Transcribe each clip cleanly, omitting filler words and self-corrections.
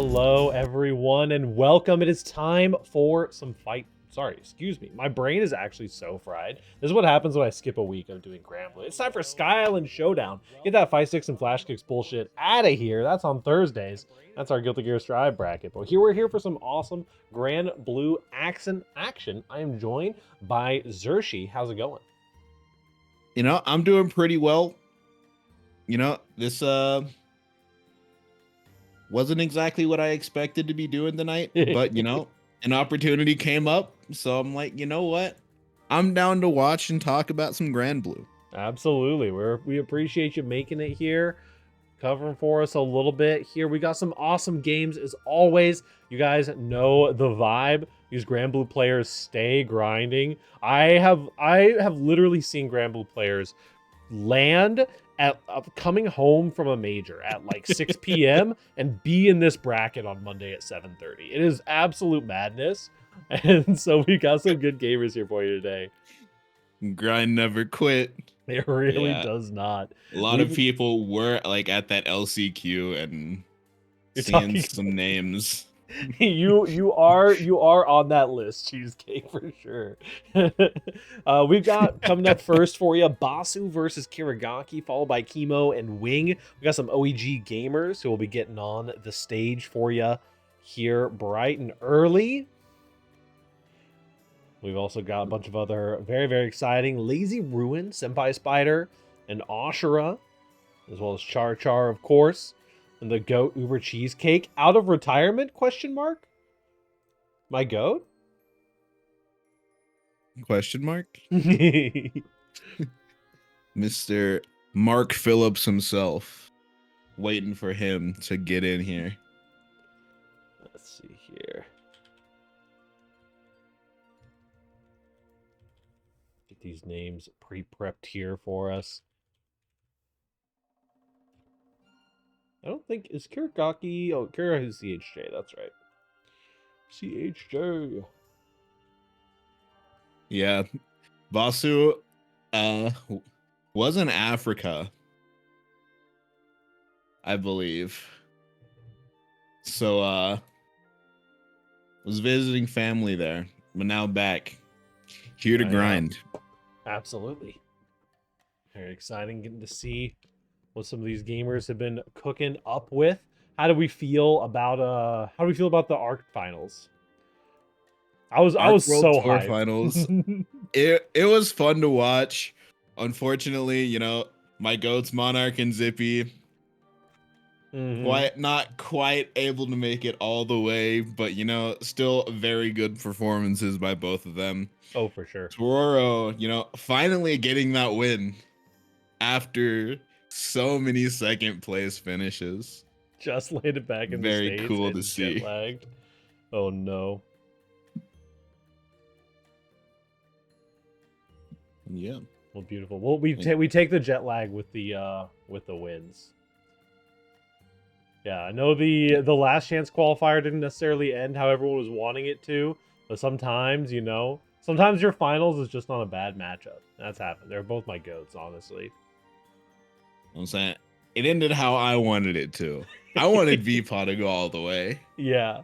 Hello, everyone, and welcome. It is time for some fight. Sorry, excuse me. My brain is actually so fried. This is what happens when I skip a week of doing Granblue. It's time for Sky Island Showdown. Get that Fight Sticks and Flash Kicks bullshit out of here. That's on Thursdays. That's our Guilty Gear Strive bracket. But we're here for some awesome Granblue action. I am joined by Zershi. How's it going? You know, I'm doing pretty well. You know, this wasn't exactly what I expected to be doing tonight, but you know, an opportunity came up, so I'm like, you know what? I'm down to watch and talk about some Granblue. Absolutely. We appreciate you making it here, covering for us a little bit here. We got some awesome games as always. You guys know the vibe. These Granblue players stay grinding. I have literally seen Granblue players land at coming home from a major at like 6 p.m. and be in this bracket on Monday at 7:30. It is absolute madness. And so we got some good gamers here for you today. Grind never quit. It really does not. A lot of people were like at that LCQ and seeing some names. you are on that list, Cheesecake, for sure. We've got coming up first for you Basu versus Kirigaki, followed by Chemo and Wing. We got some OEG gamers who will be getting on the stage for you here bright and early. We've also got a bunch of other very, very exciting Lazy Ruin, Senpai Spider, and Ashura, as well as Char Char, of course. And the GOAT Uber Cheesecake out of retirement? Question mark. My GOAT? Question mark. Mr. Mark Phillips himself, waiting for him to get in here. Let's see here. Get these names pre-prepped here for us. I don't think, is Kirigaki, oh, Kirigaki is CHJ, that's right. CHJ. Yeah, Basu was in Africa, I believe. So was visiting family there, but now back here to grind. Absolutely. Very exciting getting to see what some of these gamers have been cooking up with. How do we feel about the ARC finals? I was so hyped. Finals. it was fun to watch. Unfortunately, you know, my goats Monarch and Zippy not quite able to make it all the way, but you know, still very good performances by both of them. Oh, for sure. Toro, you know, finally getting that win after so many second place finishes. Just laid it back in very the States. Cool to see. Jet-lagged. Oh no. Yeah. Well, beautiful. Well, we take the jet lag with the wins. Yeah, I know the last chance qualifier didn't necessarily end how everyone was wanting it to, but sometimes, you know, sometimes your finals is just not a bad matchup. That's happened. They're both my goats, honestly. I'm saying it ended how I wanted it to. I wanted VPA to go all the way. Yeah.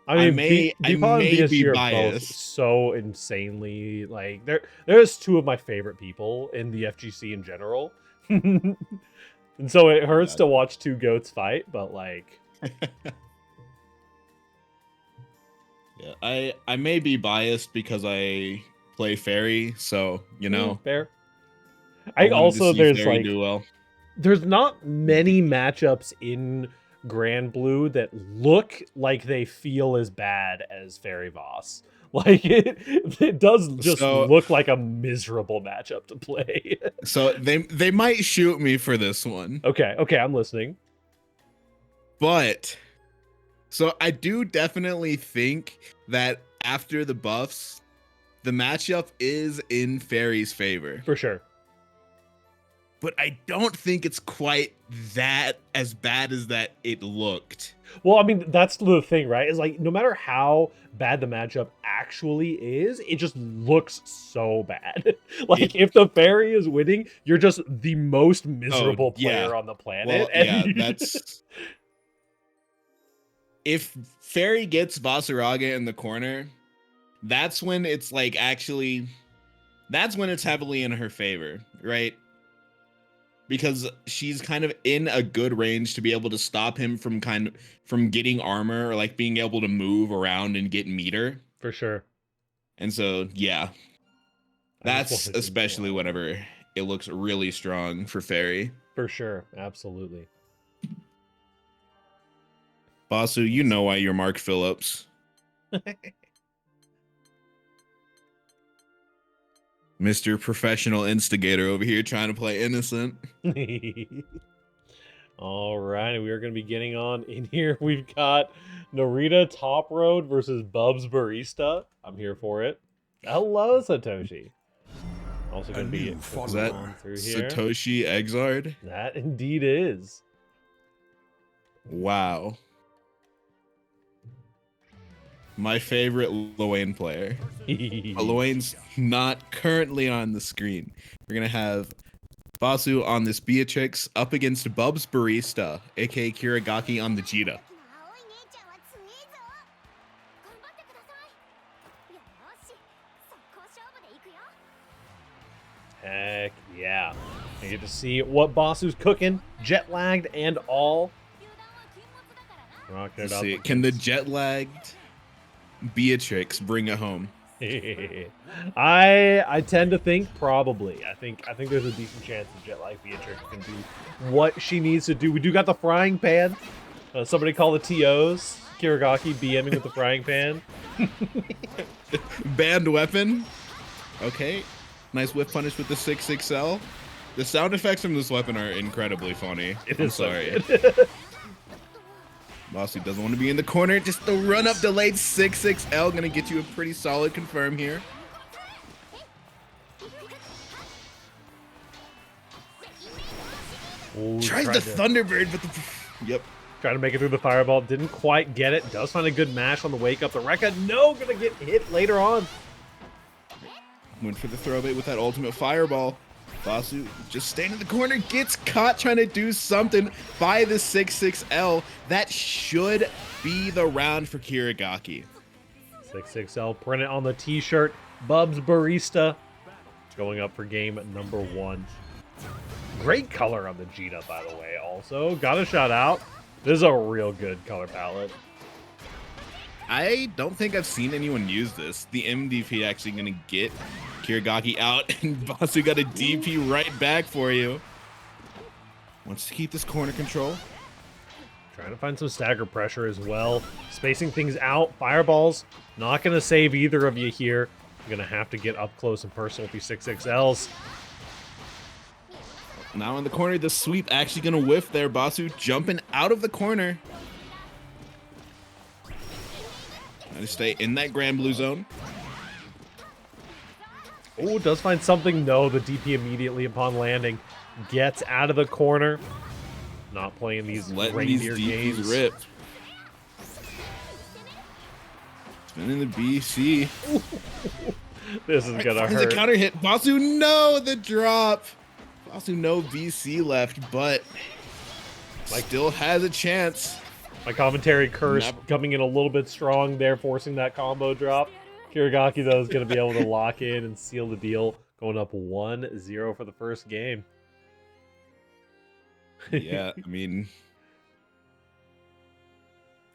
I mean, I may be biased. Both so insanely, like, there's two of my favorite people in the FGC in general. And so it hurts to watch two goats fight, but like... Yeah, I may be biased because I play Fairy, so, you know. Fair. I also, there's Fairy like... do well. There's not many matchups in Granblue that look like they feel as bad as Fairy Voss. Like, it does just look like a miserable matchup to play. So they might shoot me for this one. Okay, I'm listening. But, so I do definitely think that after the buffs, the matchup is in Fairy's favor. For sure. But I don't think it's quite that as bad as that it looked. Well, I mean, that's the thing, right? Is like, no matter how bad the matchup actually is, it just looks so bad. Like, if the Fairy is winning, you're just the most miserable player on the planet. Well, yeah, that's... if Fairy gets Basaraga in the corner, that's when it's like actually, that's when it's heavily in her favor, right? Because she's kind of in a good range to be able to stop him from from getting armor or like being able to move around and get meter. For sure. And so, yeah, that's especially whenever it looks really strong for Fairy. For sure. Absolutely. Basu, you know why you're Mark Phillips. Mr. Professional Instigator over here trying to play innocent. All right, we are going to be getting on in here. We've got Narita Top Road versus Bubs Barista. I'm here for it. Hello, Satoshi. Also going to be is that through here. Satoshi Exard? That indeed is. Wow. My favorite Loane player. Loane's not currently on the screen. We're going to have Basu on this Beatrix up against Bubs Barista, aka Kirigaki on the Jita. Heck yeah. I get to see what Basu's cooking, jet lagged and all. Let's see. Can the jet lagged Beatrix bring it home? I tend to think probably. I think there's a decent chance that jet lag Beatrix can do what she needs to do. We do got the frying pan. Somebody call the TOs. Kirigaki BMing with the frying pan. Banned weapon. Okay. Nice whip punish with the 6XL. The sound effects from this weapon are incredibly funny. I'm sorry. Basu doesn't want to be in the corner. Just the run up delayed 6XL. Gonna get you a pretty solid confirm here. Ooh, tries the Thunderbird, but yep. Trying to make it through the fireball. Didn't quite get it. Does find a good mash on the wake up. The Rekka, no, gonna get hit later on. Went for the throwbait with that ultimate fireball. Basu just staying in the corner, gets caught trying to do something by the 6XL. That should be the round for Kirigaki. 6XL printed on the t-shirt. Bubs Barista going up for game number 1. Great color on the Jita, by the way, also. Got a shout out. This is a real good color palette. I don't think I've seen anyone use this. The MDP actually going to get Kirigaki out, and Basu got a DP right back for you. Wants to keep this corner control. Trying to find some stagger pressure as well. Spacing things out. Fireballs. Not going to save either of you here. You're going to have to get up close and personal with these 6XLs. Now in the corner, the sweep actually going to whiff there. Basu jumping out of the corner. Trying to stay in that Grand Blue zone. Oh, does find something. No, the DP immediately upon landing gets out of the corner. Not playing these reindeer games. Rip. Spinning the BC. This is gonna hurt. The counter hit. Basu, no, the drop. Basu, no BC left, but still has a chance. My commentary curse coming in a little bit strong there, forcing that combo drop. Kirigaki, though, is going to be able to lock in and seal the deal, going up 1-0 for the first game. Yeah, I mean...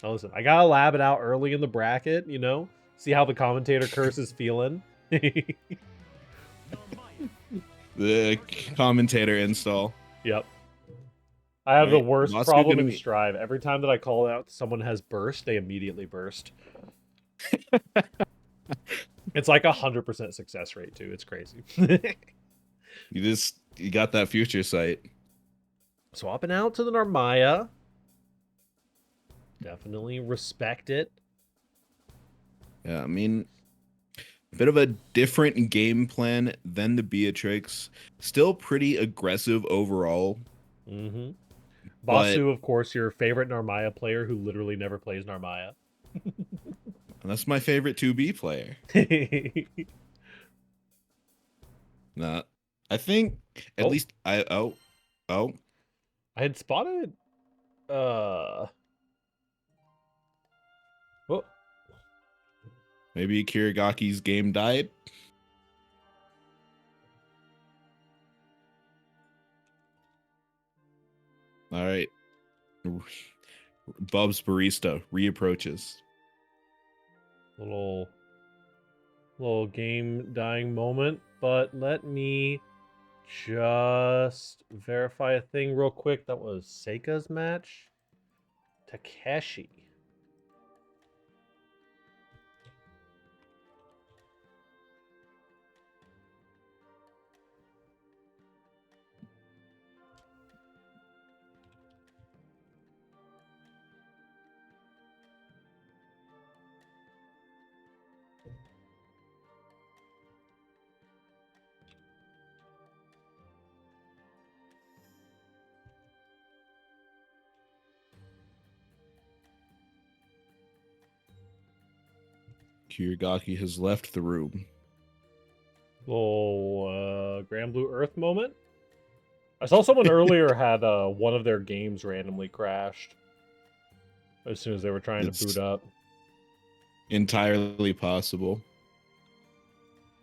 Oh, listen, I got to lab it out early in the bracket, you know? See how the commentator curse is feeling. The commentator install. Yep. I have the worst problem in Strive. Every time that I call out someone has burst, they immediately burst. It's like 100% success rate too. It's crazy. You got that future sight. Swapping out to the Narmaya. Definitely respect it. Yeah, I mean, a bit of a different game plan than the Beatrix. Still pretty aggressive overall. Mm-hmm. Basu, of course, your favorite Narmaya player who literally never plays Narmaya. That's my favorite 2B player. Nah, I think at least I had spotted Maybe Kirigaki's game died. All right. Bub's Barista reapproaches. Little game dying moment, but let me just verify a thing real quick. That was Seika's match. Takeshi. Kirigaki has left the room. Little Grand Blue Earth moment. I saw someone earlier had one of their games randomly crashed as soon as they were trying to boot up. Entirely possible.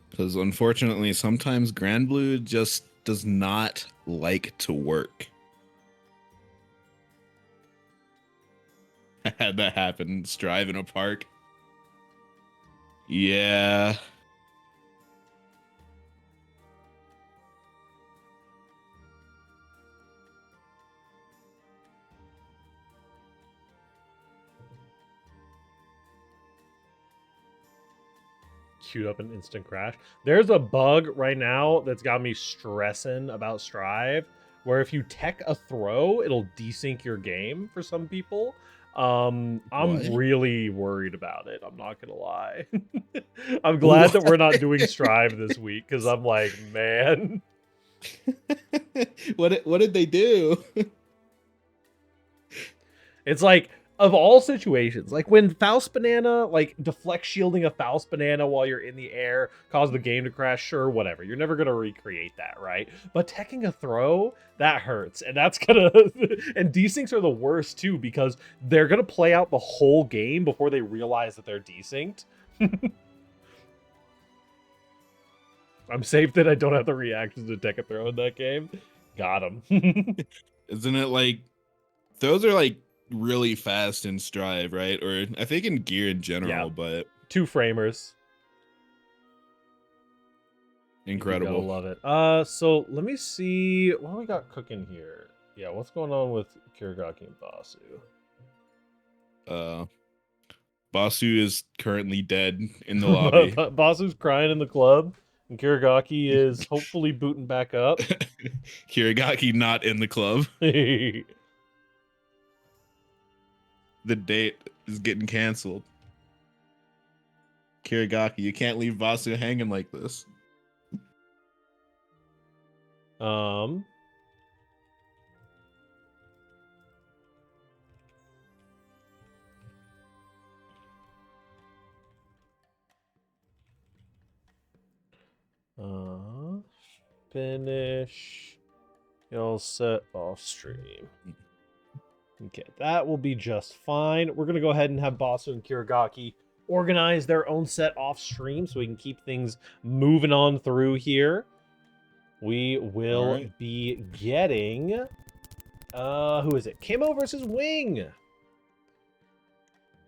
Because unfortunately, sometimes Grand Blue just does not like to work. I had that happen. Strive in a park. Yeah. Queued up an instant crash. There's a bug right now that's got me stressing about Strive, where if you tech a throw, it'll desync your game for some people. I'm What? really worried about it. I'm not gonna lie. I'm glad that we're not doing Strive this week because I'm like, man. What did they do? It's like, of all situations, like when Faust Banana, like deflect shielding a Faust Banana while you're in the air, cause the game to crash, sure, whatever. You're never gonna recreate that, right? But teching a throw, that hurts. And that's gonna and desyncs are the worst too, because they're gonna play out the whole game before they realize that they're desynced. I'm safe that I don't have the reactions to tech a throw in that game. Got him. Isn't it like those are like really fast in Strive, right? Or I think in Gear in general, Yeah. but 2 framers. Incredible. You gotta love it. So let me see what do we got cooking here. Yeah, what's going on with Kirigaki and Basu? Basu is currently dead in the lobby. Basu's crying in the club, and Kirigaki is hopefully booting back up. Kirigaki not in the club. The date is getting canceled. Kirigaki, you can't leave Basu hanging like this. Finish. You'll set off stream. Okay, that will be just fine. We're gonna go ahead and have Basu and Kirigaki organize their own set off stream so we can keep things moving on through here. We will be getting who is it? Kimo versus Wing.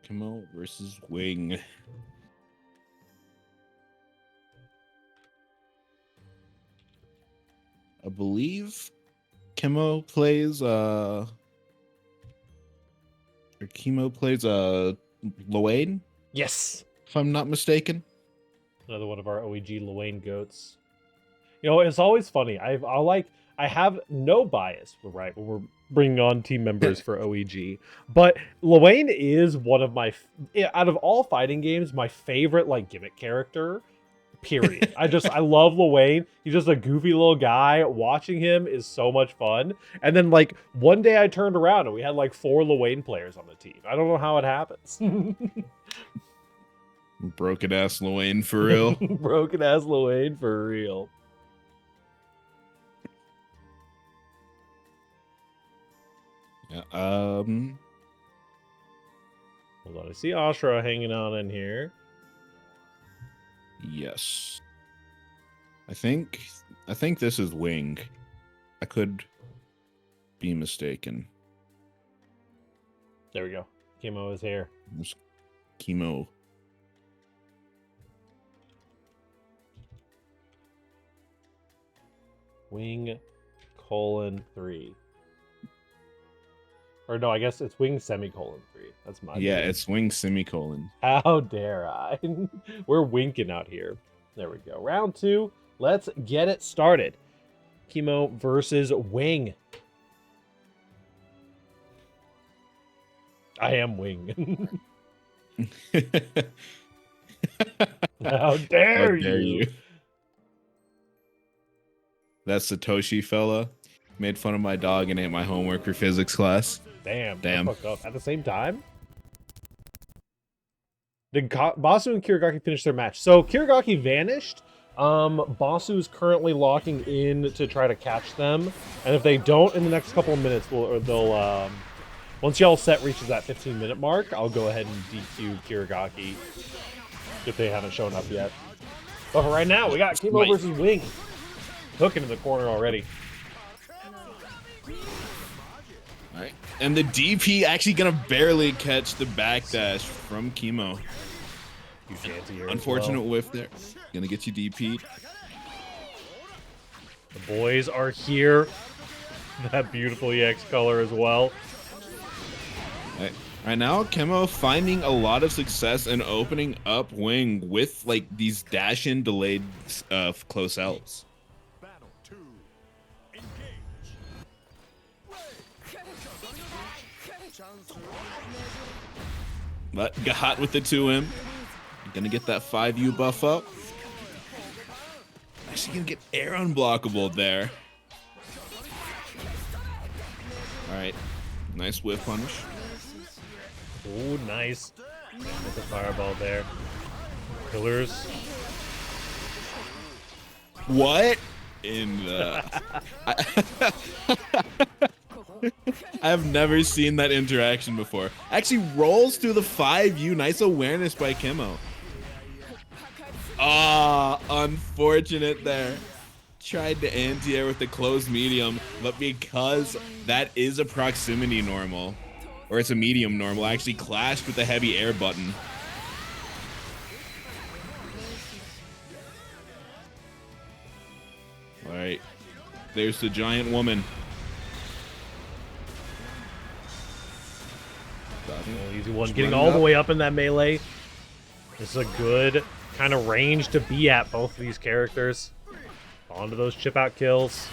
Kimo versus Wing. I believe Kimo plays Luane. Yes. If I'm not mistaken. Another one of our OEG Luane goats. You know, it's always funny. I have no bias, right, when we're bringing on team members for OEG, but Luane is one of my, out of all fighting games, my favorite like gimmick character. Period. I love Luane. He's just a goofy little guy. Watching him is so much fun. And then like one day I turned around and we had like 4 Luane players on the team. I don't know how it happens. Broken ass Luane for real. Broken ass Luane for real. Yeah, Hold on, I see Ashra hanging out in here. Yes. I think this is wing. I could be mistaken. There we go. Chemo is here. There's chemo. Wing :3. Or no, I guess it's wing semicolon 3. That's my Yeah, name. it's wing semicolon. How dare I? We're winking out here. There we go. Round 2. Let's get it started. Chemo versus Wing. I am Wing. How dare you? That Satoshi fella made fun of my dog and ate my homework for physics class. Damn. Damn. I fucked up. At the same time? Did Basu and Kirigaki finish their match? So Kirigaki vanished. Basu's currently locking in to try to catch them. And if they don't in the next couple of minutes, they'll once y'all set reaches that 15-minute mark, I'll go ahead and DQ Kirigaki if they haven't shown up yet. But for right now, we got Chemo versus Wing. Hooking in the corner already. All right. And the DP actually gonna barely catch the backdash from Chemo. Unfortunate whiff there. Gonna get you DP'd. The boys are here. That beautiful EX color as well. Right now, Chemo finding a lot of success in opening up Wing with like these dash-in delayed close elves. But got hot with the 2M. Gonna get that 5U buff up. Actually gonna get air unblockable there. Alright. Nice whiff punish. Ooh, nice. With the fireball there. Pillars. What? In the... I have never seen that interaction before. Actually rolls through the 5U. Nice awareness by Chemo. Ah, unfortunate there. Tried to anti-air with the closed medium, but because that is a proximity normal, or it's a medium normal, I actually clashed with the heavy air button. All right, there's the giant woman. Easy one. Getting all the way up in that melee. This is a good kind of range to be at, both of these characters. Onto those chip out kills.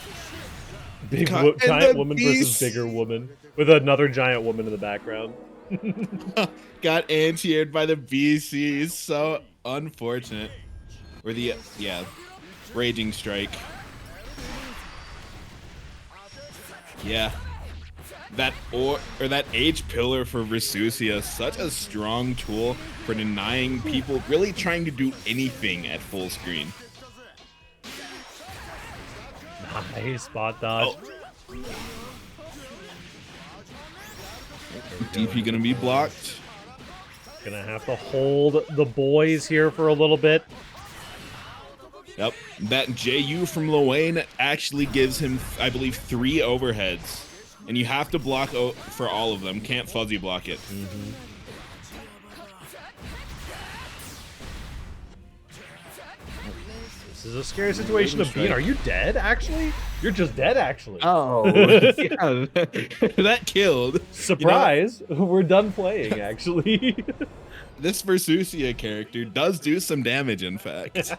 Big giant woman versus bigger woman. With another giant woman in the background. Got anti-aired by the BCs. So unfortunate. Or the, yeah, Raging Strike. Yeah. That that H pillar for Risusia, such a strong tool for denying people really trying to do anything at full screen. Nice spot dodge. Oh. DP gonna be blocked. Gonna have to hold the boys here for a little bit. Yep, that JU from Luane actually gives him, I believe, 3 overheads. And you have to block for all of them. Can't fuzzy block it. Mm-hmm. This is a scary situation to be in. Are you dead, actually? You're just dead, actually. Oh, yeah. That killed. Surprise. You know? We're done playing, actually. This Versusia character does do some damage, in fact.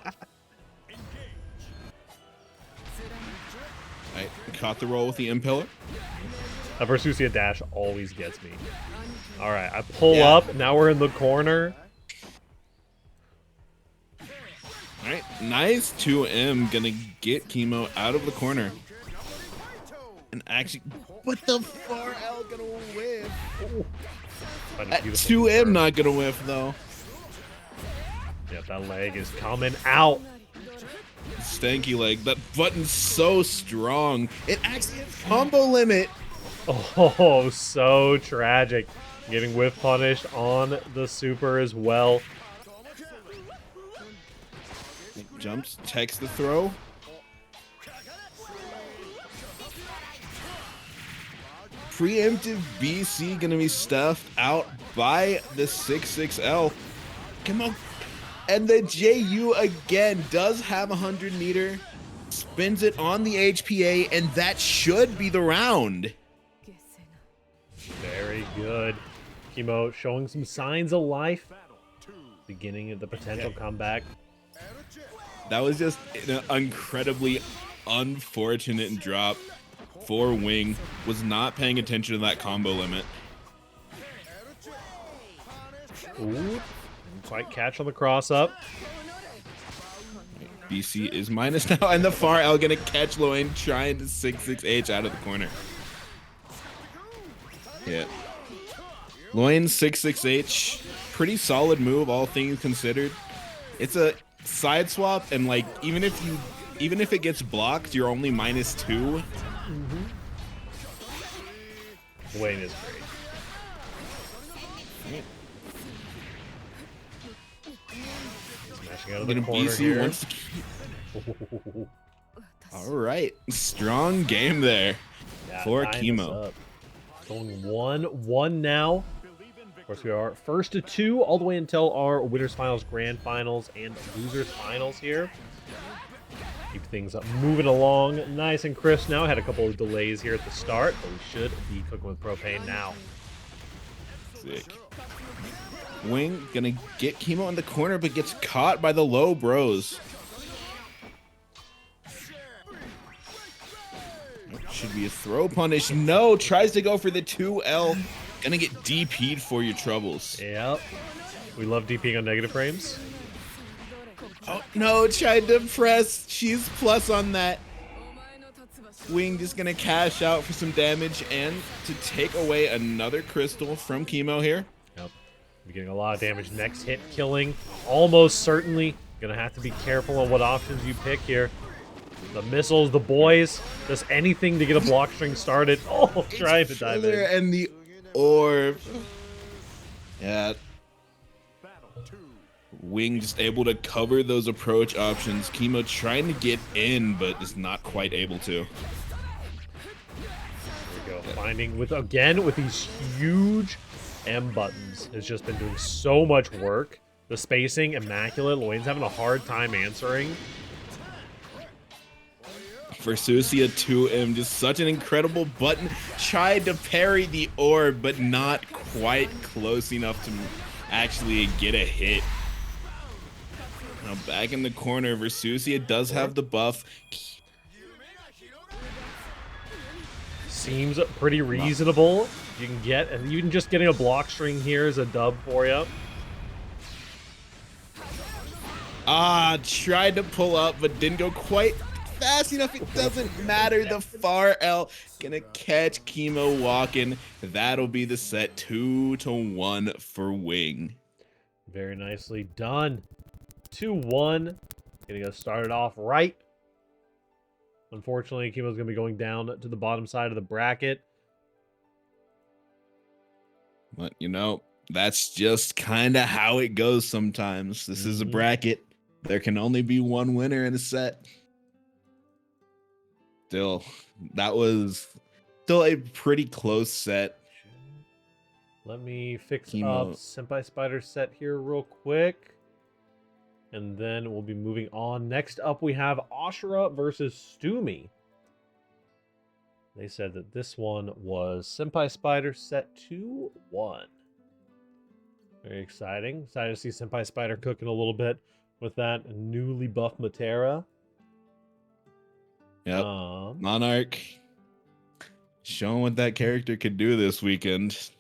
Alright, caught the roll with the Impaler. A Versusia dash always gets me. Alright, I pull up. Now we're in the corner. Alright, nice 2M. Gonna get Chemo out of the corner. And actually, what the far L gonna whiff? That 2M not gonna whiff, though. Yep, that leg is coming out. Stanky leg. That button's so strong. It actually has combo limit. Oh, so tragic. Getting whiff punished on the super as well. Jumps, takes the throw. Preemptive BC gonna be stuffed out by the 6-6L. Come on. And the JU again does have 100-meter. Spins it on the HPA, and that should be the round. Very good. Chemo showing some signs of life. Beginning of the potential comeback. That was just an incredibly unfortunate drop for Wing. Was not paying attention to that combo limit. Ooh, didn't quite catch on the cross up. BC is minus now, and the far L gonna catch Loane trying to 6-6H out of the corner. Yeah. Loane 6-6H, pretty solid move, all things considered. It's a side swap, and like even if it gets blocked, you're only -2. Wayne is great. Smashing out of the corner BC here. wants to keep... All right, strong game there for tying us Chemo. up. Going 1-1 now. Of course, we are first to 2 all the way until our winners finals, grand finals, and losers finals here. Keep things up moving along nice and crisp now. Had a couple of delays here at the start, but we should be cooking with propane now. Sick. Wing gonna get Chemo in the corner, but gets caught by the low bros. Should be a throw punish. No, tries to go for the 2L. Gonna get DP'd for your troubles. Yep. We love DPing on negative frames. Oh, no, tried to press. She's plus on that. Wing just gonna cash out for some damage and to take away another crystal from Chemo here. Yep. We're getting a lot of damage. Next hit killing. Almost certainly. Gonna have to be careful on what options you pick here. The missiles, the boys, just anything to get a block string started. Oh, trying to dive in. And the orb. Yeah. Wing just able to cover those approach options. Chemo trying to get in, but is not quite able to. There we go. Finding with these huge M buttons has just been doing so much work. The spacing, immaculate. Loine's having a hard time answering. Versusia 2M, just such an incredible button. Tried to parry the orb, but not quite close enough to actually get a hit. Now back in the corner, Versusia does have the buff. Seems pretty reasonable. You can get, and even just getting a block string here is a dub for you. Tried to pull up, but didn't go quite fast enough. It doesn't matter. The far L gonna catch Chemo walking. That'll be the set 2-1 for Wing. Very nicely done. 2-1. Gonna go start it off right. Unfortunately, Chemo's gonna be going down to the bottom side of the bracket. But you know, that's just kind of how it goes sometimes. This is a bracket. There can only be one winner in a set. Still, that was still a pretty close set. Let me fix Chemo. up Senpai Spider set here real quick. And then we'll be moving on. Next up, we have Ashura versus Stumi. They said that this one was Senpai Spider set 2-1. Very exciting. Excited to see Senpai Spider cooking a little bit with that newly buffed Matera. Yep. Monarch showing what that character could do this weekend.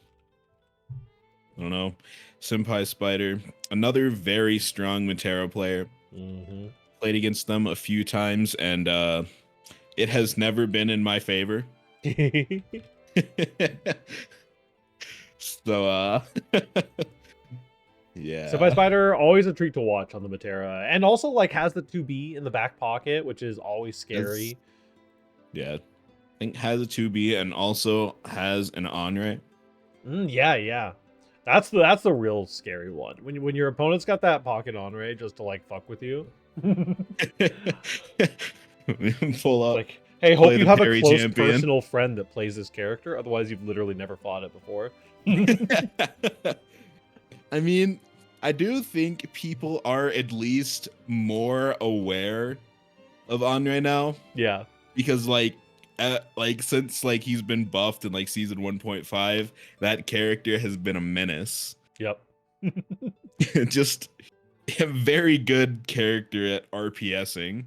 I don't know. Senpai Spider, another very strong Matera player. Played against them a few times, and it has never been in my favor. So, yeah. Senpai Spider, always a treat to watch on the Matera. And also, like, has the 2B in the back pocket, which is always scary. Yeah. I think has a 2B and also has an on-ray. Yeah. That's the real scary one. When your opponent's got that pocket Honore just to like fuck with you. Pull up. Like, hey, hope play you the have a parry close champion. personal friend that plays this character. Otherwise, you've literally never fought it before. I mean, I do think people are at least more aware of Andre now. Yeah. Because like since like he's been buffed in like season 1.5, that character has been a menace. Yep. Just a very good character at RPSing.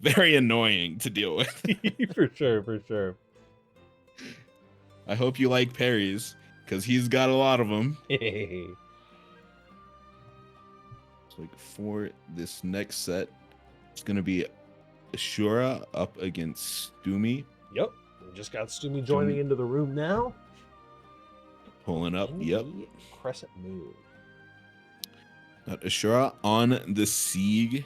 Very annoying to deal with. For sure, for sure. I hope you like parries, because he's got a lot of them. Hey. So like for this next set, it's gonna be Ashura up against Stumi. Yep. We just got Stumi joining into the room now. Pulling up. In Yep. the crescent move. Got Ashura on the Sieg.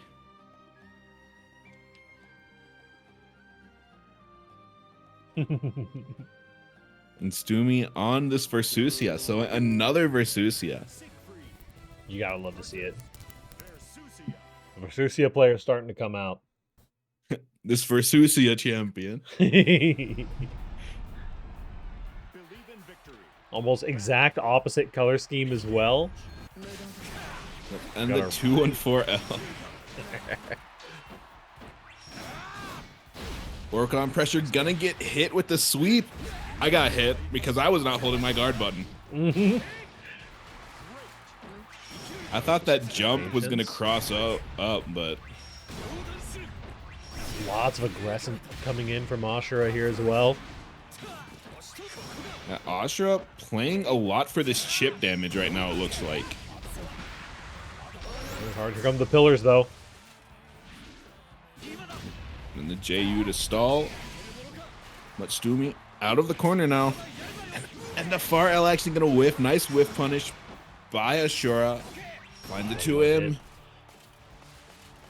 And Stumi on this Versusia. So another Versusia. You gotta love to see it. The Versusia player starting to come out. This Versusia champion. Almost exact opposite color scheme as well. And the 2-1-4L. Oricon pressure gonna get hit with the sweep. I got hit because I was not holding my guard button. I thought that jump was gonna cross up, but lots of aggressive coming in from Ashura here as well. Ashura playing a lot for this chip damage right now, it looks like. Hard. Here come the pillars, though. And the JU to stall. But Stumi out of the corner now. And the far L actually going to whiff. Nice whiff punish by Ashura. Find the 2M.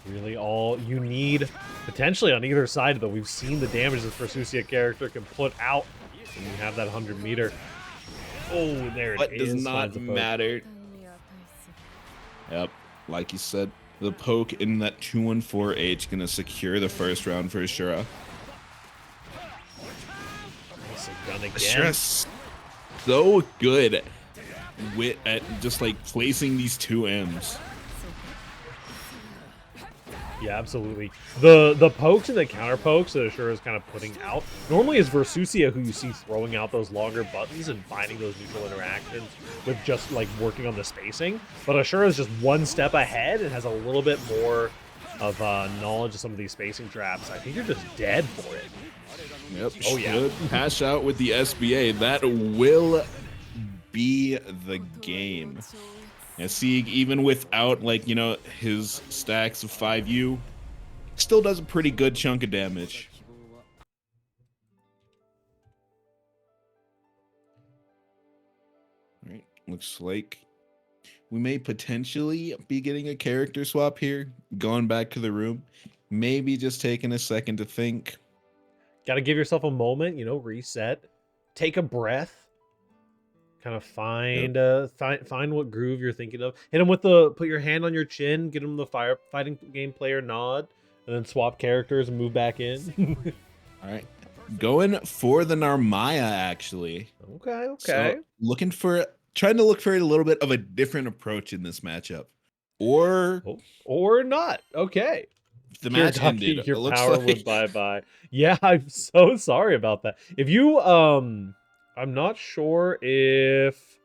Really all you need, potentially on either side, though. We've seen the damage this Versusia character can put out when you have that 100-meter. Oh, there it is. But does not matter. Yep. Like you said, the poke in that 2-1-4H gonna secure the first round for Ashura. Ashura's so good at just like placing these 2Ms. Yeah, absolutely. The pokes and the counter pokes that Ashura is kind of putting out normally is Versusia who you see throwing out those longer buttons and finding those neutral interactions with just like working on the spacing. But Ashura is just one step ahead and has a little bit more of knowledge of some of these spacing traps. I think you're just dead for it. Yep. Oh yeah. Should pass out with the SBA. That will be the game. And Sieg, even without, like, you know, his stacks of 5U, still does a pretty good chunk of damage. All right, looks like we may potentially be getting a character swap here. Going back to the room. Maybe just taking a second to think. Got to give yourself a moment, you know, reset, take a breath. Kind of find find what groove you're thinking of. Hit him with the put your hand on your chin, get him the fighting game player nod, and then swap characters and move back in. All right, going for the Narmaya actually. Okay. So trying to look for a little bit of a different approach in this matchup, or not. Okay. The match ended. Your power went bye. Yeah, I'm so sorry about that. If you I'm not sure if...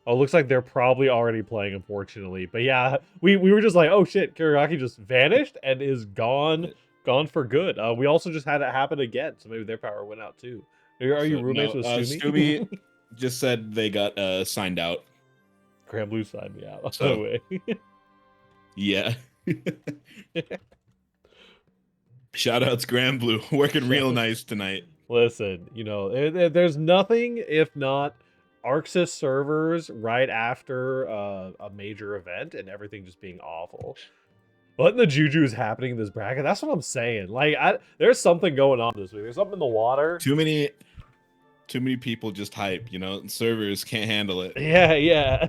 Oh, looks like they're probably already playing, unfortunately. But yeah, we were just like, oh shit, Kirigaki just vanished and is gone for good. We also just had it happen again, so maybe their power went out too. Are you roommates with Stumi? Stumi just said they got signed out. Grand Blue signed me out. So, no way. Yeah. Shoutouts Grand Blue, working real nice tonight. Listen, you know, there's nothing if not Arxis servers right after a major event and everything just being awful. What in the juju is happening in this bracket? That's what I'm saying. Like, there's something going on this week. There's something in the water. Too many too many people just hype, you know, servers can't handle it. Yeah, yeah.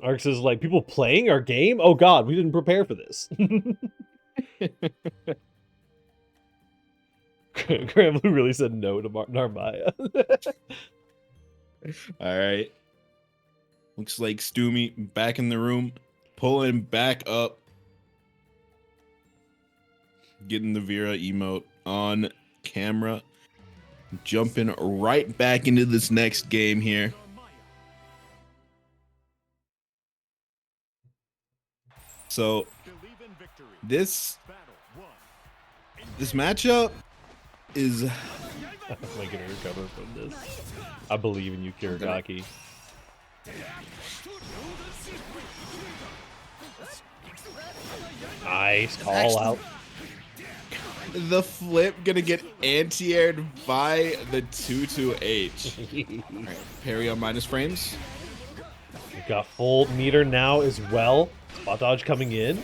Arx is like, people playing our game? Oh god, we didn't prepare for this. Graham Blue really said no to Narmaya. All right. Looks like Stoomy back in the room, pulling back up. Getting the Vera emote on camera. Jumping right back into this next game here. So this matchup is... Am I gonna recover from this? I believe in you, Kirigaki. Nice call out. The flip gonna get anti-aired by the 2-2H. Right, parry on minus frames. We've got full meter now as well. Spot dodge coming in.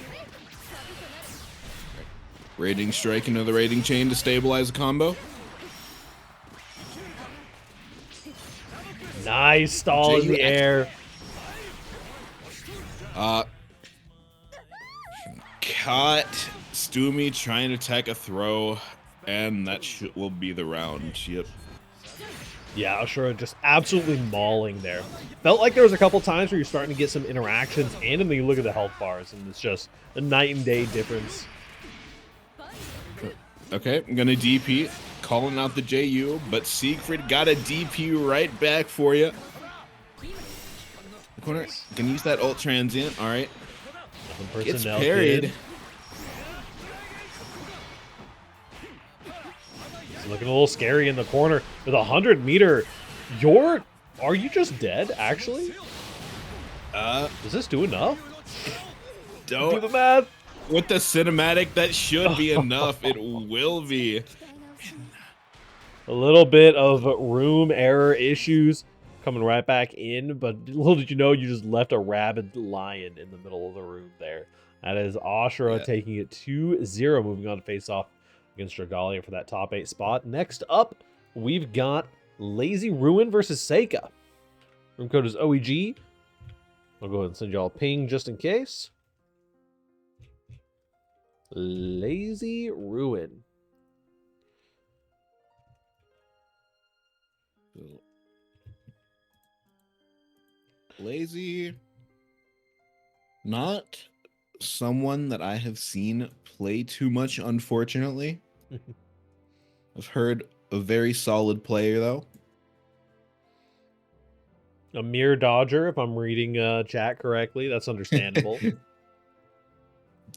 Rating strike into the rating chain to stabilize the combo. Nice stall in the air. Caught Stoomy trying to attack a throw, and that will be the round. Yep. Yeah, Ashura just absolutely mauling there. Felt like there was a couple times where you're starting to get some interactions, and then you look at the health bars, and it's just a night and day difference. Okay, I'm gonna DP, calling out the JU, but Siegfried got a DP right back for you. The corner, can use that ult transient. All right, gets parried. It's looking a little scary in the corner with 100 meter. Are you just dead? Actually, does this do enough? Don't do the math. With the cinematic, that should be enough. It will be. A little bit of room error issues coming right back in, but little did you know, you just left a rabid lion in the middle of the room there. That is Ashura taking it 2-0, moving on to face off against Dragalia for that top 8 spot. Next up, we've got Lazy Ruin versus Seika. Room code is OEG. I'll go ahead and send y'all a ping just in case. Lazy Ruin. Lazy, not someone that I have seen play too much, unfortunately. I've heard a very solid player, though. A mere dodger, if I'm reading chat correctly. That's understandable.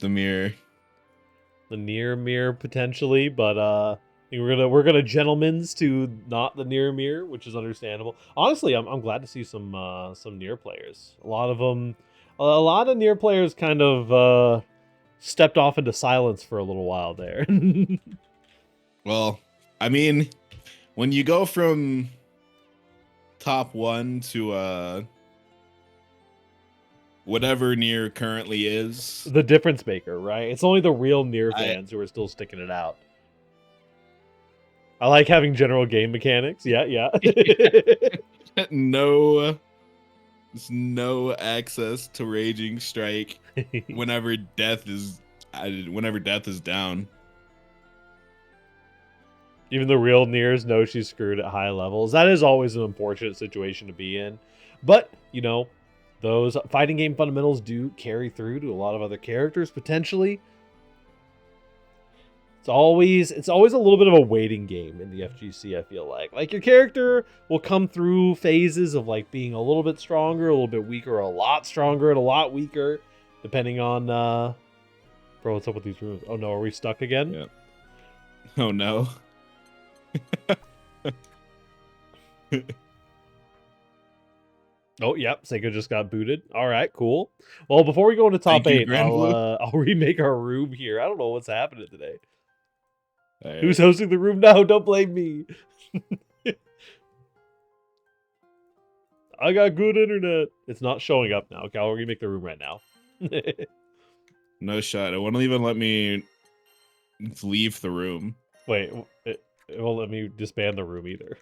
The mirror. The near mirror potentially, but I think we're gonna gentlemen's to not the near mirror, which is understandable. Honestly, I'm glad to see some near players. A lot of near players kind of stepped off into silence for a little while there. Well, I mean, when you go from top 1 to whatever near currently is, the difference maker, right? It's only the real near fans who are still sticking it out. I like having general game mechanics. Yeah. No access to Raging Strike whenever death is down. Even the real Nears know she's screwed at high levels. That is always an unfortunate situation to be in. But, you know, those fighting game fundamentals do carry through to a lot of other characters, potentially. It's always a little bit of a waiting game in the FGC, I feel like. Like, your character will come through phases of, like, being a little bit stronger, a little bit weaker, a lot stronger, and a lot weaker, depending on, Bro, what's up with these rooms? Oh, no, are we stuck again? Yeah. Oh, no. Oh, yep, Seiko just got booted. All right, cool. Well, before we go into top 8, I'll remake our room here. I don't know what's happening today. Right. Who's hosting the room now? Don't blame me. I got good internet. It's not showing up now. Okay, I'll remake the room right now. No shot. It won't even let me leave the room. Wait, It won't let me disband the room either.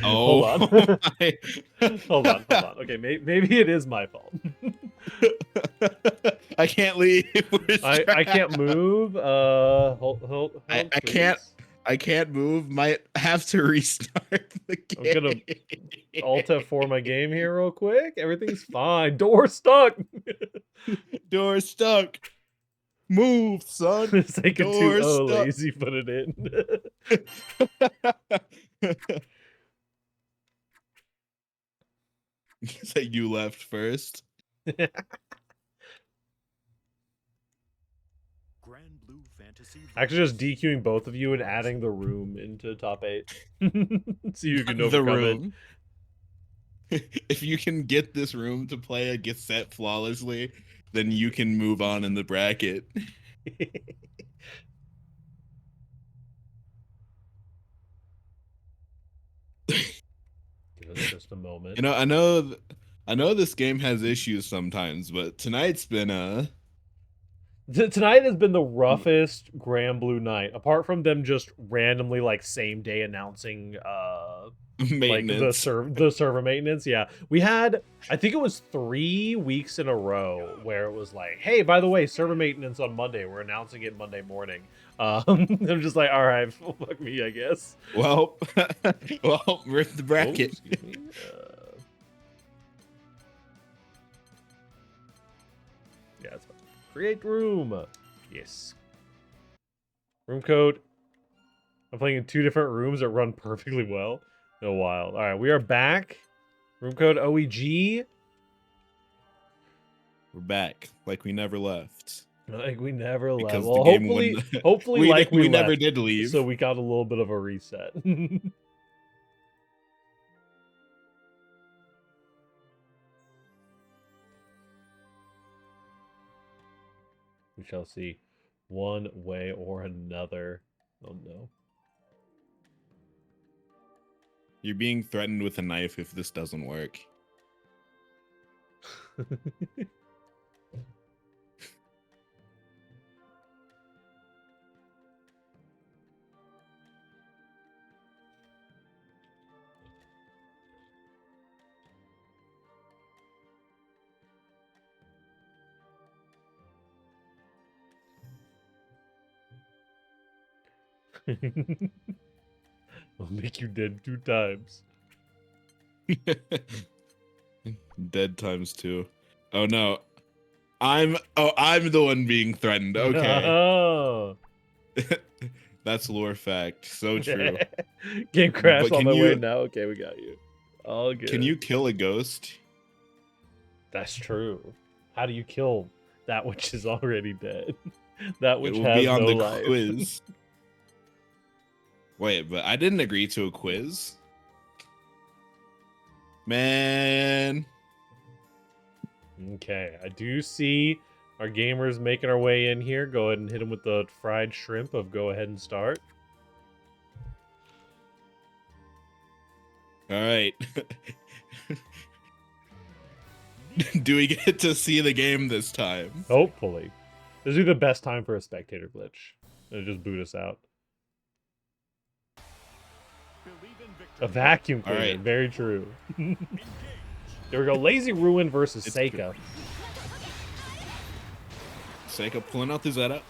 Oh, Hold on. my. Hold on. Okay, maybe it is my fault. I can't leave. We're I can't trapped. move. Hold, I can't. please. I can't move. Might have to restart the I'm game. gonna Alt F4 my game here real quick. Everything's fine. Door stuck. Door stuck. Move, son. Take it too. Door Oh, stuck. lazy. Put it in. Say you left first. Grand Blue Fantasy Actually, just DQing both of you and adding the room into top 8. So you can The overcome room. If you can get this room to play a set flawlessly, then you can move on in the bracket. it. Give us just a moment. You know, I know this game has issues sometimes, but tonight's been Tonight has been the roughest Grand Blue night, apart from them just randomly like same day announcing like the maintenance. server maintenance. Yeah, we had, I think it was 3 weeks in a row where it was like, hey, by the way, server maintenance on Monday. We're announcing it Monday morning. I'm just like, all right, fuck me, I guess. Well, well, we're in the bracket. Oh, excuse me. Yeah, it's fine. Create room. Yes. Room code. I'm playing in 2 different rooms that run perfectly well. No wild. All right, we are back. Room code OEG. We're back, like we never left. Like we never left. Because Well, the game hopefully, wouldn't- hopefully, we like we never left, did leave. so we got a little bit of a reset. We shall see, one way or another. Oh no. You're being threatened with a knife if this doesn't work. I'll make you dead 2 times. Dead times 2. Oh no. I'm the one being threatened. Okay. Oh. That's lore fact. So true. Game crash But on can my way you- now. Okay, we got you. All good. Can you kill a ghost? That's true. How do you kill that which is already dead? That which It will has be on no the life. quiz. Wait, but I didn't agree to a quiz. Man. Okay, I do see our gamers making our way in here. Go ahead and hit them with the fried shrimp of go ahead and start. All right. Do we get to see the game this time? Hopefully. This would be the best time for a spectator glitch. It'll just boot us out. A vacuum cleaner. Alright. Very true. There we go. Lazy Ruin versus It's Seika. Seika pulling out the Zeta.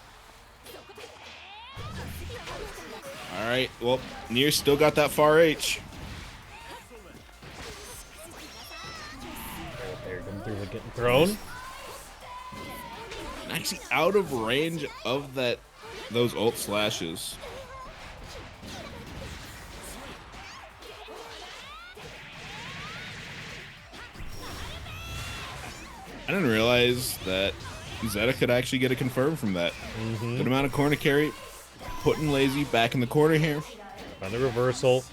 Alright, well, Nier still got that far H. There, come through, getting thrown. Actually out of range of those ult slashes. I didn't realize that Zeta could actually get a confirm from that. Good amount of corner carry. Putting Lazy back in the corner here. On the reversal.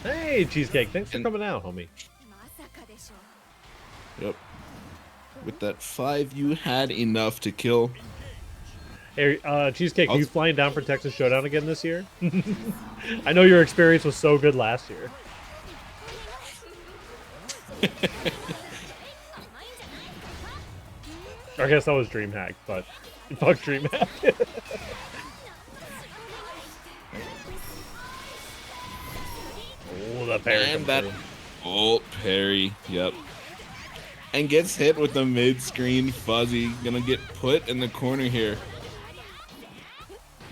Hey, Cheesecake. Thanks for coming out, homie. Yep. With that 5, you had enough to kill. Hey, Cheesecake, are you flying down for Texas Showdown again this year? I know your experience was so good last year. I guess that was DreamHack, but fuck DreamHack. the parry And comes that through. ult parry. Yep. And gets hit with the mid-screen fuzzy. Gonna get put in the corner here.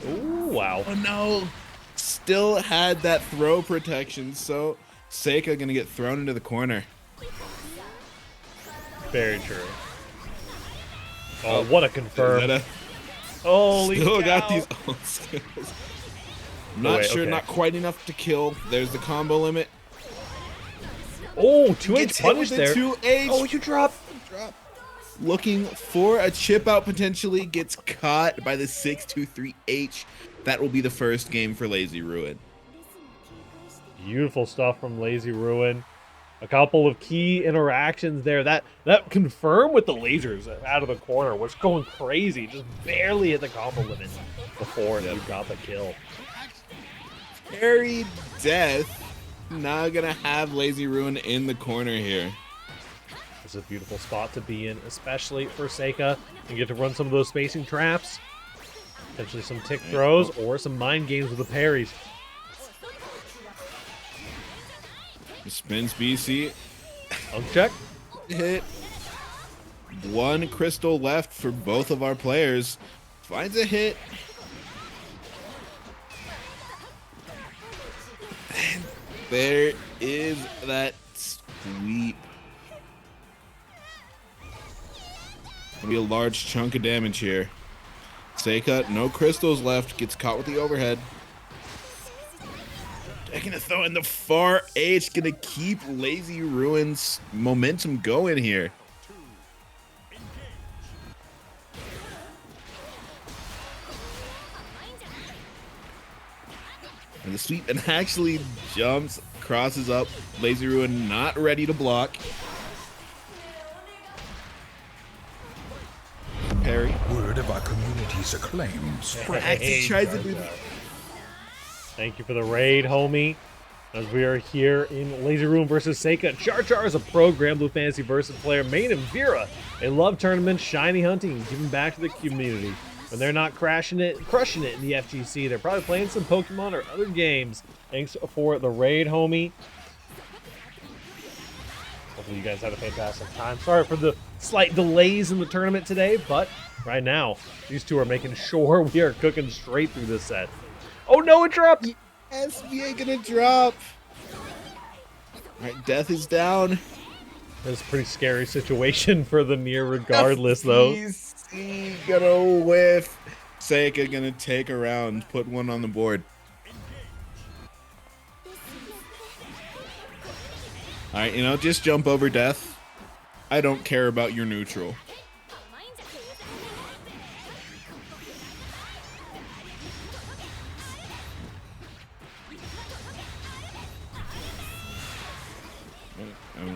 Ooh, wow. Oh no. Still had that throw protection. So Seika gonna get thrown into the corner. Very true. Oh, what a confirm. Is that Holy still cow. got these ult skills. Not wait, sure, okay. not quite enough to kill. There's the combo limit. Oh, 2H Gets hit punish with there. the 2H. Oh, you drop. Looking for a chip out potentially. Gets caught by the 623H. That will be the first game for Lazy Ruin. Beautiful stuff from Lazy Ruin. A couple of key interactions there. That confirmed with the lasers out of the corner was going crazy. Just barely hit the combo limit before you got the kill. Parry death. Now gonna have Lazy Ruin in the corner here. This is a beautiful spot to be in, especially for Seika. You get to run some of those spacing traps, potentially some tick throws, or some mind games with the parries. Spins BC. Uncheck. Hit. One crystal left for both of our players. Finds a hit. And there is that sweep. Gonna be a large chunk of damage here. Seika, no crystals left. Gets caught with the overhead. Taking a throw in the far H. Gonna keep Lazy Ruin's momentum going here. And the sweep and actually jumps, crosses up. Lazy Ruin not ready to block. Parry. Word of our community's acclaim Actually tries to do the Thank you for the raid, homie. As we are here in Lazy Ruin versus Seika. Char Char is a pro Grand Blue Fantasy Versus player. Main and Vera. They love tournaments, shiny hunting, and giving back to the community. When they're not crushing it in the FGC, they're probably playing some Pokemon or other games. Thanks for the raid, homie. Hopefully you guys had a fantastic time. Sorry for the slight delays in the tournament today, but right now, these two are making sure we are cooking straight through this set. Oh no, it dropped! SBA gonna drop. Alright, death is down. That's a pretty scary situation for the near regardless, though. FBC gonna whiff. Seika gonna take a round, put one on the board. Alright, just jump over death. I don't care about your neutral.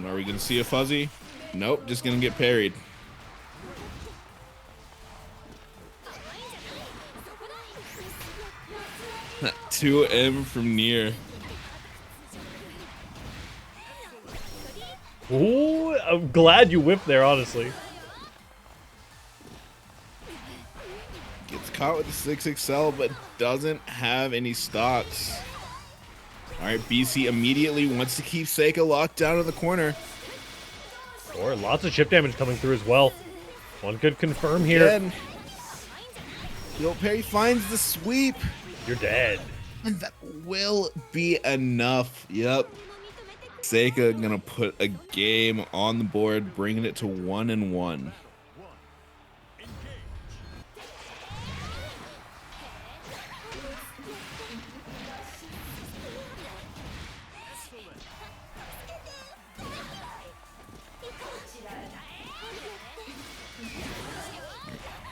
Are we gonna see a fuzzy? Nope, just gonna get parried. That 2M from near. Ooh, I'm glad you whipped there, honestly. Gets caught with the 6XL, but doesn't have any stocks. All right, BC immediately wants to keep Seika locked down in the corner. Or lots of chip damage coming through as well. One could confirm here. Again, Yo Perry finds the sweep. You're dead. And that will be enough. Yep. Seika gonna put a game on the board, bringing it to 1-1.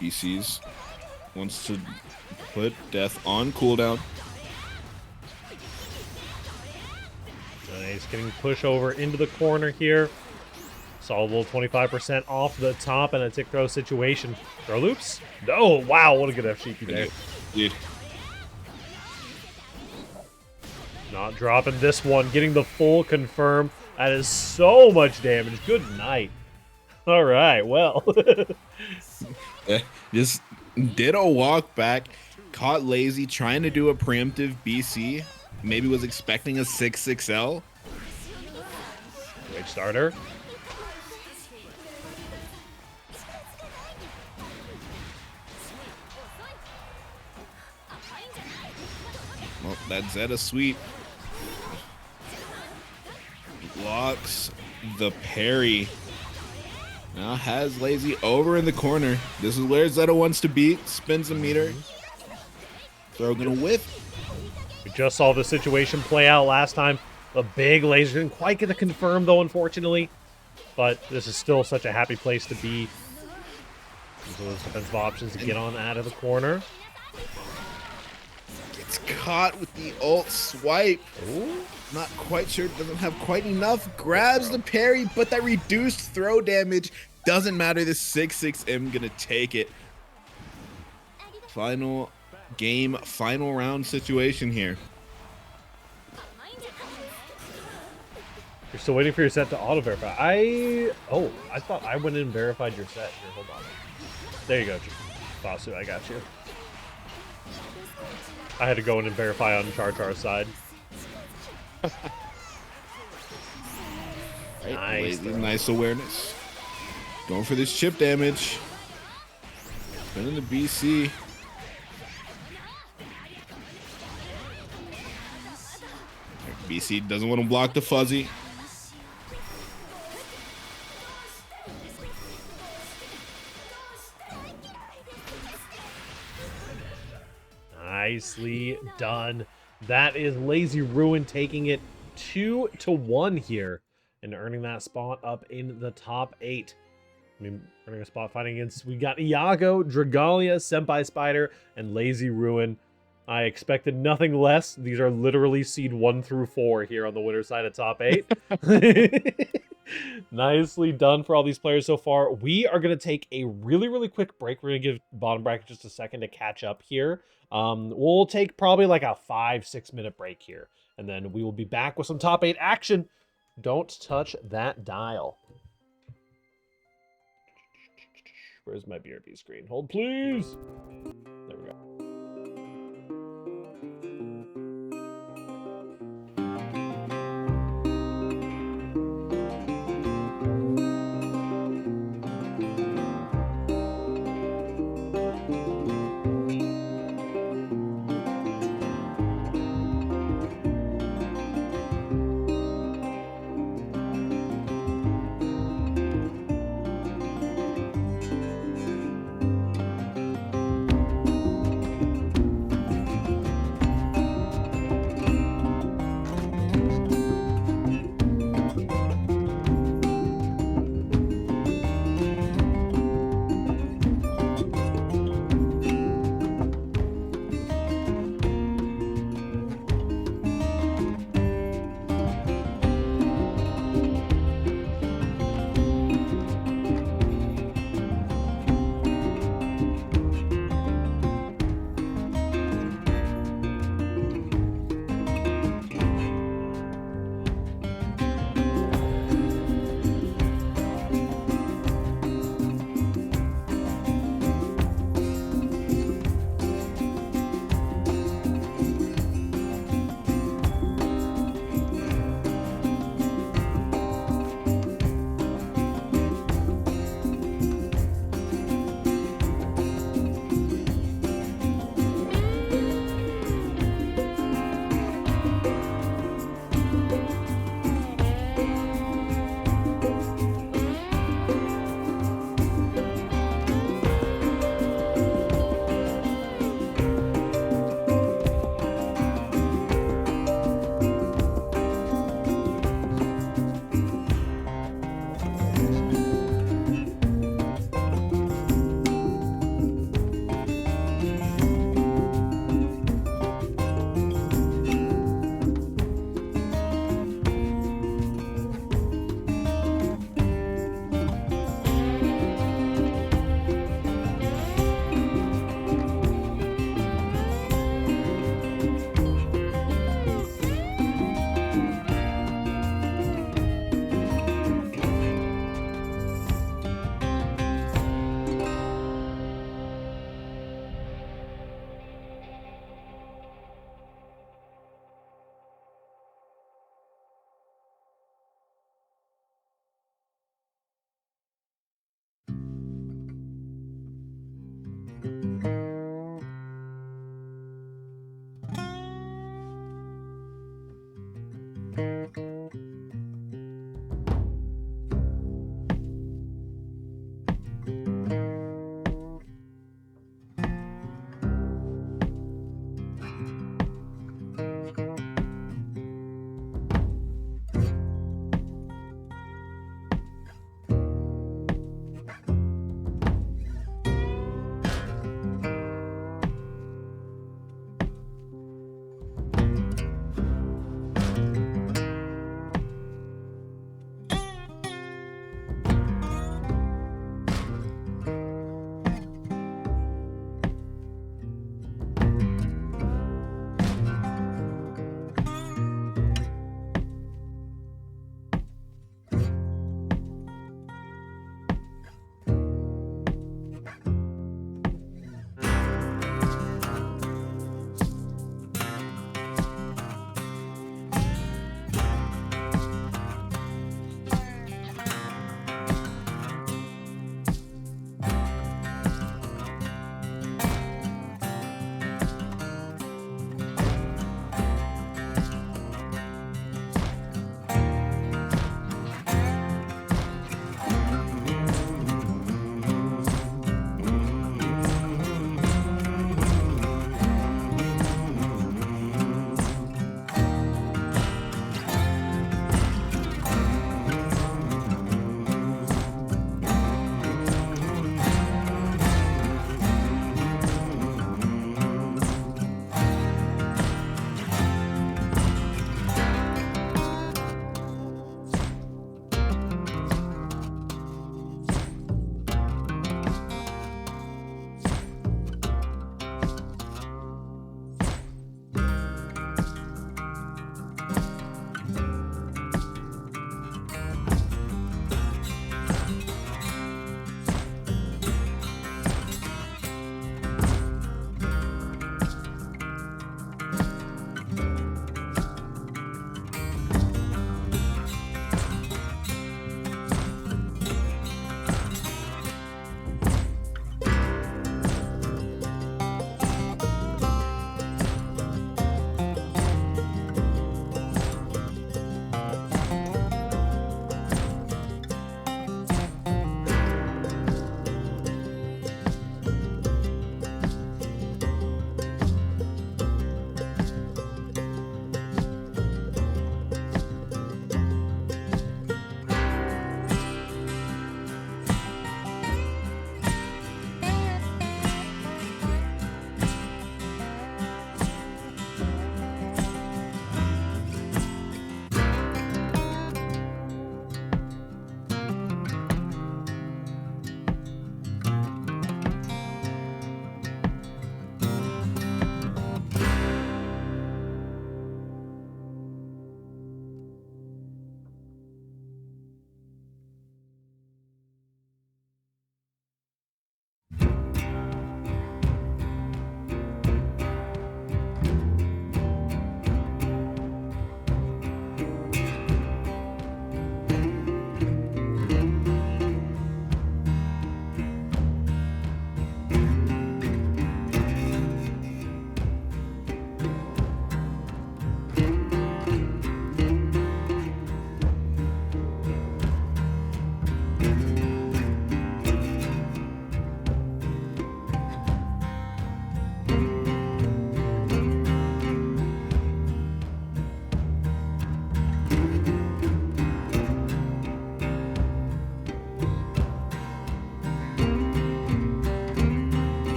BC's wants to put death on cooldown. Nice, getting push over into the corner here. Saw a little 25% off the top and a tick throw situation. Throw loops? Oh, wow, what a good FGP there. Dude. Not dropping this one, getting the full confirm. That is so much damage. Good night. All right, well. Just did a walk back, caught Lazy trying to do a preemptive BC. Maybe was expecting a 6XL. Great starter. Well, that Zeta sweep blocks the parry. Now has Lazy over in the corner. This is where Zeta wants to be. Spins a meter. Throw gonna whiff. We just saw the situation play out last time. The big laser didn't quite get to confirm, though, unfortunately. But this is still such a happy place to be. So those defensive options to get on out of the corner. Gets caught with the ult swipe. Ooh. Not quite sure. Doesn't have quite enough. Grabs the parry, but that reduced throw damage doesn't matter. The 6-6M gonna take it. Final game, final round situation here. You're still waiting for your set to auto-verify. I thought I went in and verified your set. Here, hold on. There you go, Basu, I got you. I had to go in and verify on Char's side. Right, nice awareness. Going for this chip damage. Spinning the BC. BC doesn't want to block the fuzzy. Nicely done. That is Lazy Ruin taking it 2-1 here and earning that spot up in the top 8. I mean, earning a spot fighting against, we got Iago, Dragalia, Senpai Spider, and Lazy Ruin. I expected nothing less. These are literally seed 1 through 4 here on the winner's side of top 8. Nicely done for all these players so far. We are going to take a really quick break. We're going to give bottom bracket just a second to catch up here. We'll take probably like a 5-6 minute break here, and then we will be back with some top 8 action. Don't touch that dial. Where's my BRB screen? Hold, please. There we go.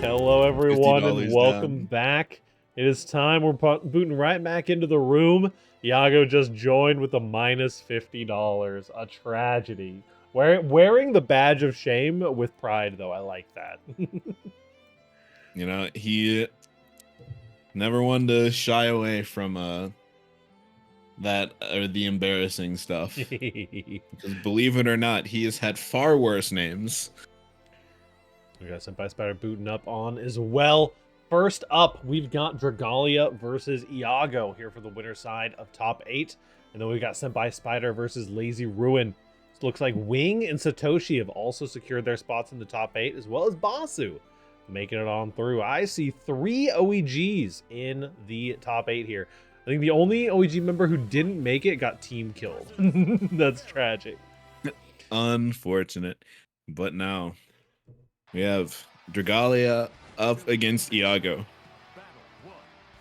Hello, everyone, and $50 welcome down. back. It is time. We're booting right back into the room. Iago just joined with a minus $50. A tragedy. Wearing the badge of shame with pride, though. I like that. You know, he never one to shy away from that or the embarrassing stuff. Because believe it or not, he has had far worse names. We got Senpai Spider booting up on as well. First up, we've got Dragalia versus Iago here for the winner side of top 8. And then we got Senpai Spider versus Lazy Ruin. It looks like Wing and Satoshi have also secured their spots in the top 8, as well as Basu making it on through. I see 3 OEGs in the top 8 here. I think the only OEG member who didn't make it got team killed. That's tragic. Unfortunate. But now we have Dragalia up against Iago.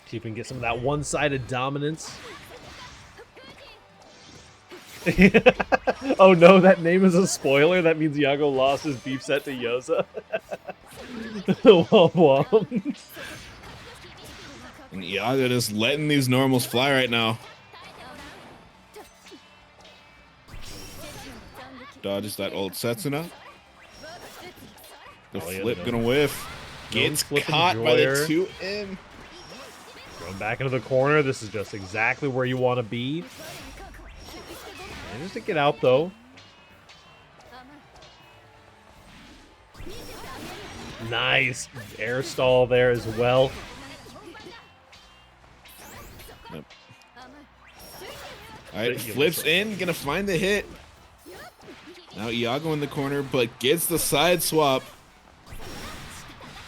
See if we can get some of that one-sided dominance. Oh no, that name is a spoiler. That means Iago lost his beef set to Yoza. Womp womp. And Iago just letting these normals fly right now. Dodges that old Setsuna. The flip gonna whiff. Gets caught by the 2M. Going back into the corner. This is just exactly where you want to be. Managed to get out though. Nice air stall there as well. Yep. Alright, flips in, gonna find the hit. Now Iago in the corner, but gets the side swap.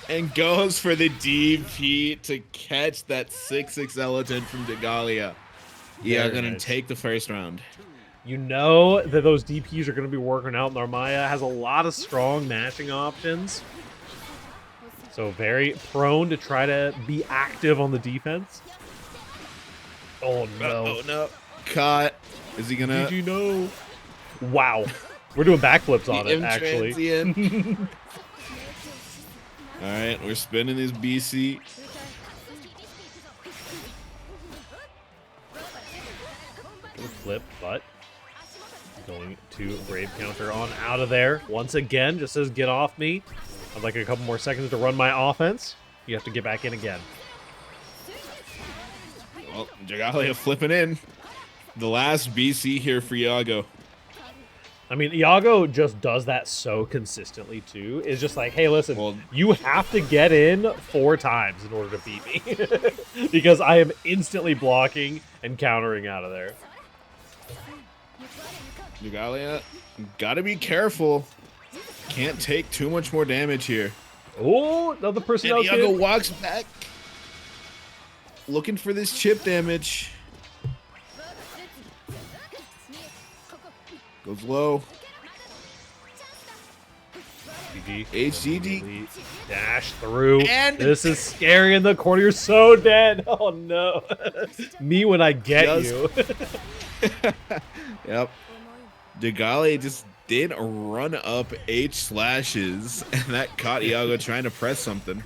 And goes for the DP to catch that 6-6 Eleton from Dragalia. Iago gonna take the first round. You know that those DPs are going to be working out. Narmaya has a lot of strong mashing options. So very prone to try to be active on the defense. Oh no. Oh no. Caught. Is he gonna... GG no. Wow. We're doing backflips on it, actually. Alright, we're spinning this BC. Flip, but going to Brave counter on out of there. Once again, just says get off me. I'd like a couple more seconds to run my offense. You have to get back in again. Well, Dragalia flipping in. The last BC here for Iago. I mean, Iago just does that so consistently, too. It's just like, hey, listen, Well, you have to get in 4 times in order to beat me. Because I am instantly blocking and countering out of there. Dragalia, gotta be careful. Can't take too much more damage here. Oh, another person And out Iago there. walks back. Looking for this chip damage. Goes low. HDD. Dash through. And this is scary in the corner. You're so dead. Oh, no. Me when I get you. Yep. Dragalia just did run up H slashes, and that caught Iago trying to press something.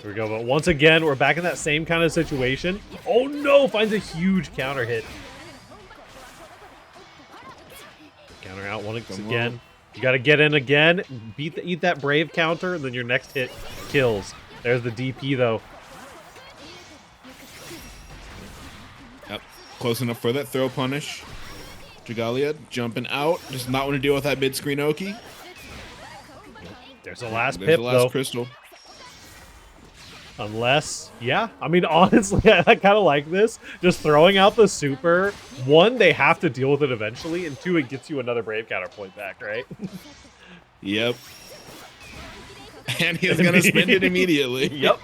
Here we go. But once again, we're back in that same kind of situation. Oh, no. Finds a huge counter hit. Counter out once again. You got to get in again. Eat that Brave counter, and then your next hit kills. There's the DP, though. Yep. Close enough for that throw punish. Dragalia jumping out. Does not want to deal with that mid-screen Oki. There's the last There's pip, the last though. crystal. Unless, yeah. I mean, honestly, I kind of like this. Just throwing out the super. 1, they have to deal with it eventually. And 2, it gets you another Brave counterpoint back, right? Yep. And he's going to spend it immediately. Yep.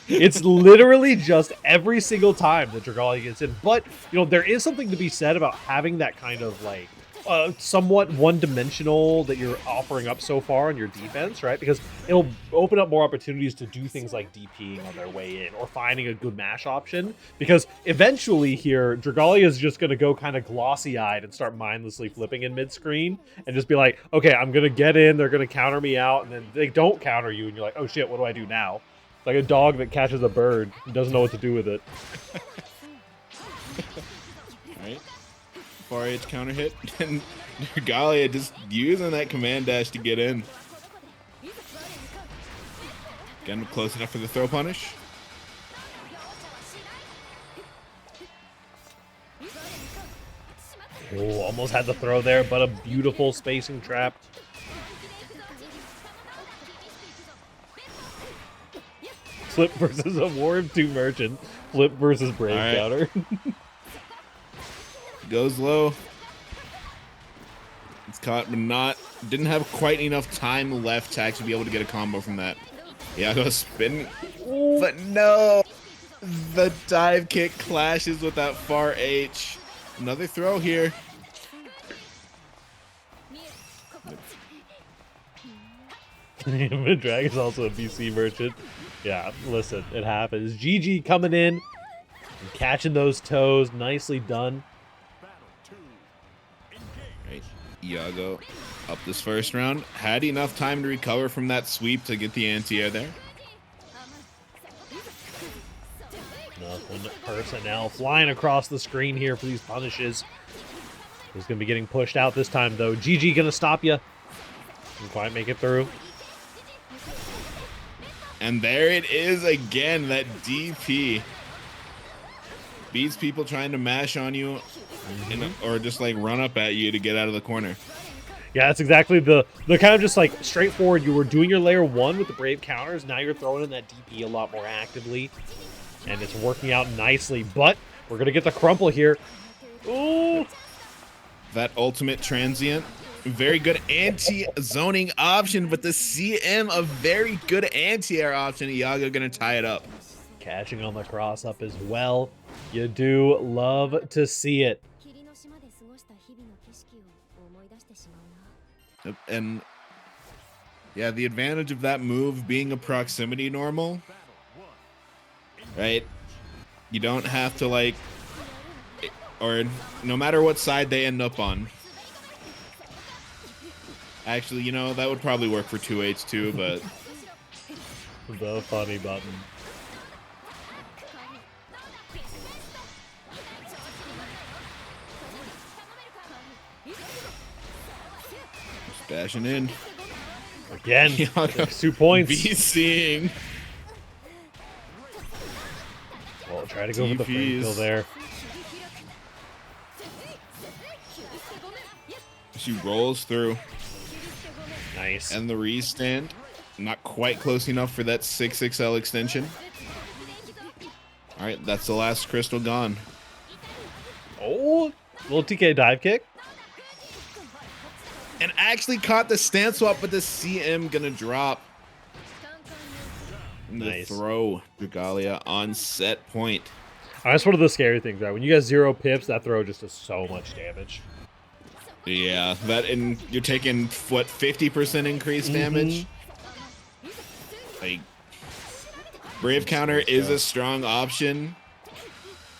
It's literally just every single time that Dragalia gets in. But, you know, there is something to be said about having that kind of, like, somewhat one-dimensional that you're offering up so far on your defense, right? Because it'll open up more opportunities to do things like DPing on their way in or finding a good mash option. Because eventually here, Dragalia is just going to go kind of glossy-eyed and start mindlessly flipping in mid-screen and just be like, okay, I'm going to get in, they're going to counter me out, and then they don't counter you, and you're like, oh shit, what do I do now? Like a dog that catches a bird and doesn't know what to do with it. Right? 4H counter hit, and Dragalia just using that command dash to get in. Getting close enough for the throw punish. Oh, almost had the throw there, but a beautiful spacing trap. Flip versus a War of Two Merchant. Flip versus Brave counter. Goes low. It's caught, but didn't have quite enough time left to actually be able to get a combo from that. Yeah, go spin. But no! The dive kick clashes with that far H. Another throw here. Drag is also a BC merchant. Yeah, listen, it happens. GG coming in and catching those toes. Nicely done. Right, Iago up this first round. Had enough time to recover from that sweep to get the anti-air there. Nothing personnel flying across the screen here for these punishes. He's going to be getting pushed out this time, though. GG going to stop you. Didn't quite make it through. And there it is again, that DP. Beats people trying to mash on you or just like run up at you to get out of the corner. Yeah, that's exactly the kind of just like straightforward. You were doing your layer 1 with the Brave counters. Now you're throwing in that DP a lot more actively. And it's working out nicely. But we're going to get the crumple here. Ooh. That ultimate transient. Very good anti-zoning option, but the CM, a very good anti-air option. Iago gonna tie it up. Catching on the cross up as well. You do love to see it. And yeah, the advantage of that move being a proximity normal, right? You don't have to like, or no matter what side they end up on. Actually, you know, that would probably work for 2H too, but... The funny button. Just bashing in. Again, 2 points. VCing. Well, try to go for the frame kill there. She rolls through. Nice. And the restand. Not quite close enough for that 6XL extension. All right, that's the last crystal gone. Oh, little TK dive kick. And actually caught the stance swap, but the CM gonna drop. And nice. The throw, Dragalia on set point. That's one of the scary things, right? When you got 0 pips, that throw just does so much damage. Yeah, that, and you're taking what, 50% increased damage? Like, Brave counter is a strong option,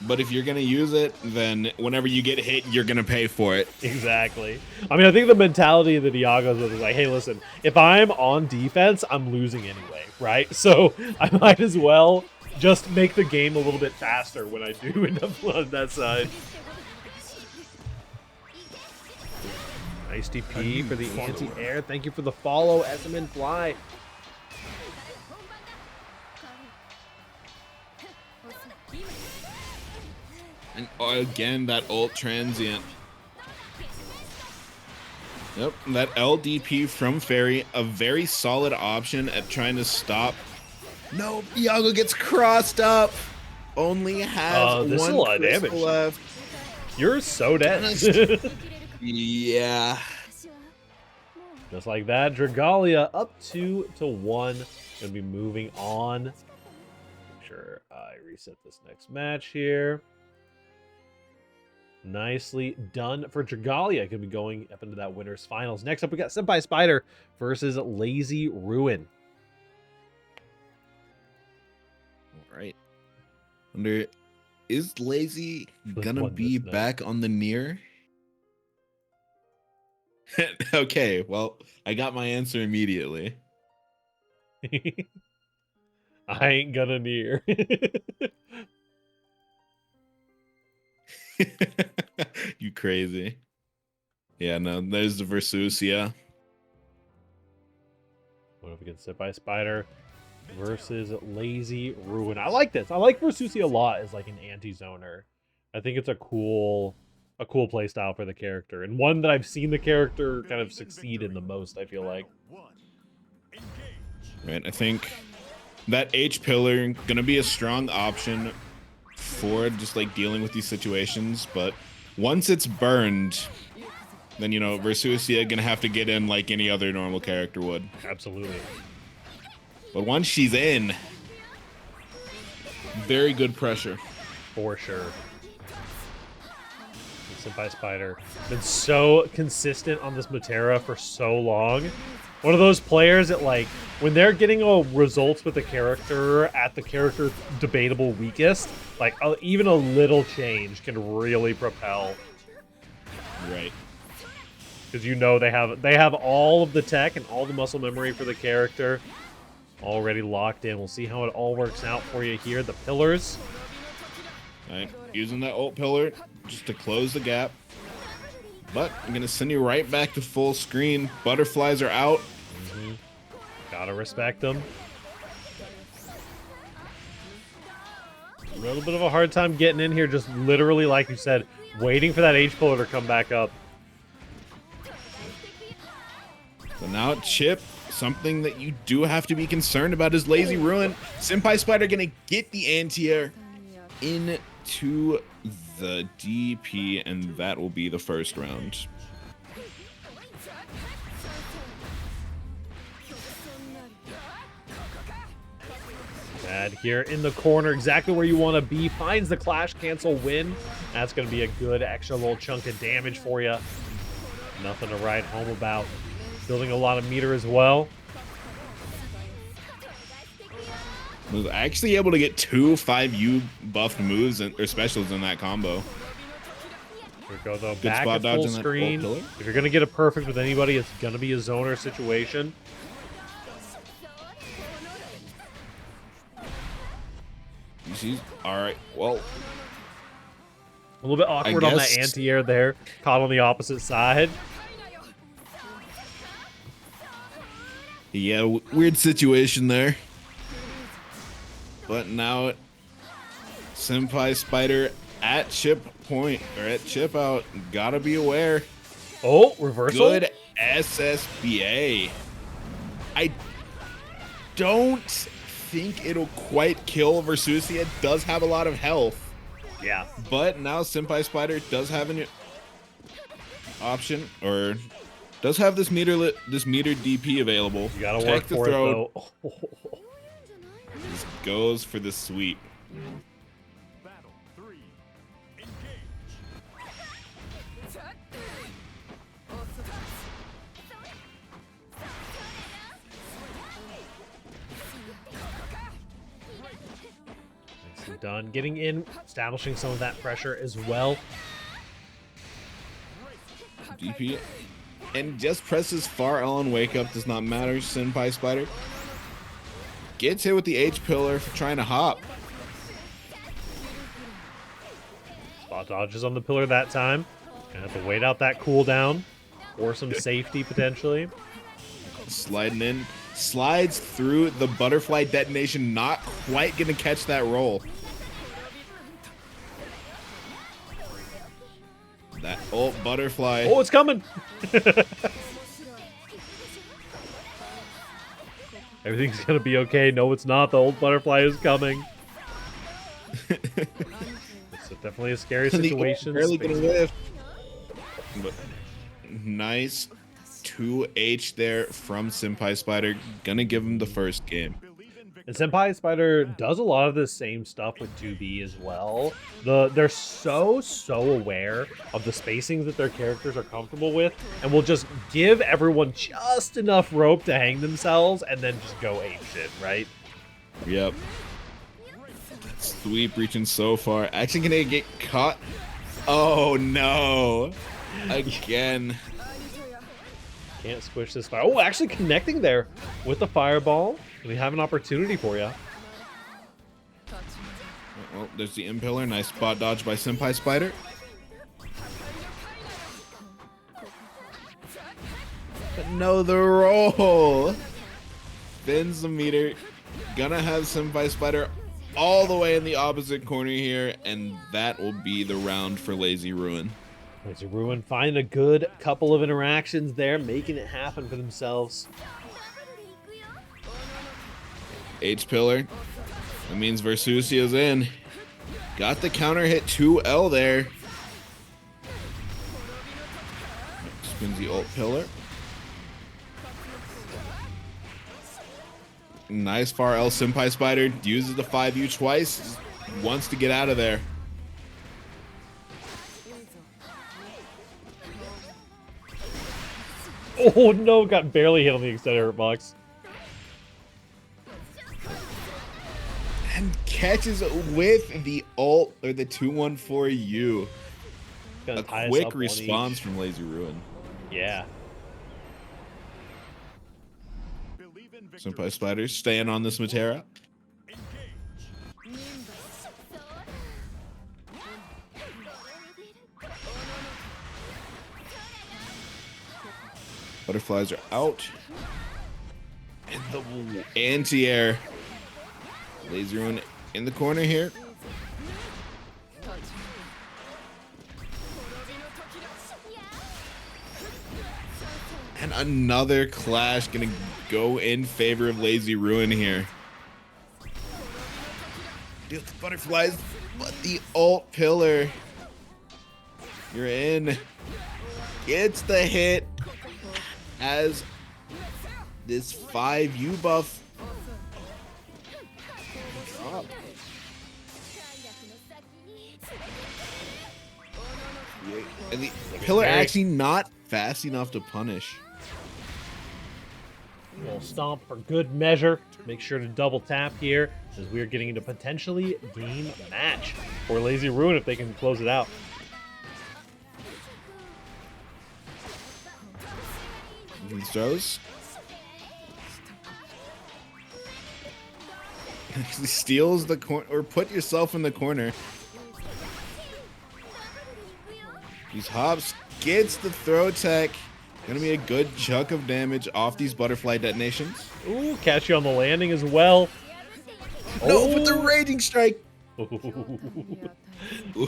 but if you're gonna use it, then whenever you get hit, you're gonna pay for it. Exactly. I mean, I think the mentality that Iago's with is like, hey, listen, if I'm on defense, I'm losing anyway, right? So I might as well just make the game a little bit faster when I do end up on that side. Nice DP for the anti-air. Thank you for the follow, SMN Fly. And again, that ult transient. Yep, that LDP from Fairy, a very solid option at trying to stop. No, Iago gets crossed up. Only has this is a one lot of crystal damage. left. You're so dead. Yeah. Just like that, Dragalia up 2-1. Gonna be moving on. Make sure I reset this next match here. Nicely done for Dragalia. Could be going up into that winner's finals. Next up, we got Senpai Spider versus Lazy Ruin. All right. Wonder, is Lazy gonna be back on the near? Okay, well, I got my answer immediately. I ain't gonna near. You crazy. Yeah, no, there's the Versusia. What if we can sit by Spider versus Lazy Ruin? I like this. I like Versusia a lot as like an anti-zoner. I think it's a cool play style for the character, and one that I've seen the character kind of succeed in the most, I feel like. Right, I think that H pillar gonna be a strong option for just like dealing with these situations, but once it's burned, then you know Versusia gonna have to get in like any other normal character would. Absolutely. But once she's in, very good pressure. For sure. Senpai Spider been so consistent on this Matera for so long. One of those players that, like, when they're getting results with the character at the character's debatable weakest, like even a little change can really propel. Right. Because you know they have all of the tech and all the muscle memory for the character already locked in. We'll see how it all works out for you here. The pillars. All right, using that ult pillar just to close the gap. But I'm gonna send you right back to full screen. Butterflies are out. Gotta respect them. A little bit of a hard time getting in here, just literally, like you said, waiting for that H pillar to come back up. So now Chip, something that you do have to be concerned about is Lazy Ruin. Senpai Spider gonna get the anti-air into the DP, and that will be the first round. Bad here in the corner, exactly where you want to be. Finds the Clash Cancel win. That's going to be a good extra little chunk of damage for you. Nothing to write home about. Building a lot of meter as well. Was actually able to get 2 5U buffed moves or specials in that combo. Here we go, though. Good Back spot at dodge full in that screen. pillar. If you're going to get a perfect with anybody, it's going to be a zoner situation. All right, well, A little bit awkward on that anti-air there. Caught on the opposite side. yeah, weird situation there. But now Senpai Spider at chip point, or at chip out. Gotta be aware. Oh, reversal. Good SSBA. I don't think it'll quite kill Versusia. It does have a lot of health. Yeah. But now Senpai Spider does have an option, or does have this meter DP available. You gotta work for it, though. Just goes for the sweep. Battle 3. Engage. Nicely done. Getting in, establishing some of that pressure as well. DP. And just presses far L on wake up, does not matter. Senpai Spider gets hit with the H pillar for trying to hop. Spot dodges on the pillar that time. Gonna have to wait out that cooldown or some safety potentially. Sliding in, slides through the butterfly detonation, not quite gonna catch that roll. That ult butterfly. Oh, it's coming! Everything's gonna be okay. No, it's not. The old butterfly is coming. It's definitely a scary situation. Barely gonna live. But nice 2H there from Senpai Spider. Gonna give him the first game. And Senpai Spider does a lot of the same stuff with 2B as well. They're so aware of the spacings that their characters are comfortable with, and will just give everyone just enough rope to hang themselves and then just go apeshit, right? Yep. Sweep reaching so far. Actually gonna get caught. Oh no. Again. Can't squish this fire. Oh, actually connecting there with the fireball. We have an opportunity for you. Oh, there's the impaler. Nice spot dodge by Senpai Spider. But no, the roll. Spins the meter. Gonna have Senpai Spider all the way in the opposite corner here, and that will be the round for Lazy Ruin. Lazy Ruin finding a good couple of interactions there, making it happen for themselves. H pillar. That means Versusio's in. Got the counter hit 2L there. Spins the ult pillar. Nice far L Senpai Spider. Uses the 5U twice. Wants to get out of there. Oh no, got barely hit on the extended hurt box. And catches with the ult or the 214U. Gonna A tie us quick up on response each. from Lazy Ruin. Yeah. Believe in victory. Senpai Spider staying on this Matera. Butterflies are out. And the anti-air. Lazy Ruin in the corner here. And another clash gonna go in favor of Lazy Ruin here. Deal with the butterflies, but the ult pillar. You're in. Gets the hit as this 5U buff. Drop. And the pillar actually not fast enough to punish. We'll stomp for good measure. Make sure to double tap here as we are getting into potentially game match for Lazy Ruin if they can close it out. He throws. He steals the corner, or put yourself in the corner. These hops gets the throw tech. Gonna be a good chunk of damage off these butterfly detonations. Ooh, catch you on the landing as well. No, but the raging strike.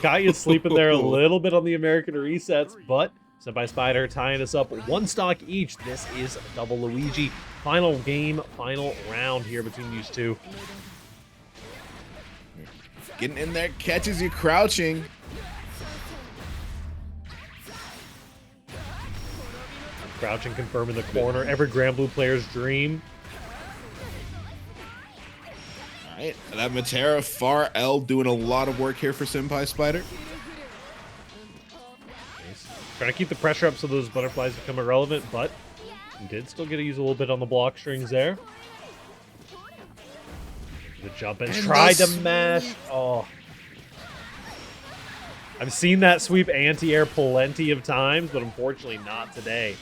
Got you sleeping there a little bit on the American resets, but Senpai Spider tying us up one stock each. This is double Luigi. Final game, final round here between these two. Getting in there, catches you crouching. Crouching confirm in the corner. Every Grand Blue player's dream. All right, that Matera far L doing a lot of work here for Senpai Spider. Nice. Trying to keep the pressure up so those butterflies become irrelevant, but he did still get to use a little bit on the block strings there. Good jump and tried to mash. Oh. I've seen that sweep anti-air plenty of times, but unfortunately not today.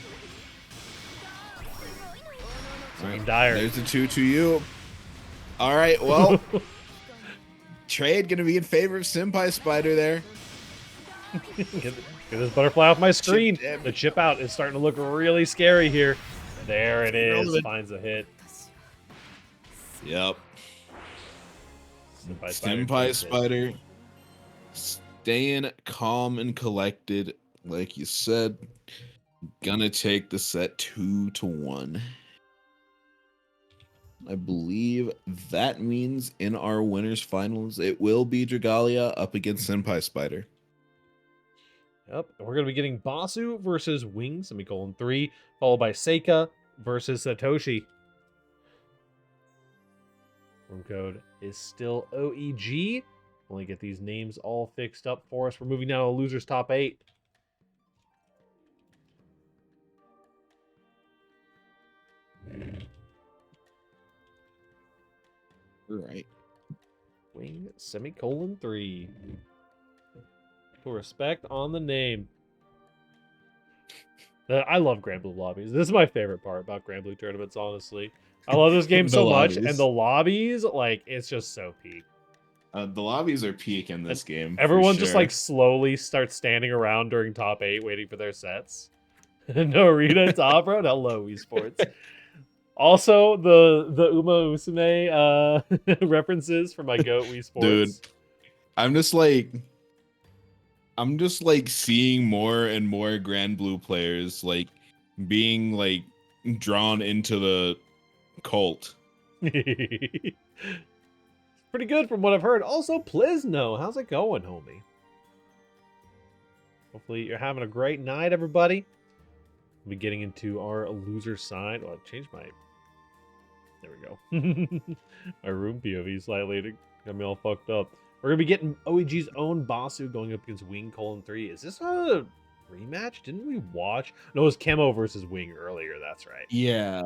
Right, dire. there's the 2 to you. All right, well, trade gonna be in favor of Senpai Spider there. Get this butterfly off my screen. Chip The chip out is starting to look really scary here. There it is. Irrelevant. Finds a hit. Yep. Senpai Senpai Spider staying calm and collected, like you said. Gonna take the set 2-1. I believe that means in our winners finals, it will be Dragalia up against Senpai Spider. Yep. And we're going to be getting Basu versus Wing, semicolon 3, followed by Seika versus Satoshi. Platform code is still OEG. Only get these names all fixed up for us. We're moving down to losers top 8. All right. Wing semicolon 3. Put respect on the name. I love Grand Blue lobbies. This is my favorite part about Grand Blue tournaments, honestly. I love this game The so much, lobbies. and the lobbies, like, it's just so peak. The lobbies are peak in this game. Everyone for just sure. like slowly starts standing around during top 8 waiting for their sets. Norita top road, hello esports. Also, the Uma Musume references for my goat Wii Sports. Dude, I'm just like seeing more and more Grand Blue players like being like drawn into the cult. Pretty good from what I've heard. Also, Plizno, how's it going, homie? Hopefully you're having a great night, everybody. We'll be getting into our loser side. Oh, I changed my... There we go. My room POV slightly got me all fucked up. We're going to be getting OEG's own Basu going up against Wing Colon 3. Is this a rematch? Didn't we watch? No, it was Camo versus Wing earlier. That's right. Yeah.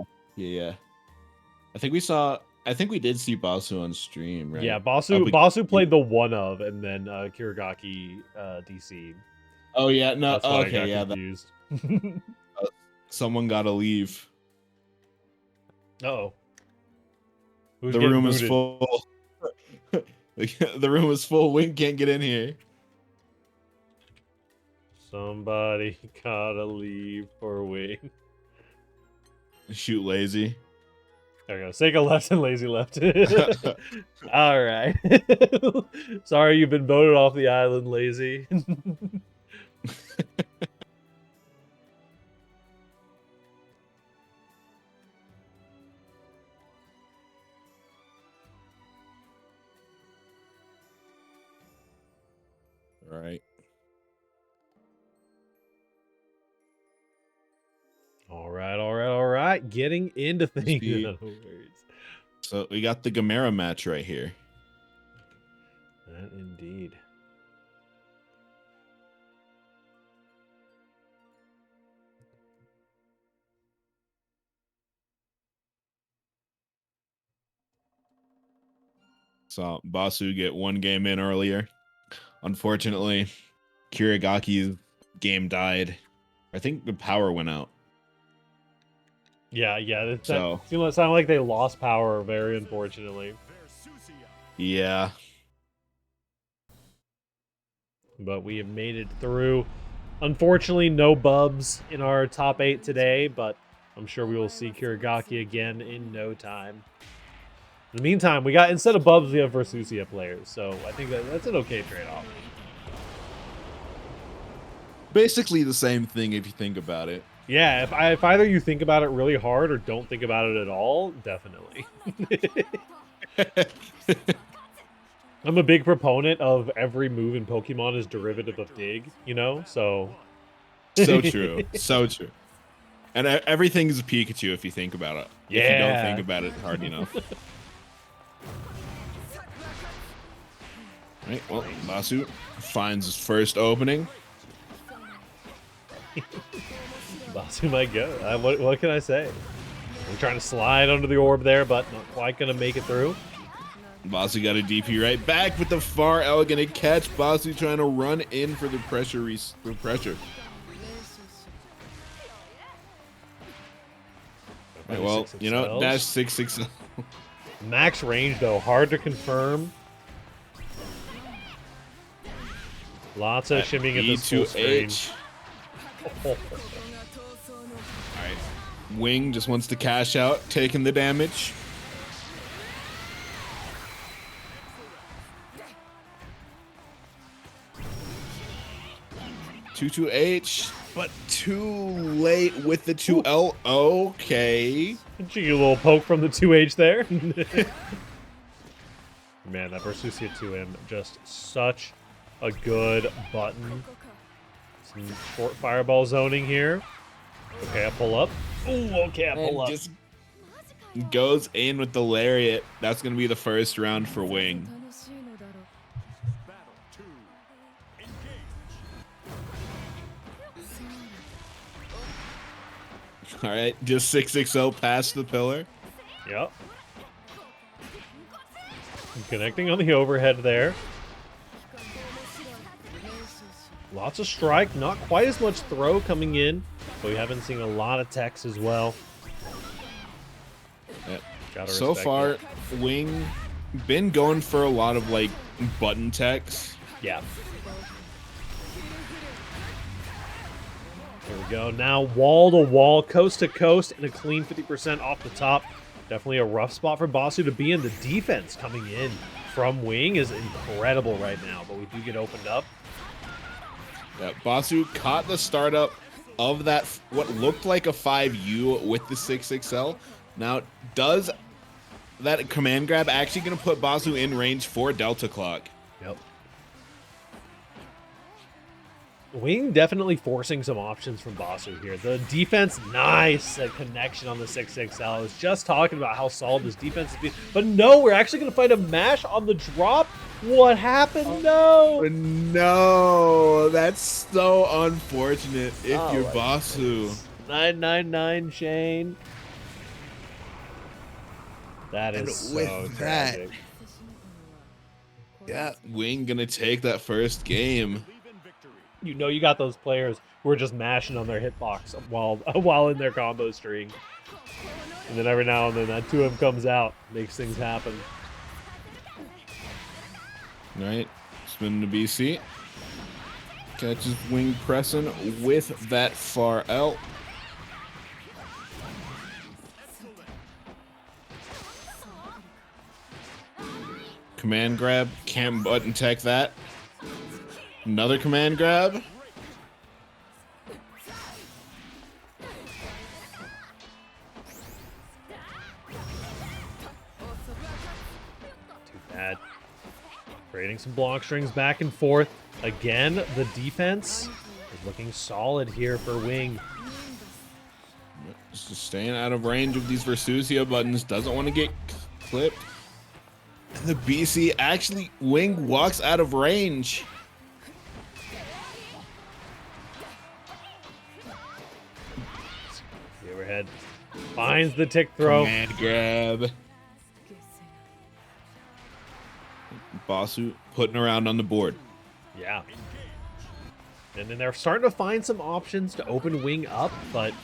I think we did see Basu on stream, right? Yeah, Basu played the one of, and then Kirigaki DC'd. Oh yeah, no. That's why I Okay, got yeah. confused. Someone got to leave. Uh-oh. Who's The getting room is booted? full. The room is full. Wing can't get in here. Somebody gotta leave for Wing. Shoot, lazy. There we go. Sega left and lazy left. All right. Sorry you've been voted off the island, lazy. All right. All right. Getting into things. Speed. No worries. So we got the Gamera match right here. That indeed. So Basu get one game in earlier. Unfortunately, Kirigaki's game died. I think the power went out. Yeah. That So- sounded like they lost power, very unfortunately. Yeah. But we have made it through. Unfortunately, no Bubs in our top 8 today, but I'm sure we will see Kirigaki again in no time. In the meantime, we got, instead of Bubs, we have Versusia players, so I think that's an okay trade-off. Basically the same thing if you think about it. Yeah, if either you think about it really hard or don't think about it at all, definitely. I'm a big proponent of every move in Pokemon is derivative of Dig, you know? So So true. So true. And everything is a Pikachu if you think about it. If you don't Yeah. think about it hard enough. Right, well, Basu finds his first opening. Basu might go. What can I say? I'm trying to slide under the orb there, but not quite going to make it through. Basu got a DP right back with the far elegant catch. Basu trying to run in for the pressure. Right, well, you know, dash 660. Max range, though. Hard to confirm. Lots of shimmying at this full screen. E2H. Alright. Wing just wants to cash out, taking the damage. H, but too late with the 2L. Okay. Cheeky little poke from the 2H there. Man, that Versusia 2M, just such a good button. Some short fireball zoning here. Okay, I pull up. Ooh, okay, I pull up. goes in with the lariat. That's going to be the first round for Wing. Battle 2. Engage. All right, just 660 past the pillar. Yep. Connecting on the overhead there. Lots of strike, not quite as much throw coming in, but we haven't seen a lot of techs as well. Yep. Gotta So respect far, it. Wing been going for a lot of like button techs. Yeah. There we go. Now wall to wall, coast to coast, and a clean 50% off the top. Definitely a rough spot for Basu to be in. The defense coming in from Wing is incredible right now, but we do get opened up. Yeah, Basu caught the startup of that, what looked like a 5U with the 6XL. Now, does that command grab actually going to put Basu in range for Delta Clock? Yep. Wing definitely forcing some options from Basu here. The defense, nice connection on the 6XL. I was just talking about how solid this defense is. But no, we're actually going to find a mash on the drop. What happened? No. No, that's so unfortunate if Oh you're my Basu. 999 Shane. That And is with so that- tragic. Yeah, Wing going to take that first game. You know you got those players who are just mashing on their hitbox while in their combo string. And then every now and then that 2M comes out, makes things happen. All right, spin to BC. Catches Wing pressing with that far L. Command grab, can't button tech that. Another command grab. Too bad. Creating some block strings back and forth. Again, the defense is looking solid here for Wing. Just staying out of range of these Versusia buttons. Doesn't want to get clipped. And the BC actually, Wing walks out of range. The overhead finds the tick throw. Command grab. Basu putting around on the board. Yeah. And then they're starting to find some options to open Wing up, but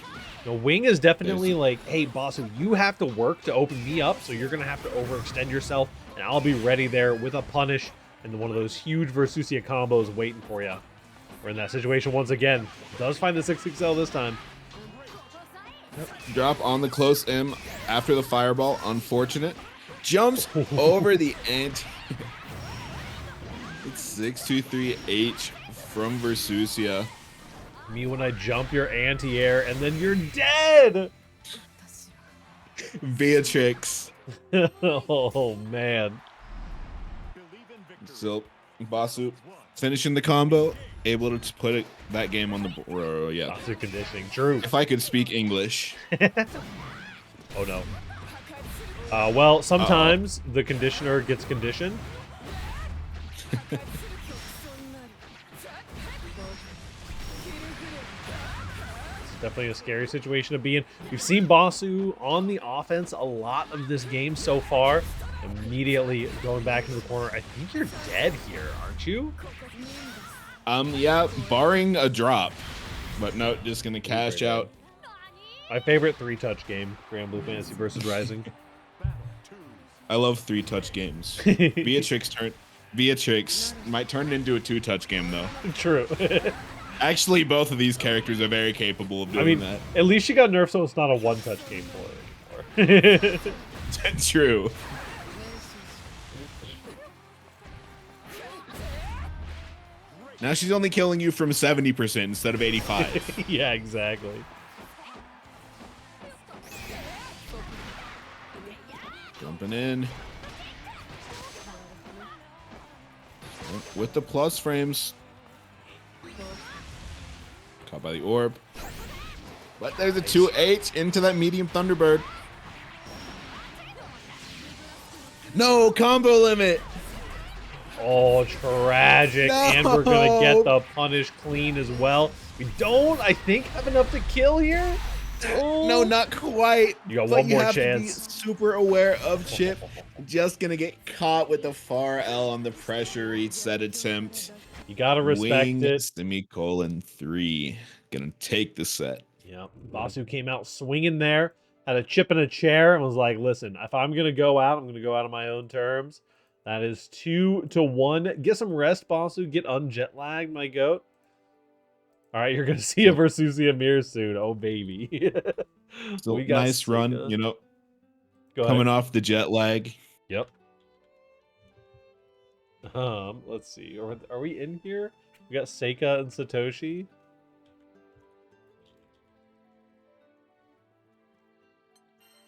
Wing is definitely like, hey, Basu, you have to work to open me up, so you're going to have to overextend yourself, and I'll be ready there with a punish and one of those huge Versusia combos waiting for you. We're in that situation once again. Does find the 6XL this time. Drop on the close M after the fireball. Unfortunate. Jumps over the ant. It's 623H from Versusia. Me when I jump your anti-air, and then you're dead! Beatrix. Oh, man. So, Basu finishing the combo. Able to put that game on the board. Yeah. Basu conditioning. True. If I could speak English. Oh, no. Well, sometimes the conditioner gets conditioned. It's definitely a scary situation to be in. We've seen Basu on the offense a lot of this game so far. Immediately going back into the corner. I think you're dead here, aren't you? Yeah, barring a drop. But no, just gonna cash out. My favorite 3-touch game, Grand Blue Fantasy versus Rising. I love 3-touch games. Beatrix might turn it into a 2-touch game though. True. Actually, both of these characters are very capable of doing I mean, that. at least she got nerfed so it's not a 1-touch game for her anymore. True. Now she's only killing you from 70% instead of 85. Yeah, exactly. Jumping in. With the plus frames. Caught by the orb. But there's a 2H into that medium Thunderbird. No combo limit. Oh, tragic. No! And we're going to get the punish clean as well. We don't, I think, have enough to kill here. Oh. No, not quite. You got but one more you have chance. To be super aware of Chip. Just gonna get caught with the far L on the pressure reset attempt. You got to respect Wing it. semicolon 3. Gonna take the set. Yeah, Basu came out swinging there, had a chip in a chair, and was like, listen, if I'm going to go out, I'm going to go out on my own terms. That is 2-1. Get some rest, Basu. Get unjet lagged, my goat. All right, you're going to see a Versusi Amir soon. Oh, baby. So We got nice run, Sika. you know, Go coming ahead. off the jet lag. Yep. Let's see. Are we in here? We got Seika and Satoshi.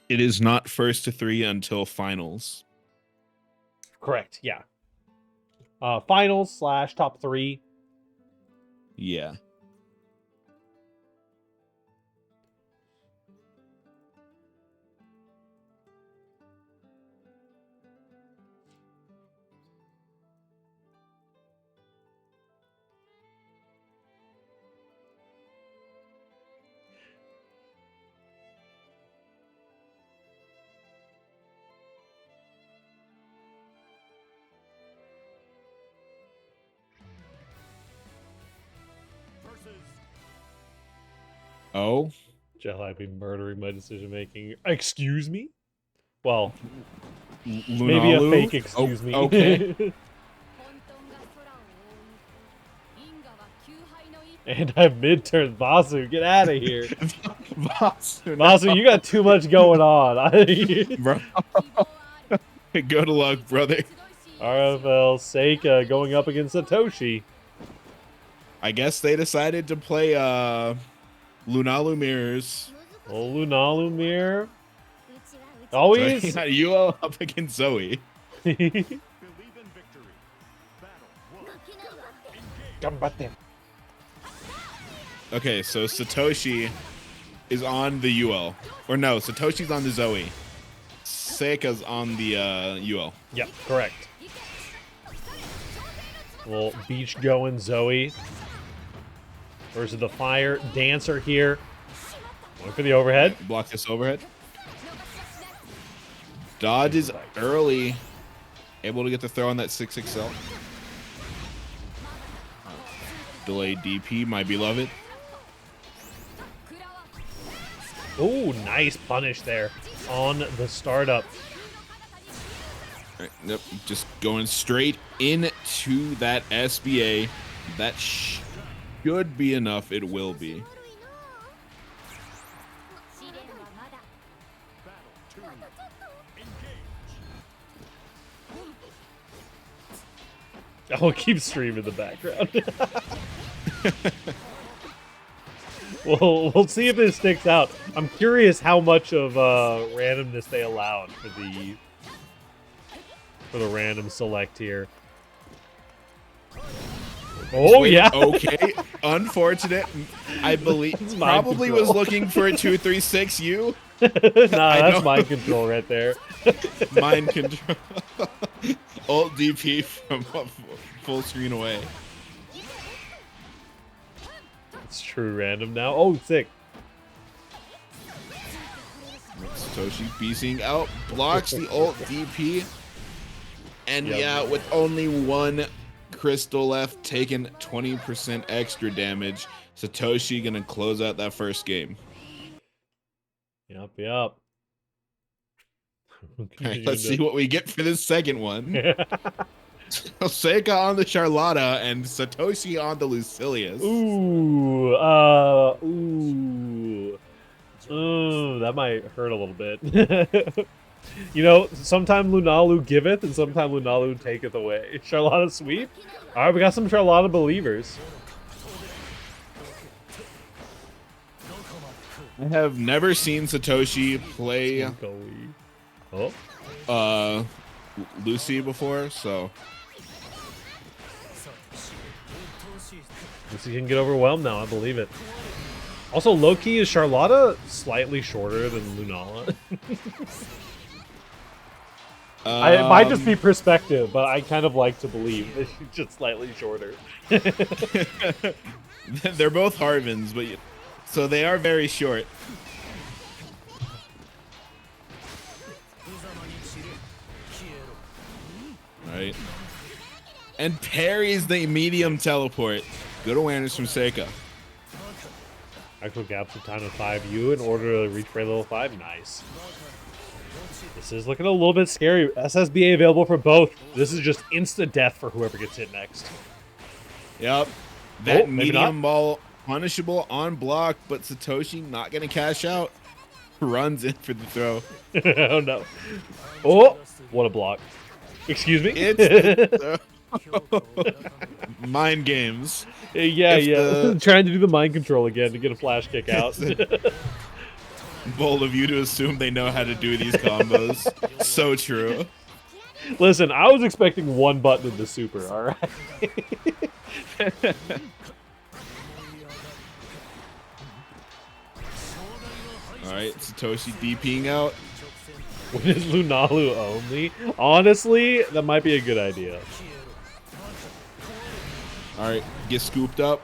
It is not first to 3 until finals. Correct, yeah. Finals / top 3. Yeah. Oh, Jelly be murdering my decision making. Excuse me? Well, maybe a Lunalu? fake excuse me. Okay. And I have midterms. Basu, get out of here. Basu, Basu, you got too much going on. bro. Good luck, brother. RFL Seika going up against Satoshi. I guess they decided to play Lunalu mirrors. Oh, Lunalu mirror. Always. You up against Zoe. Believe in victory. Battle 1. Okay, so Satoshi is on the UL. Or no, Satoshi's on the Zoe. Seika's on the UL. Yep, correct. Little beach going Zoe versus the fire dancer here. Going for the overhead. Block this overhead. Dodge is early. Able to get the throw on that 6XL. Delayed DP, my beloved. Oh, nice punish there on the startup. Right, yep, just going straight into that SBA. That should be enough. It will be. I'll keep streaming in the background. We'll see if this sticks out. I'm curious how much of randomness they allowed for the random select here. Oh, Wait, yeah. Okay. Unfortunate. I believe probably was looking for a 236U. Nah, that's mind control right there. Mind control. Alt DP from full screen away. It's true random now. Oh, sick. Satoshi beasting out, blocks the alt DP. And Yep. yeah, with only one crystal left, taking 20% extra damage, Satoshi gonna close out that first game. Yep. All right, let's see what we get for this second one. Seika on the Charlotta and Satoshi on the Lucilius. Ooh, that might hurt a little bit. You know, sometime Lunalu giveth and sometime Lunalu taketh away. Charlotta sweep. All right, we got some Charlotta believers. I have never seen Satoshi play Lucy before, so Lucy can get overwhelmed now, I believe it. Also, low-key, is Charlotta slightly shorter than Lunala? It might just be perspective, but I kind of like to believe that she's just slightly shorter. They're both Harvins, but so they are very short. Right. And parries the medium teleport. Good awareness from Seika. Actual gaps of time of 5U in order to reach for level 5. Nice. This is looking a little bit scary. SSBA available for both. This is just instant death for whoever gets hit next. Yep. That Oh, maybe medium not. ball punishable on block, but Satoshi not going to cash out. Runs in for the throw. Oh, no. Oh, what a block. Excuse me? It's mind games. Yeah, If yeah. Trying to do the mind control again to get a flash kick out. Bold of you to assume they know how to do these combos. So true. Listen, I was expecting one button in the super, all right? All right, Satoshi DPing out. When is Lunalu only? Honestly, that might be a good idea. All right, get scooped up.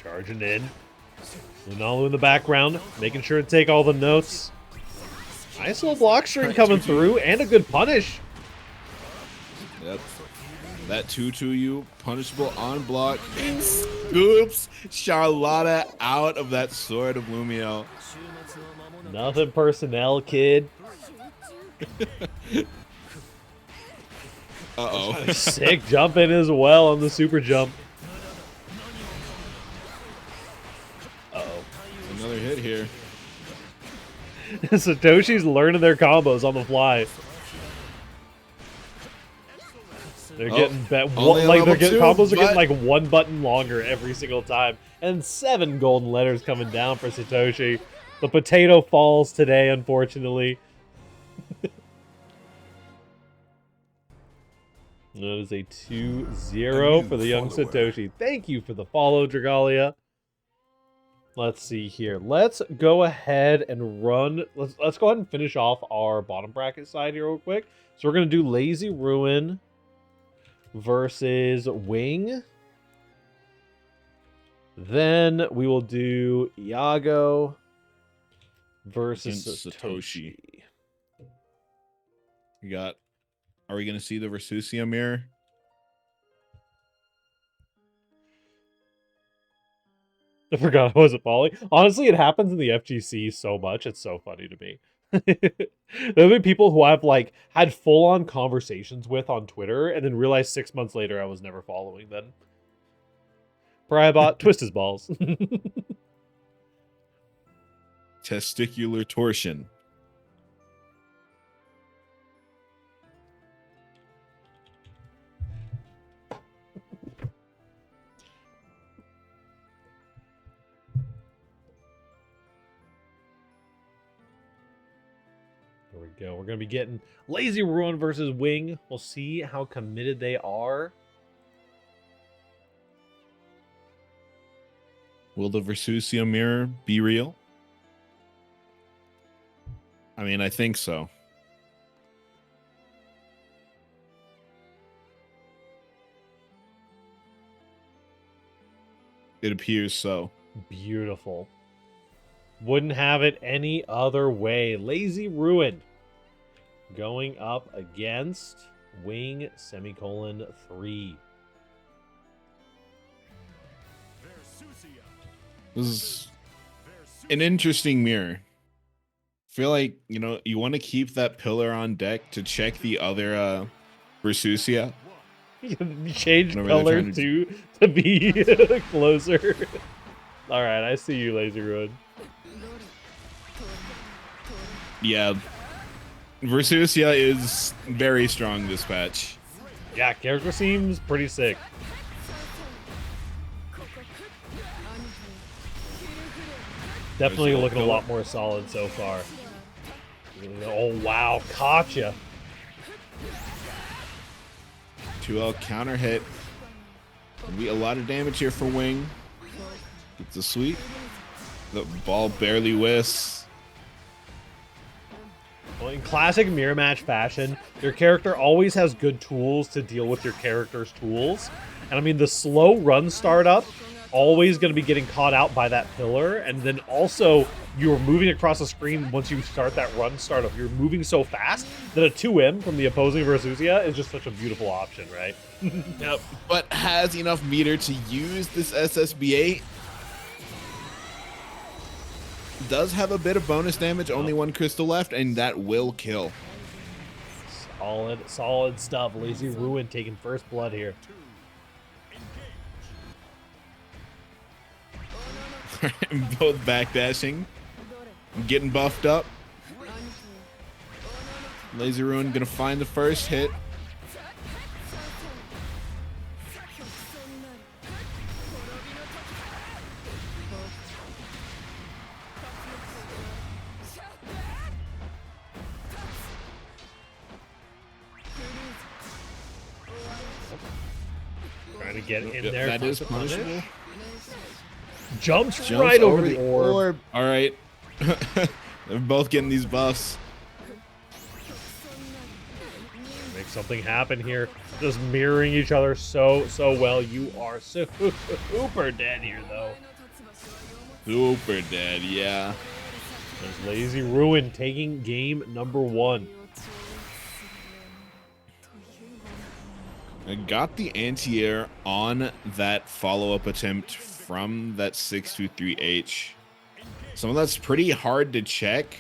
Charging in. Lunalu in the background, making sure to take all the notes. Nice little block string coming through, and a good punish. Yep. That 2-2U punishable on block. Scoops Charlotta out of that sword of Lumiel. Nothing personnel, kid. Uh-oh. Sick jump in as well on the super jump. Uh-oh. Another hit here. Satoshi's learning their combos on the fly. They're getting only like they're level getting 2, combos are getting but- like one button longer every single time, and 7 golden letters coming down for Satoshi. The potato falls today, unfortunately. That is a 2-0 for the young follower. Satoshi. Thank you for the follow, Dragalia. Let's see here. Let's go ahead and run. Let's go ahead and finish off our bottom bracket side here real quick. So we're gonna do Lazy Ruin versus Wing. Then we will do Iago versus Against Satoshi. We got. Are we gonna see the Versusia mirror? I forgot I wasn't following. Honestly, it happens in the FGC so much. It's so funny to me. There have been people who I've like had full-on conversations with on Twitter and then realized 6 months later I was never following them. Pariahbot, twist his balls. Testicular torsion. There we go. We're going to be getting Lazy Ruin versus Wing. We'll see how committed they are. Will the Versusia mirror be real? I mean, I think so. It appears so. Beautiful. Wouldn't have it any other way. Lazy Ruin going up against Wing semicolon 3. This is an interesting mirror. Feel like, you know, you want to keep that pillar on deck to check the other Versusia. Change Whenever they're color trying to be closer. All right, I see you, Lazy Ruin. Yeah. Versusia is very strong this patch. Yeah, character seems pretty sick. Definitely There's a looking a pillar. lot more solid so far. Oh, wow. Caught ya. 2L counter hit. Gonna be a lot of damage here for Wing. It's a sweep. The ball barely whisks. know, in classic mirror match fashion, your character always has good tools to deal with your character's tools. And I mean, the slow run startup, always going to be getting caught out by that pillar. And then also, you're moving across the screen once you start that run startup. You're moving so fast that a 2M from the opposing Versusia is just such a beautiful option, right? Yep. But has enough meter to use this SSB8. Does have a bit of bonus damage, only one crystal left, and that will kill. Solid stuff. Lazy Ruin taking first blood here. Both backdashing, getting buffed up. Lazy Ruin gonna find the first hit. Trying to get in there. That is punishable. Jumps right over the orb. All right. They're both getting these buffs. Make something happen here. Just mirroring each other so well. You are super dead here, though. Super dead, yeah. There's Lazy Ruin taking game number 1. I got the anti-air on that follow-up attempt from that 623H. Some of that's pretty hard to check.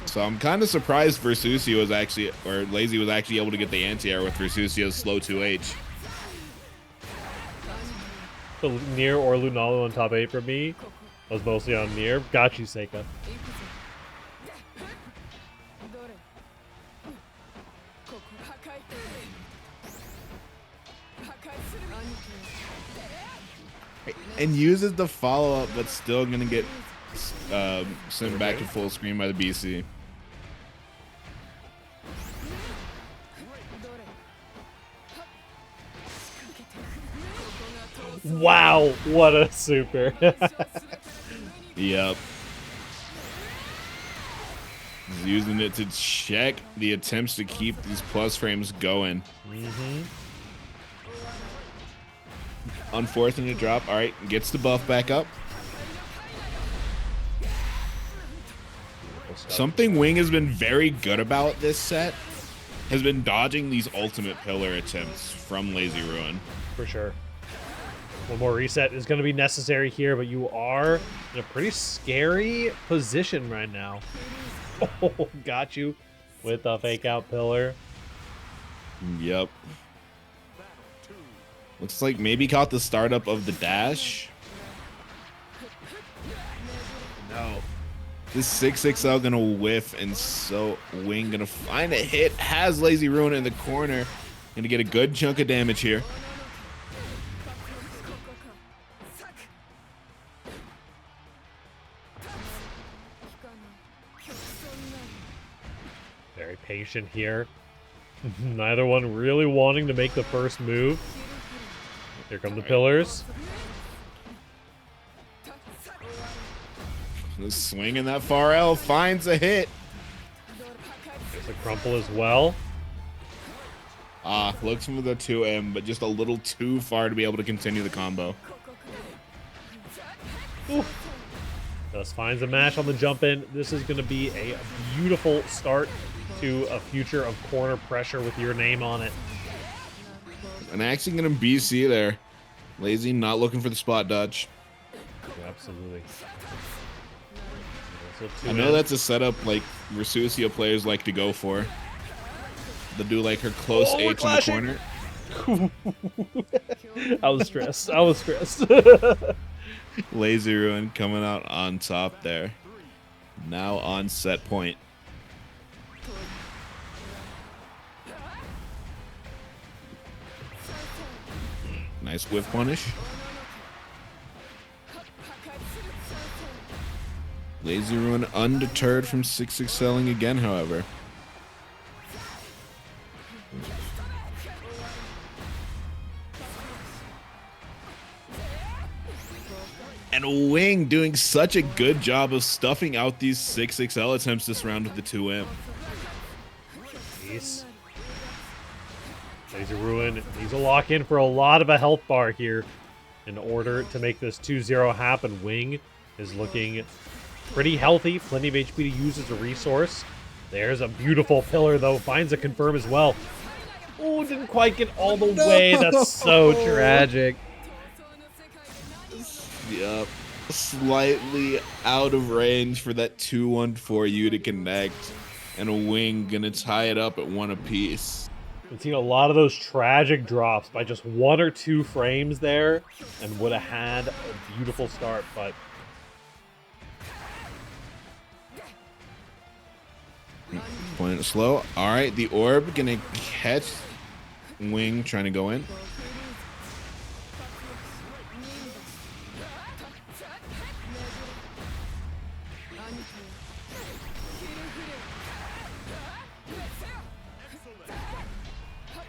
So I'm kind of surprised Versusia was actually, or Lazy was actually able to get the anti-air with Versusia's slow 2H. The Nier or Lunala on top 8 for me. I was mostly on Nier. Got you, Seika. And uses the follow-up, but still gonna get sent back to full screen by the BC. Wow, what a super. Yep. He's using it to check the attempts to keep these plus frames going. Unfortunate drop. All right, gets the buff back up. Something Wing has been very good about this set has been dodging these ultimate pillar attempts from Lazy Ruin. For sure. One more reset is going to be necessary here, but you are in a pretty scary position right now. Oh, got you with a fake out pillar. Yep. Looks like maybe caught the startup of the dash. No. This 6XL gonna whiff, and so Wing gonna find a hit. Has Lazy Ruin in the corner. Gonna get a good chunk of damage here. Very patient here. Neither one really wanting to make the first move. Here come the pillars. Swinging that far L, finds a hit. There's a crumple as well. Looks for the 2M, but just a little too far to be able to continue the combo. Ooh. Thus finds a mash on the jump in. This is going to be a beautiful start to a future of corner pressure with your name on it. And actually going to BC there. Lazy not looking for the spot dodge. Yeah, absolutely. I know that's a setup like Versusia players like to go for. They'll do like her close H in the corner. I was stressed. I was stressed. Lazy Ruin coming out on top there. Now on set point. Nice whiff punish. Lazy Ruin undeterred from 6XLing again, however. And Wing doing such a good job of stuffing out these 6XL attempts this round with the 2M. Nice. Lazy Ruin needs to lock in for a lot of a health bar here in order to make this 2-0 happen. Wing is looking pretty healthy. Plenty of HP to use as a resource. There's a beautiful pillar, though. Finds a confirm as well. Oh, didn't quite get all the way. That's so tragic. Yep. Slightly out of range for that 2-1-4U to connect. And a Wing gonna tie it up at 1 apiece. We've seen a lot of those tragic drops by just 1 or 2 frames there and would have had a beautiful start, but playing it slow. All right, the orb gonna catch Wing trying to go in.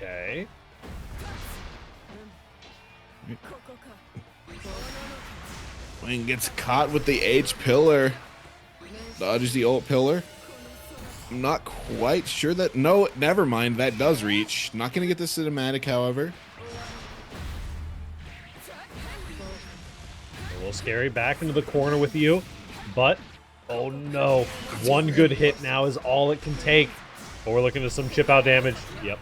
okay. Wing gets caught with the H pillar. Dodges the ult pillar. I'm not quite sure that... No, never mind. That does reach. Not going to get the cinematic, however. A little scary. Back into the corner with you. But, oh no. 1 good hit now is all it can take. But we're looking at some chip out damage. Yep.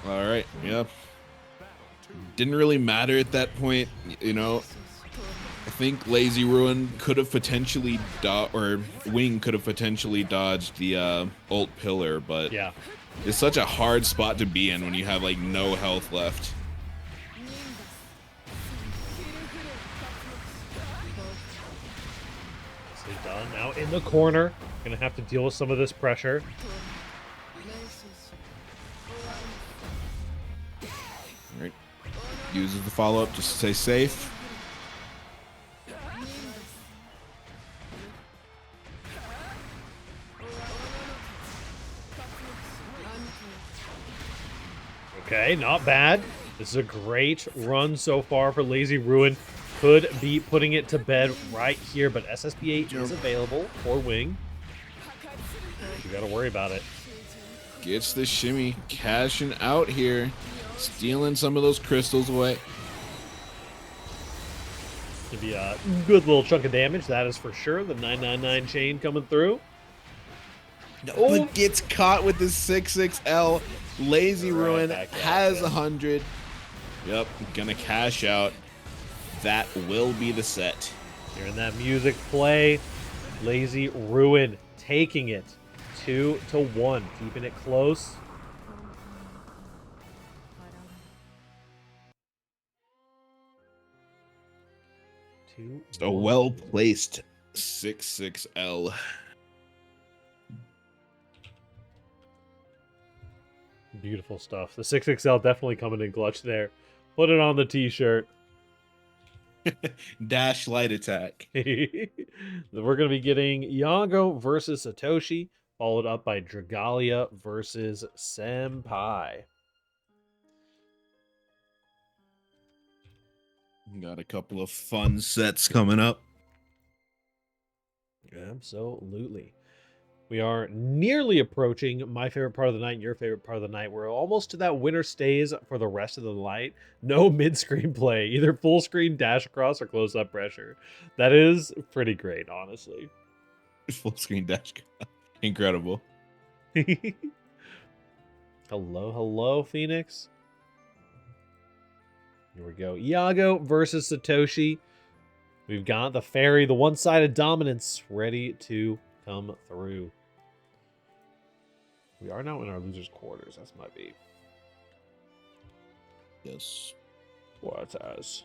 All right. Yep. Didn't really matter at that point, you know. I think Lazy Ruin could have potentially or Wing could have potentially dodged the ult pillar, but Yeah. it's such a hard spot to be in when you have like no health left. Nicely done. Now in the corner. Gonna have to deal with some of this pressure. All right. Uses the follow-up just to stay safe. Okay, not bad. This is a great run so far for Lazy Ruin. Could be putting it to bed right here, but SSB8 is available for Wing. You gotta worry about it. Gets the shimmy, cashing out here, stealing some of those crystals away. Could be a good little chunk of damage, that is for sure. The 999 chain coming through. Oh, But gets caught with the 6-6L. Lazy Right Ruin back at has ya. 100. Yep, gonna cash out. That will be the set. hearing that music play. Lazy Ruin taking it 2-1, keeping it close. A well-placed 6-6L. Beautiful stuff. The 6XL definitely coming in clutch there. Put it on the t-shirt. Dash light attack. We're going to be getting Iago versus Satoshi, followed up by Dragalia versus Senpai. Got a couple of fun sets coming up. Absolutely. We are nearly approaching my favorite part of the night and your favorite part of the night. We're almost to that winner stays for the rest of the night. No mid-screen play, either full screen dash across or close-up pressure. That is pretty great, honestly. Full screen dash. Incredible. Hello, Phoenix. Here we go. Iago versus Satoshi. We've got the fairy, the one-sided dominance, ready to come through. We are now in our loser's quarters. That's my beat. Yes. What as?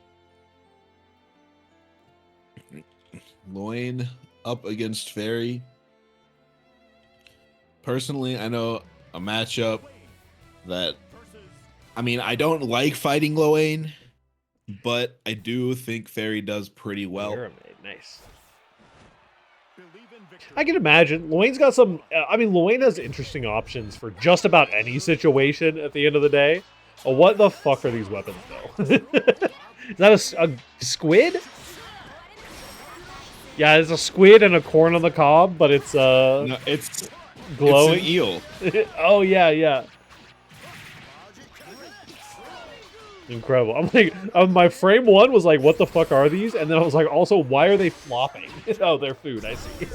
Loin up against Fairy. Personally, I know a matchup that... I mean, I don't like fighting Loin, but I do think Fairy does pretty well. Pyramid. Nice. I can imagine. Loin's got some... I mean, Loin has interesting options for just about any situation at the end of the day. What the fuck are these weapons, though? Is that a squid? Yeah, it's a squid and a corn on the cob, but it's No, it's glowing. an eel. Oh yeah, yeah. Incredible. I'm like, my frame one was like, what the fuck are these? And then I was like, also, why are they flopping? Oh, they're food. I see.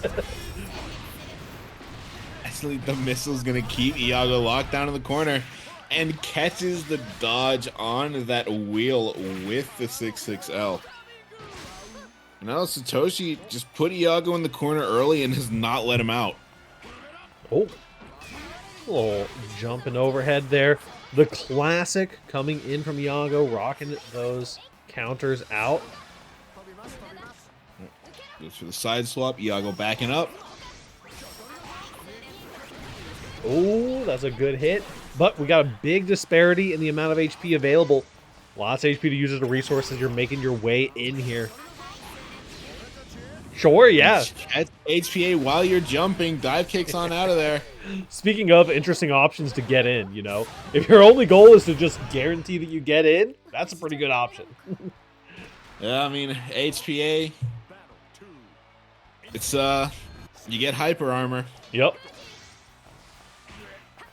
Actually, the missile's gonna keep Iago locked down in the corner and catches the dodge on that wheel with the 6-6L. Now Satoshi just put Iago in the corner early and has not let him out. Oh, a little jumping overhead there. The classic coming in from Iago, rocking those counters out. Goes for the side swap. Iago backing up. Oh, that's a good hit. But we got a big disparity in the amount of HP available. Lots of HP to use as a resource as you're making your way in here. Sure, yeah. Catch HPA while you're jumping. Dive kicks on out of there. Speaking of interesting options to get in, you know, if your only goal is to just guarantee that you get in, that's a pretty good option. Yeah, I mean, HPA, it's, you get hyper armor. Yep.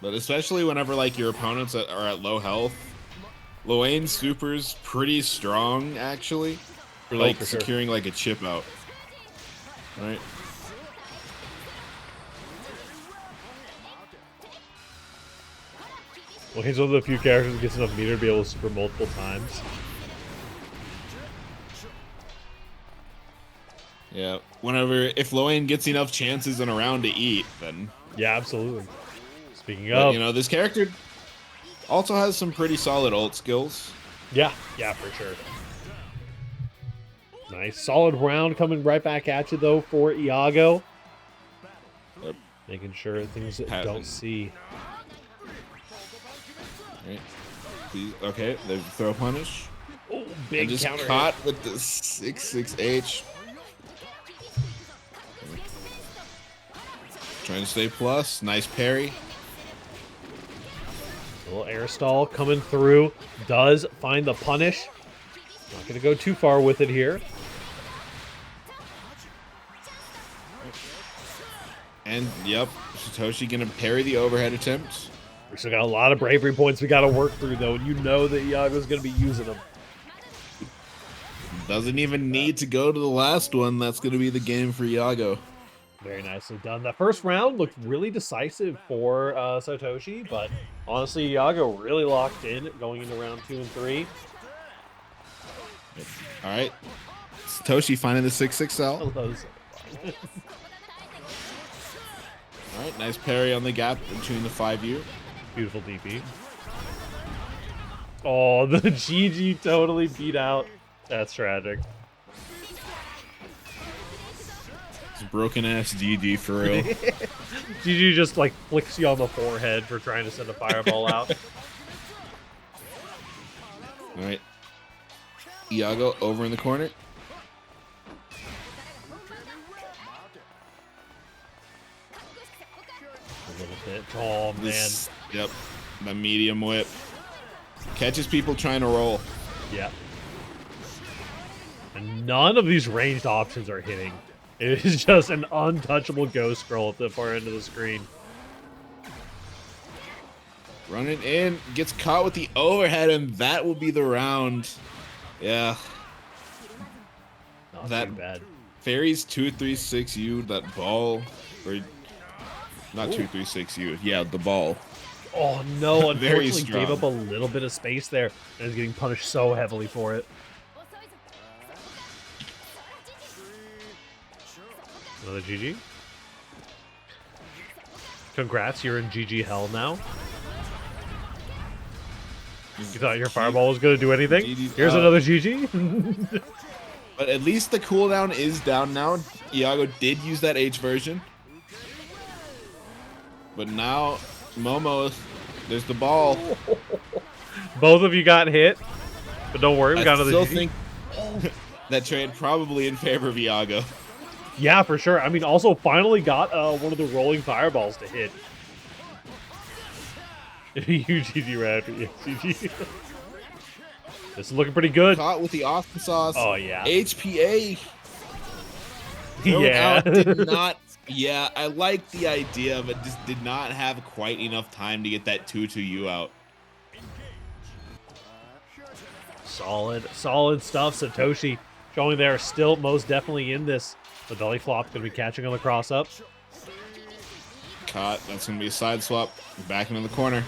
But especially whenever, like, your opponents are at low health, Loane's super's pretty strong, actually, for, like, for sure. securing, like, a chip out. Right? Well, he's one of the few characters that gets enough meter to be able to super multiple times. Yeah, if Loane gets enough chances in a round to eat, then... Yeah, absolutely. Speaking But, of... you know, this character also has some pretty solid ult skills. Yeah, for sure. Nice. Solid round coming right back at you, though, for Iago. Yep. Making sure things that don't see. Right. Okay, there's the throw punish. Oh, big and just counter caught hit. with the 6-6H. Trying to stay plus. Nice parry. A little air stall coming through. Does find the punish. Not going to go too far with it here. And, yep, Satoshi going to parry the overhead attempt. We still got a lot of bravery points we got to work through, though, and you know that Iago's going to be using them. Doesn't even need to go to the last one. That's going to be the game for Iago. Very nicely done. That first round looked really decisive for Satoshi, but honestly, Iago really locked in going into round 2 and 3. All right. Satoshi finding the 6-6L. Hello. All right, nice parry on the gap between the 5U. Beautiful DP. Oh, the GG totally beat out. That's tragic. It's broken ass GG for real. GG just like flicks you on the forehead for trying to send a fireball out. All right. Iago over in the corner. A little bit. Oh, man. Yep. The medium whip. Catches people trying to roll. Yeah. And none of these ranged options are hitting. It is just an untouchable ghost scroll at the far end of the screen. Running in. Gets caught with the overhead, and that will be the round. Yeah. Not That too bad. Fairies 236U, that ball. Or not 236U. Yeah, the ball. Oh no, Very unfortunately gave strong. up a little bit of space there and is getting punished so heavily for it. Another GG. Congrats, you're in GG hell now. You thought your fireball was going to do anything? GG's Here's out. another GG. But at least the cooldown is down now. Iago did use that H version. But now, Momo, there's the ball. Both of you got hit, but don't worry, we got I another still GG. think that trade probably in favor of Iago. Yeah, for sure. I mean, also finally got one of the rolling fireballs to hit. Huge GG Raptor. Yeah, GG. This is looking pretty good. Caught with the awesome sauce. Oh, yeah. HPA. Throw it Yeah. out did not. Yeah, I like the idea of it. Just did not have quite enough time to get that 2-2U out. Solid stuff. Satoshi showing they're still most definitely in this. The belly flop going to be catching on the cross up. Caught. That's going to be a side swap. Back into the corner.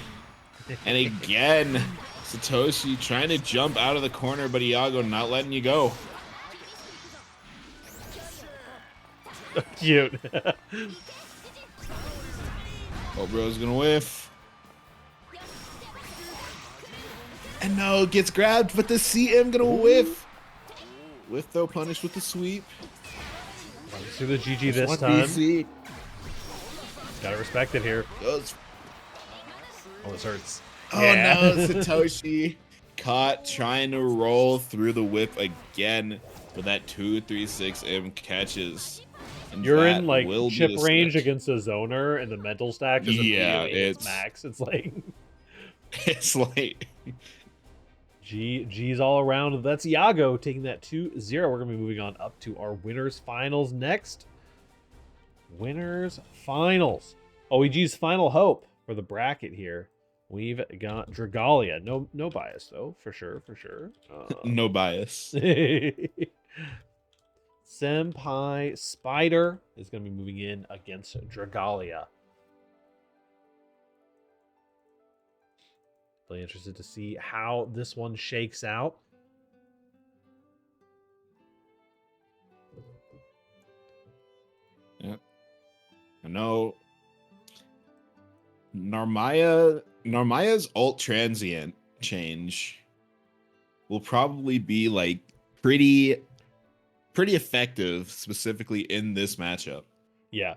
And again, Satoshi trying to jump out of the corner, but Iago not letting you go. Cute. Obro's going to whiff. And no, gets grabbed, but the CM going to whiff. Whiff, though, punished with the sweep. Let's do the GG this What time. BC? Gotta respect it here. Goes. Oh, this hurts. Oh Yeah. no, Satoshi caught trying to roll through the whip again, but that 2-3-6M catches. And You're that in like will be chip the range stick. against a zoner, and the mental stack is Yeah, immediately its it's- max. It's like It's like G's all around. That's Iago taking that 2-0. We're gonna be moving on up to our winners finals next. Winners finals. OEG's final hope for the bracket here. We've got Dragalia. No bias though, for sure. no bias. Senpai Spider is going to be moving in against Dragalia. Really interested to see how this one shakes out. Yep. I know Narmaya's ult transient change will probably be like pretty effective, specifically in this matchup. Yeah.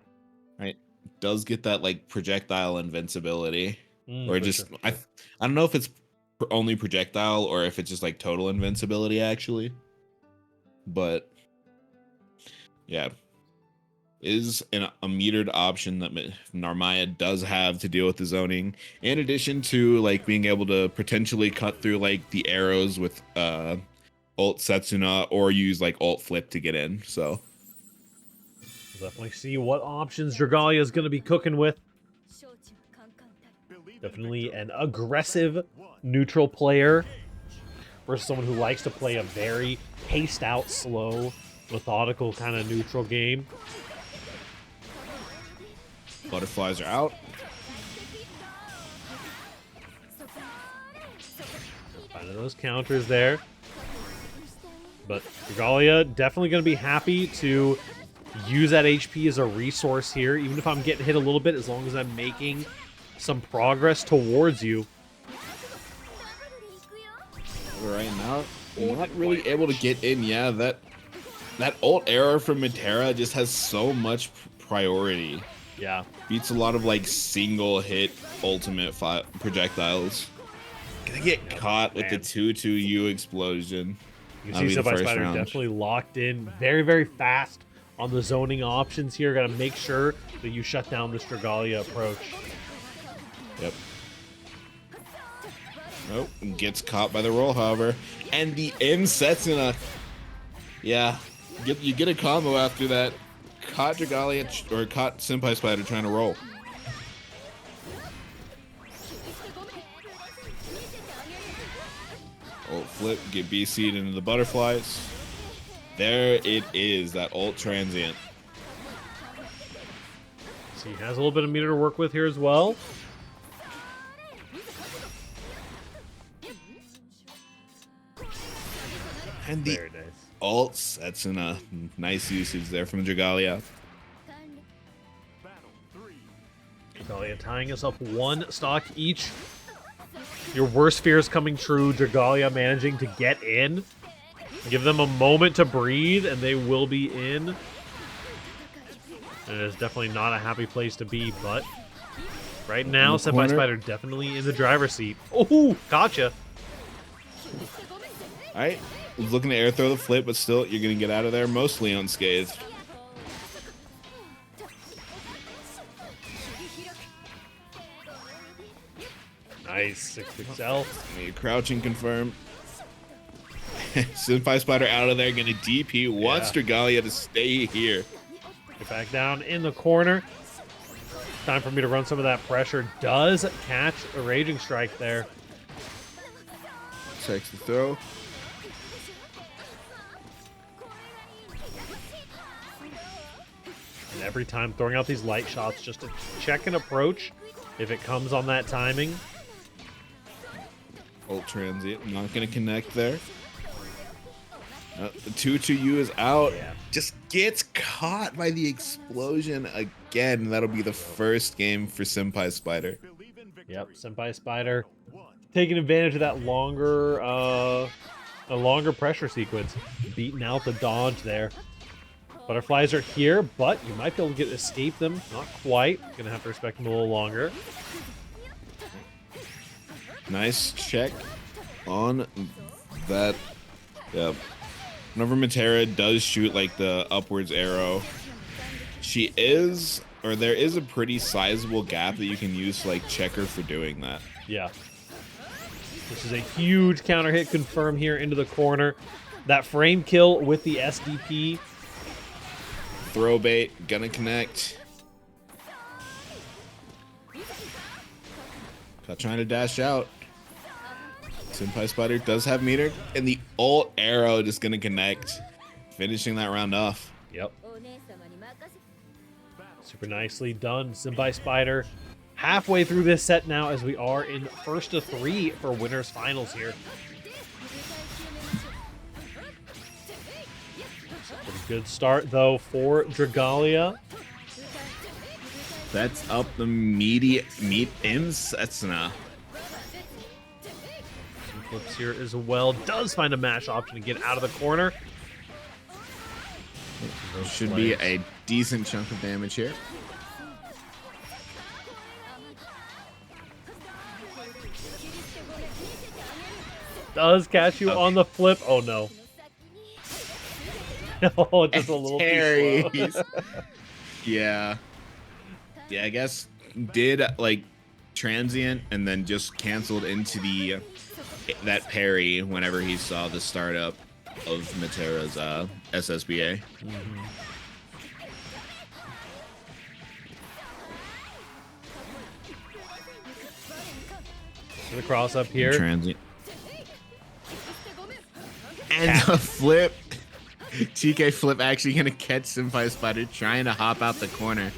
Right? Does get that like projectile invincibility. Or For just sure. I don't know if it's only projectile or if it's just like total invincibility actually. But yeah. Is a metered option that Narmaya does have to deal with the zoning, in addition to like being able to potentially cut through like the arrows with ult Setsuna or use like ult flip to get in. So We'll definitely see what options Dragalia is going to be cooking with. Definitely an aggressive neutral player versus someone who likes to play a very paced out, slow, methodical kind of neutral game. butterflies are out. Finding those counters there. But Dragalia definitely going to be happy to use that HP as a resource here, even if I'm getting hit a little bit, as long as I'm making some progress towards you. Right now, we're not really able to get in. Yeah, that ult error from Matera just has so much priority. Yeah. Beats a lot of like single hit ultimate projectiles. Gonna get caught with the 2-2U explosion. You That'll can see be the Senpai first Spider round. definitely locked in very, very fast on the zoning options here. Got to make sure that you shut down this Dragalia approach. Yep. Nope. Gets caught by the roll, however. And the M sets in a... Yeah. You get a combo after that. Caught Dragalia, or caught Senpai Spider trying to roll. Ult flip, get BC'd into the butterflies. There it is, that ult transient. So he has a little bit of meter to work with here as well. And the Very nice. ult sets in a nice usage there from Dragalia. Dragalia tying us up one stock each. Your worst fears coming true. Dragalia managing to get in. Give them a moment to breathe, and they will be in. And it is definitely not a happy place to be, but right now, Senpai corner. Spider definitely in the driver's seat. Oh, gotcha. Alright, was looking to air throw the flip, but still, you're going to get out of there mostly unscathed. Nice. 6XL. You crouch and confirm. Senpai Spider out of there, going to DP. Wants Yeah. Dragalia to stay here. Get back down in the corner. Time for me to run some of that pressure. Does catch a Raging Strike there. Takes the throw. And every time throwing out these light shots just to check an approach if it comes on that timing. Ult transient. Not going to connect there. The 2-2U is out. Yeah. Just gets caught by the explosion again. That'll be the first game for Senpai Spider. Yep, Senpai Spider taking advantage of that longer, a longer pressure sequence, beating out the dodge there. Butterflies are here, but you might be able to escape them. Not quite. Gonna have to respect them a little longer. Nice check on that. Yep. Whenever Matera does shoot like the upwards arrow, she is, or there is a pretty sizable gap that you can use to like check her for doing that. Yeah. This is a huge counter hit confirm here into the corner. That frame kill with the SDP. Throw bait, gonna connect. Trying to dash out. Senpai Spider does have meter, and the ult arrow just gonna connect, finishing that round off. Yep. Super nicely done, Senpai Spider. Halfway through this set now as we are in first of 3 for winners finals here. Pretty good start though for Dragalia. That's up the meat Imsetsuna. Flips here as well. Does find a mash option to get out of the corner. Should be a decent chunk of damage here. Does catch you on the flip. Oh no. Oh, just a little too slow. Yeah. Yeah, I guess did like transient and then just canceled into the that parry whenever he saw the startup of Matera's SSBA. The cross up here. Transient. And the flip. TK flip actually gonna catch Senpai Spider trying to hop out the corner.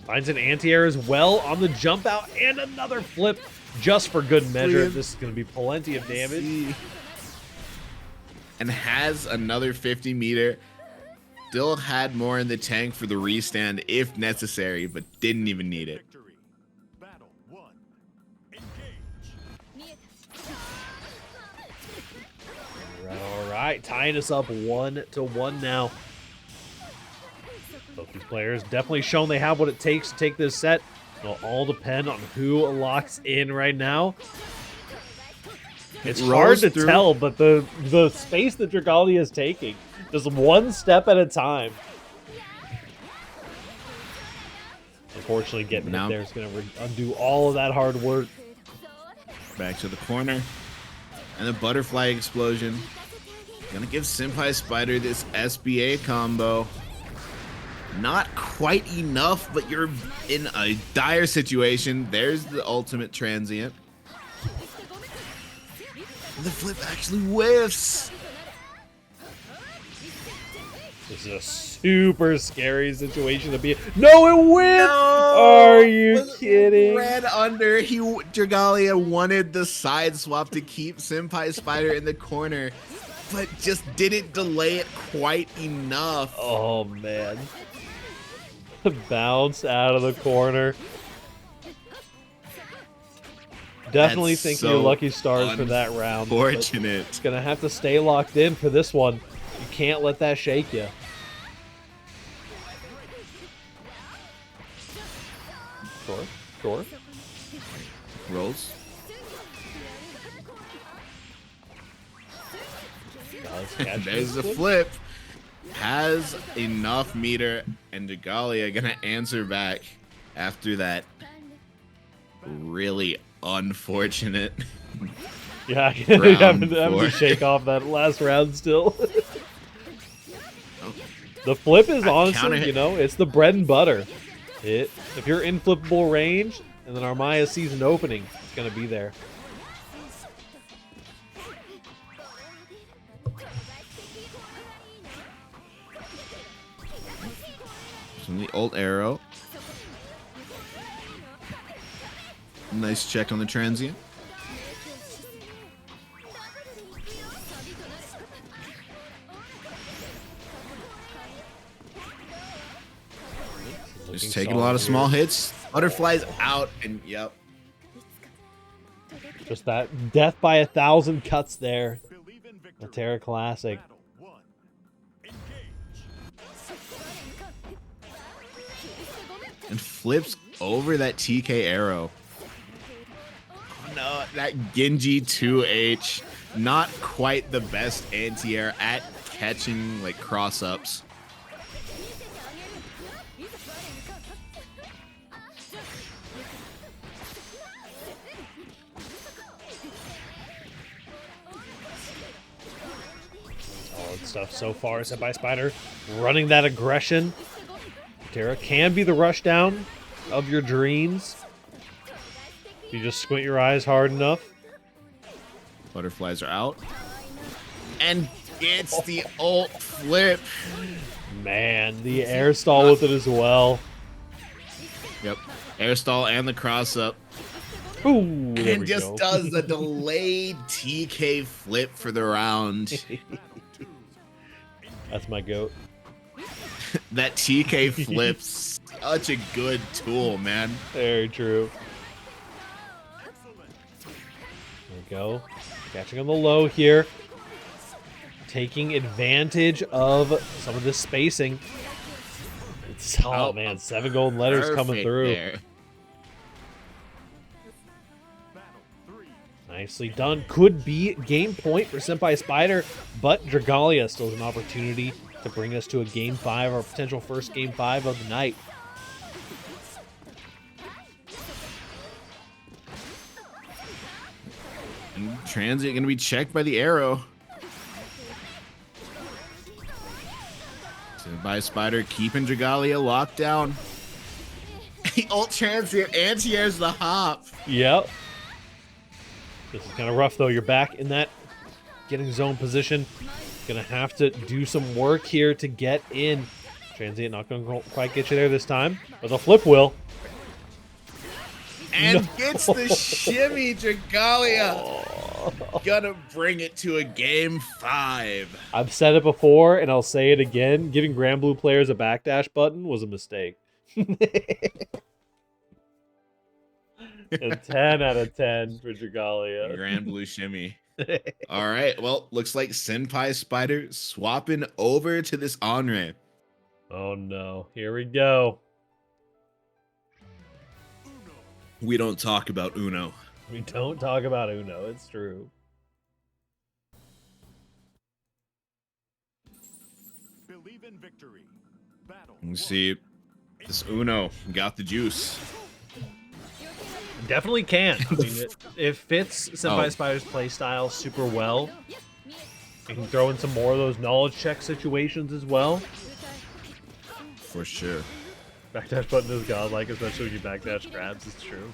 Finds an anti-air as well on the jump out and another flip just for good measure. This is going to be plenty of damage. And has another 50 meter. Still had more in the tank for the restand if necessary, but didn't even need it. Battle 1. Engage. All right, tying us up 1-1 now. Both these players definitely shown they have what it takes to take this set. It'll all depend on who locks in right now. It's hard to tell, but the space that Dragalia is taking, just one step at a time. Unfortunately, getting hit there is going to undo all of that hard work. Back to the corner. And the butterfly explosion. Gonna give Senpai Spider this SBA combo. Not quite enough, but you're in a dire situation. There's the ultimate transient. The flip actually whiffs. This is a super scary situation to be in. No, it whiffed! No! Are you kidding? Red under. Dragalia wanted the side swap to keep Senpai Spider in the corner, but just didn't delay it quite enough. Oh, man. Bounce out of the corner. Definitely think so you're lucky stars for that round. Fortunate. It's going to have to stay locked in for this one. You can't let that shake you. Sure. Rolls. There's the flip. Has enough meter, and Dragalia gonna answer back after that really unfortunate. Yeah, having to shake off that last round still. The flip is Counter honestly, hit. you know, it's the bread and butter. If you're in flippable range and then Armaya sees an opening, it's gonna be there. From the ult arrow. Nice check on the transient. Just taking a lot of small hits. Butterflies out, and yep. Just that death by 1,000 cuts there. Believe in The victory. Terra Classic. Battle 1. Engage. And flips over that TK arrow. Oh, no, that Genji 2H. Not quite the best anti-air at catching like cross-ups. Solid stuff so far. Set by Spider running that aggression. Terra can be the rushdown of your dreams. You just squint your eyes hard enough. Butterflies are out. And gets the ult flip. Man, the air stall with it as well. Yep. Air stall and the cross-up. Ooh, there And we just go. does the delayed TK flip for the round. That's my goat. That TK flip's such a good tool, man. Very true. There we go. Catching on the low here. Taking advantage of some of this spacing. Oh, man, 7 golden letters coming Perfect through. there. Battle 3. Nicely done. Could be game point for Senpai Spider, but Dragalia still has an opportunity to bring us to a game 5 or potential first game 5 of the night. And Transit gonna be checked by the arrow. By Spider keeping Dragalia locked down. The ult transient anti-airs the hop. Yep. This is kind of rough, though. You're back in that getting zone position. Gonna have to do some work here to get in. Transient not gonna quite get you there this time, but the flip will. And gets the shimmy, Dragalia. Gonna bring it to a game 5. I've said it before, and I'll say it again. Giving Grand Blue players a backdash button was a mistake. A 10 out of 10 for Dragalia. Grand Blue shimmy. All right, well, looks like Senpai Spider swapping over to this on-ramp. Oh no, here we go. We don't talk about Uno. We don't talk about Uno, it's true. Believe in victory. Battle You 1. see, this Uno got the juice. Definitely can. I mean, it fits Senpai Oh. Spider's playstyle super well. You can throw in some more of those knowledge check situations as well. For sure. Backdash button is godlike, especially when you backdash grabs, it's true.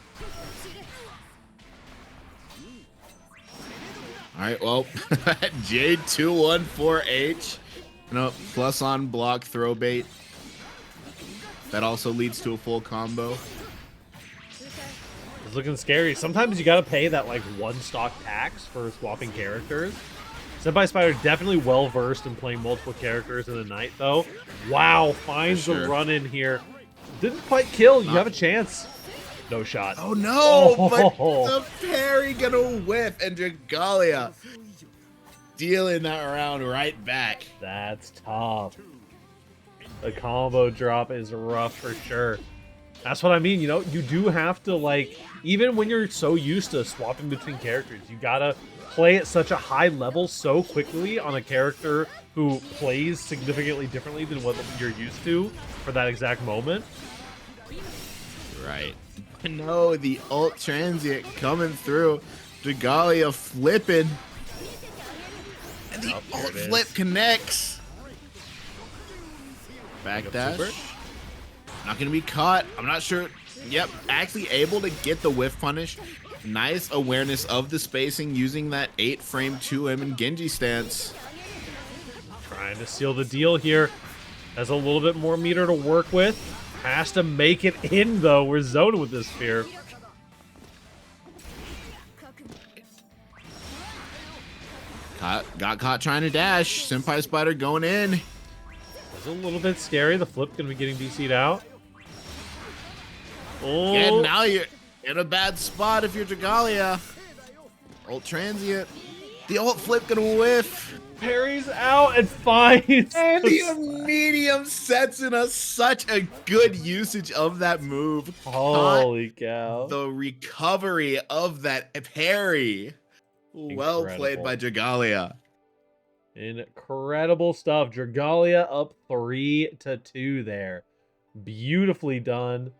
All right, well, J214H. Plus on block throw bait. That also leads to a full combo. It's looking scary. Sometimes you gotta pay that like 1 stock tax for swapping characters. Senpai Spider definitely well versed in playing multiple characters in the night though. Wow, finds For the sure. run in here. Didn't quite kill. You have a chance. No shot. Oh no! Oh. But the parry gonna whiff, and Dragalia dealing that round right back. That's tough. The combo drop is rough for sure. That's what I mean, you know, you do have to, like, even when you're so used to swapping between characters, you gotta play at such a high level so quickly on a character who plays significantly differently than what you're used to for that exact moment. Right. No, the ult transient coming through. Dragalia flipping. And the Oh, there ult it is. flip connects. Backdash. Super. Not gonna be caught. I'm not sure. Yep, actually able to get the whiff punish. Nice awareness of the spacing using that 8-frame 2M and Genji stance. Trying to seal the deal here. Has a little bit more meter to work with. Has to make it in, though. We're zoning with this spear. Got caught trying to dash. Senpai Spider going in. It's a little bit scary. The flip going to be getting DC'd out. Oh, And now you're in a bad spot if you're Dragalia. Ult transient. The ult flip gonna whiff. parries out and finds. And the medium sets in us such a good usage of that move. Holy cow. The recovery of that parry. Well played by Dragalia. Incredible stuff. Dragalia up 3-2 there. Beautifully done.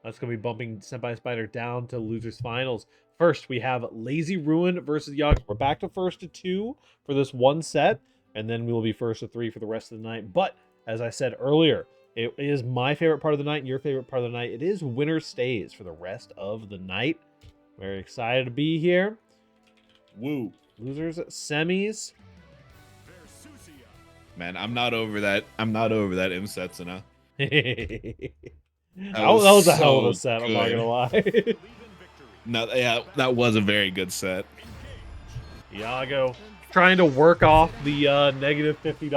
That's going to be bumping Senpai Spider down to losers finals. First, we have Lazy Ruin versus Yaga. We're back to 1-2 for this one set, and then we will be 1-3 for the rest of the night. But, as I said earlier, it is my favorite part of the night and your favorite part of the night. It is winner stays for the rest of the night. Very excited to be here. Woo. Losers semis. Man, I'm not over that. I'm not over that Imsetsuna. That was a hell of a so set, I'm not good. gonna lie. No, yeah, that was a very good set. Iago trying to work off the negative $50.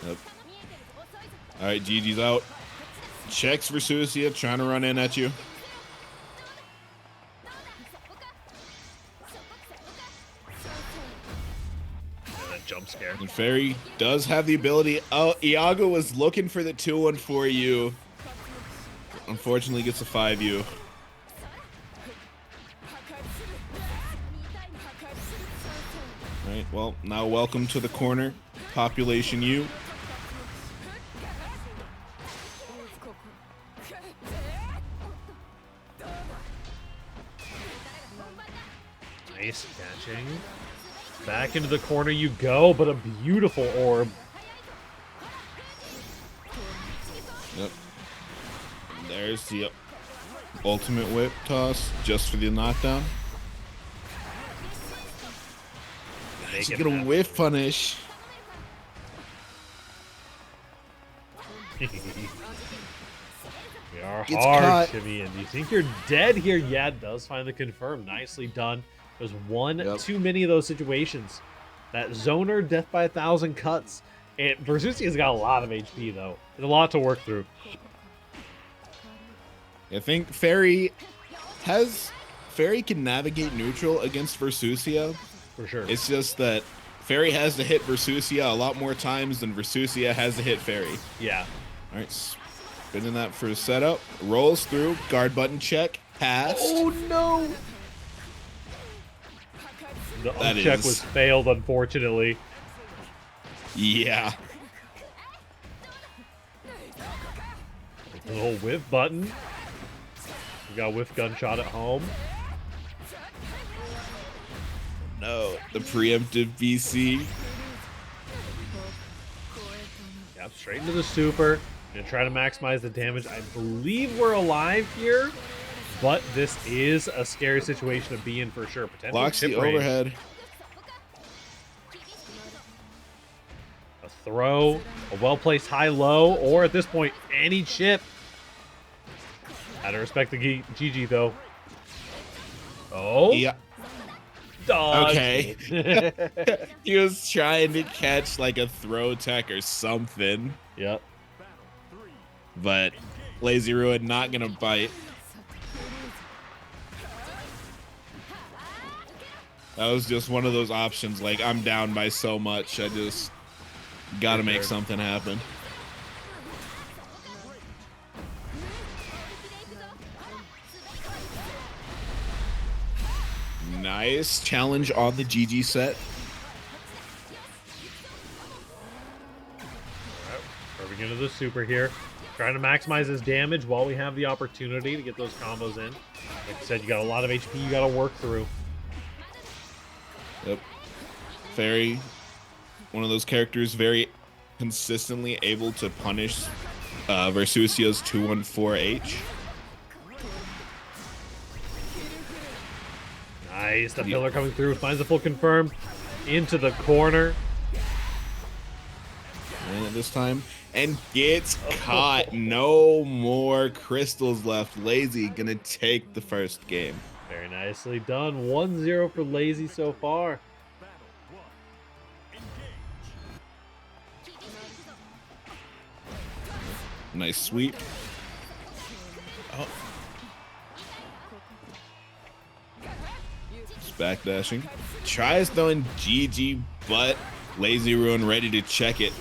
Yep. All right, Gigi's out. Checks for Susia, trying to run in at you. Jump scare. And Fairy does have the ability. Oh, Iago was looking for the 2-1 for you. Unfortunately, gets a 5U. All right, well, now welcome to the corner. Population U. Nice catching. Back into the corner you go, but a beautiful orb. Yep. There's the ultimate whip toss just for the knockdown. He's gonna whiff punish. We are Gets hard, caught. Shimmy. And do you think you're dead here? Yeah, it does finally confirm. Nicely done. There's one too many of those situations. That zoner death by 1,000 cuts. Versusia's got a lot of HP though. There's a lot to work through. I think Fairy can navigate neutral against Versusia. For sure. It's just that Fairy has to hit Versusia a lot more times than Versusia has to hit Fairy. Yeah. All right, spinning that for a setup. Rolls through, guard button check, pass. Oh no! The That check is- was failed, unfortunately. Yeah. The little whiff button. We got whiff gunshot at home. No, the preemptive BC. Yep, straight into the super. Gonna try to maximize the damage. I believe we're alive here, but this is a scary situation to be in for sure. Potential Blocks chip the range. overhead. A throw, a well-placed high-low, or at this point, any chip. Had to respect the GG though. Oh, Yeah. dodge. Okay. He was trying to catch like a throw tech or something, Yep. but Lazy Ruin not gonna bite. That was just one of those options. Like, I'm down by so much. I just gotta make something happen. Nice challenge on the GG set. Curving into the super here. Trying to maximize his damage while we have the opportunity to get those combos in. Like I said, you got a lot of HP you got to work through. Yep. Fairy, one of those characters very consistently able to punish Versusio's 214H. Nice. The pillar coming through. Finds the full confirm into the corner. And this time, and gets caught. No more crystals left. Lazy gonna take the first game. Very nicely done. 1-0 for Lazy so far. Nice sweep. Oh. Just backdashing. Tries throwing GG, but Lazy Ruin ready to check it.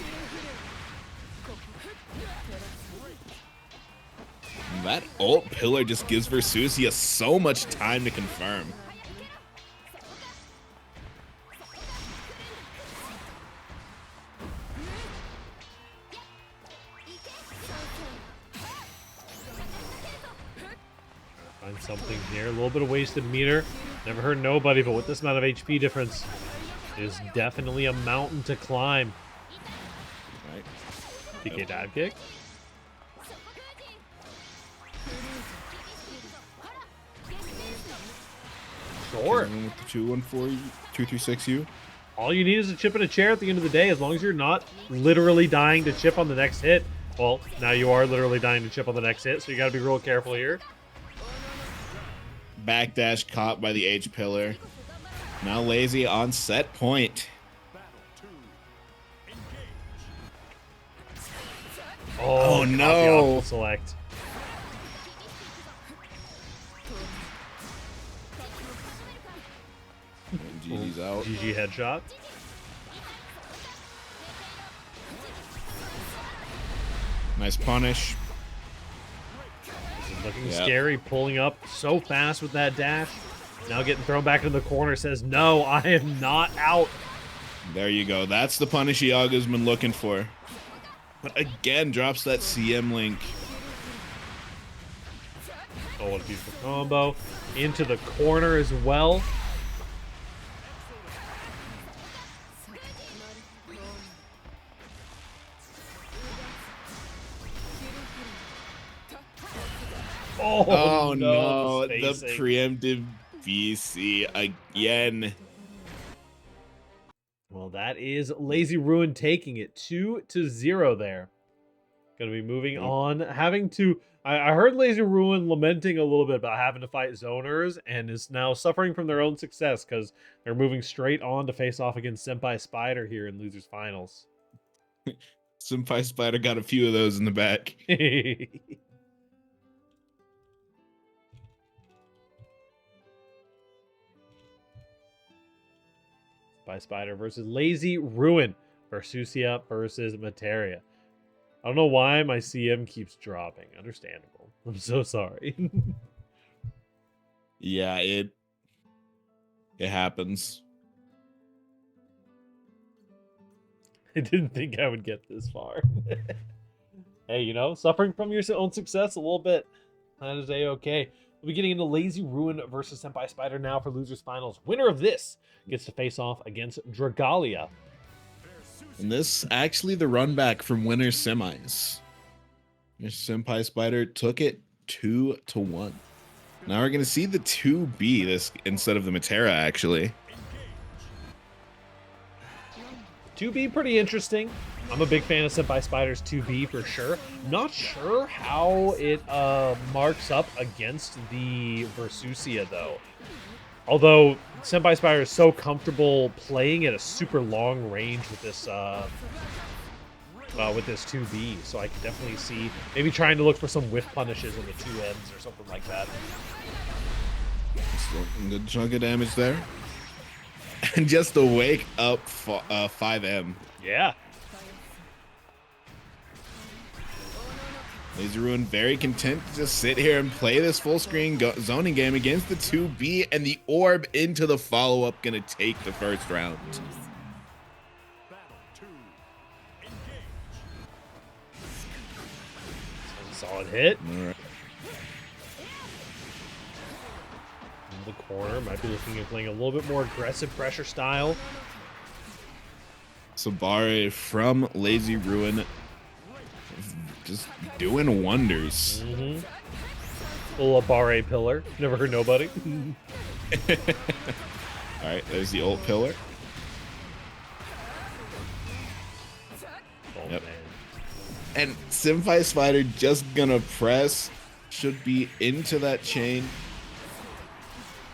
That ult pillar just gives Versusia so much time to confirm. Find something here. A little bit of wasted meter. Never hurt nobody, but with this amount of HP difference, it is definitely a mountain to climb. Right. PK dive kick. Sure. With the 236U. All you need is a chip and a chair at the end of the day, as long as you're not literally dying to chip on the next hit. Well, now you are literally dying to chip on the next hit, so you gotta be real careful here. Backdash caught by the H pillar. Now Lazy on set point. Oh, no. caught the optimal select. GG's out. GG headshot. Nice punish. This is looking Yep. scary, pulling up so fast with that dash. Now getting thrown back into the corner, says, no, I am not out. There you go. That's the punish Iaga's been looking for. But again, drops that CM link. Oh, what a beautiful combo. Into the corner as well. Oh no, the the spacing. preemptive BC again. Well, that is Lazy Ruin taking it 2-0 there. Gonna be moving on. Having to... I heard Lazy Ruin lamenting a little bit about having to fight zoners and is now suffering from their own success because they're moving straight on to face off against Senpai Spider here in Losers Finals. Senpai Spider got a few of those in the back. By Spider versus Lazy Ruin. Versusia versus Materia. I don't know why my CM keeps dropping. Understandable. I'm so sorry. Yeah, it happens. I didn't think I would get this far. Hey, you know, suffering from your own success a little bit. That is a-okay. We'll be getting into Lazy Ruin versus Senpai Spider now for Losers Finals. Winner of this gets to face off against Dragalia. And this actually the run back from winners semis. Senpai Spider took it 2-1. Now we're gonna see the 2B this instead of the Matera actually. 2B pretty interesting. I'm a big fan of Senpai Spider's 2B for sure. Not sure how it marks up against the Versusia though. Although Senpai Spider is so comfortable playing at a super long range with this 2B, so I can definitely see maybe trying to look for some whiff punishes on the two ends or something like that. Good chunk of damage there. And just to wake up 5M. Yeah. Lazy Ruin very content to just sit here and play this full screen zoning game against the 2B, and the orb into the follow-up gonna take the first round. Solid hit. All right. In the corner, might be looking at playing a little bit more aggressive pressure style. Sabare from Lazy Ruin just doing wonders. Little Abare pillar. Never heard nobody. All right, there's the ult pillar. Oh, Yep. man. And Senpai Spider just gonna press. Should be into that chain.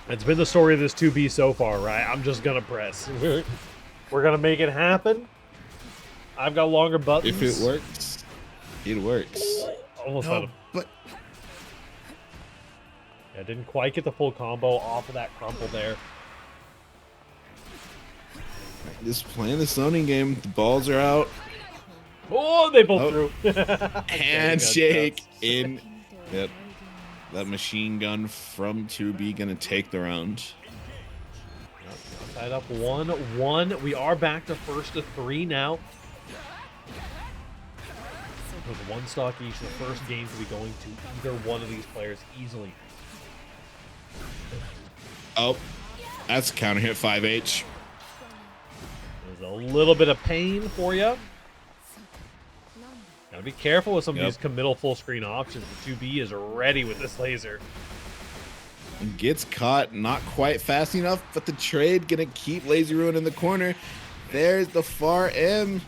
It's been the story of this 2B so far, right? I'm just gonna press. We're gonna make it happen. I've got longer buttons. If it works, it works. Almost had No, a, but yeah, didn't quite get the full combo off of that crumple there. just playing the zoning game. The balls are out. Oh, they both Oh. threw. Handshake in. Yep. That machine gun from 2B gonna take the round. Tied up 1-1. We are back to first to 3 now. With one stock each, the first game to be going to either one of these players easily. Oh, that's a counter hit 5H. There's a little bit of pain for you. Gotta be careful with some of these committal full screen options. The 2B is ready with this laser. Gets caught, not quite fast enough, but the trade gonna keep Lazy Ruin in the corner. There's the far M.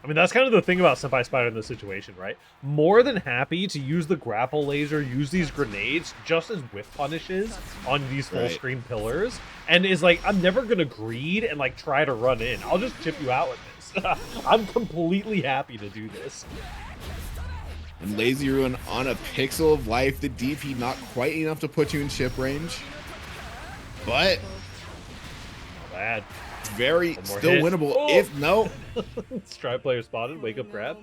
I mean, that's kind of the thing about Senpai Spider in this situation, right? More than happy to use the grapple laser, use these grenades just as whiff punishes on these full screen pillars, and is like, I'm never gonna greed and like try to run in. I'll just chip you out with this. I'm completely happy to do this. And Lazy Ruin on a pixel of life. The DP not quite enough to put you in chip range, but Not bad. very One more still hit. winnable. Oh! If no, Stride player spotted. Wake up grab.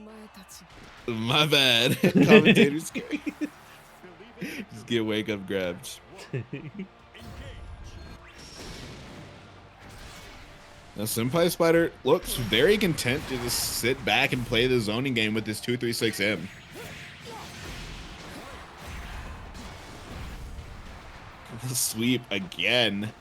my bad. Commentator's scary. Just get wake up grabs. Now Senpai Spider looks very content to just sit back and play the zoning game with this 236M. The sweep again.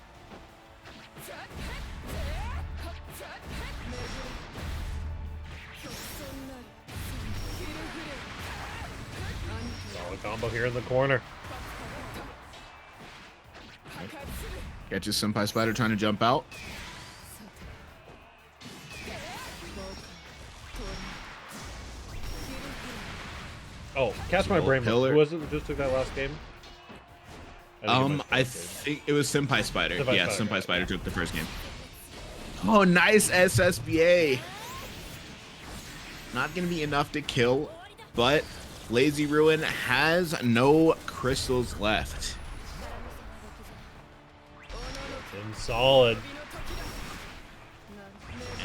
Solid combo here in the corner. Catches Senpai Spider trying to jump out. Oh, catch my brain. Pillar. Who was it who just took that last game? I think it was Senpai Spider. Yeah, Spider. Senpai Spider took the first game. Oh, nice SSBA. Not gonna be enough to kill, but Lazy Ruin has no crystals left. And solid.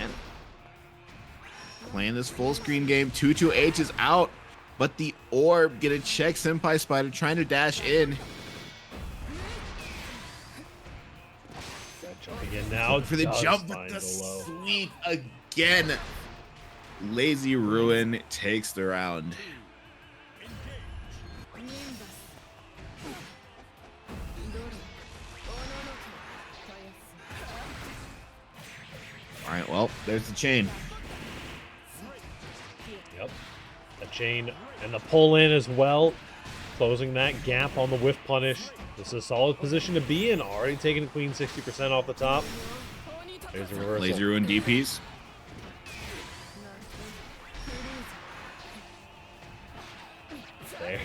And playing this full screen game, 2-2H is out, but the orb gonna check Senpai Spider trying to dash in. Jumping in now For the does jump, but find the the low. sweep again. Lazy Ruin takes the round. All right, well, there's the chain. Yep. The chain and the pull in as well. Closing that gap on the whiff punish. This is a solid position to be in. Already taking Queen 60% off the top. There's a reversal. Lazy Ruin DPs.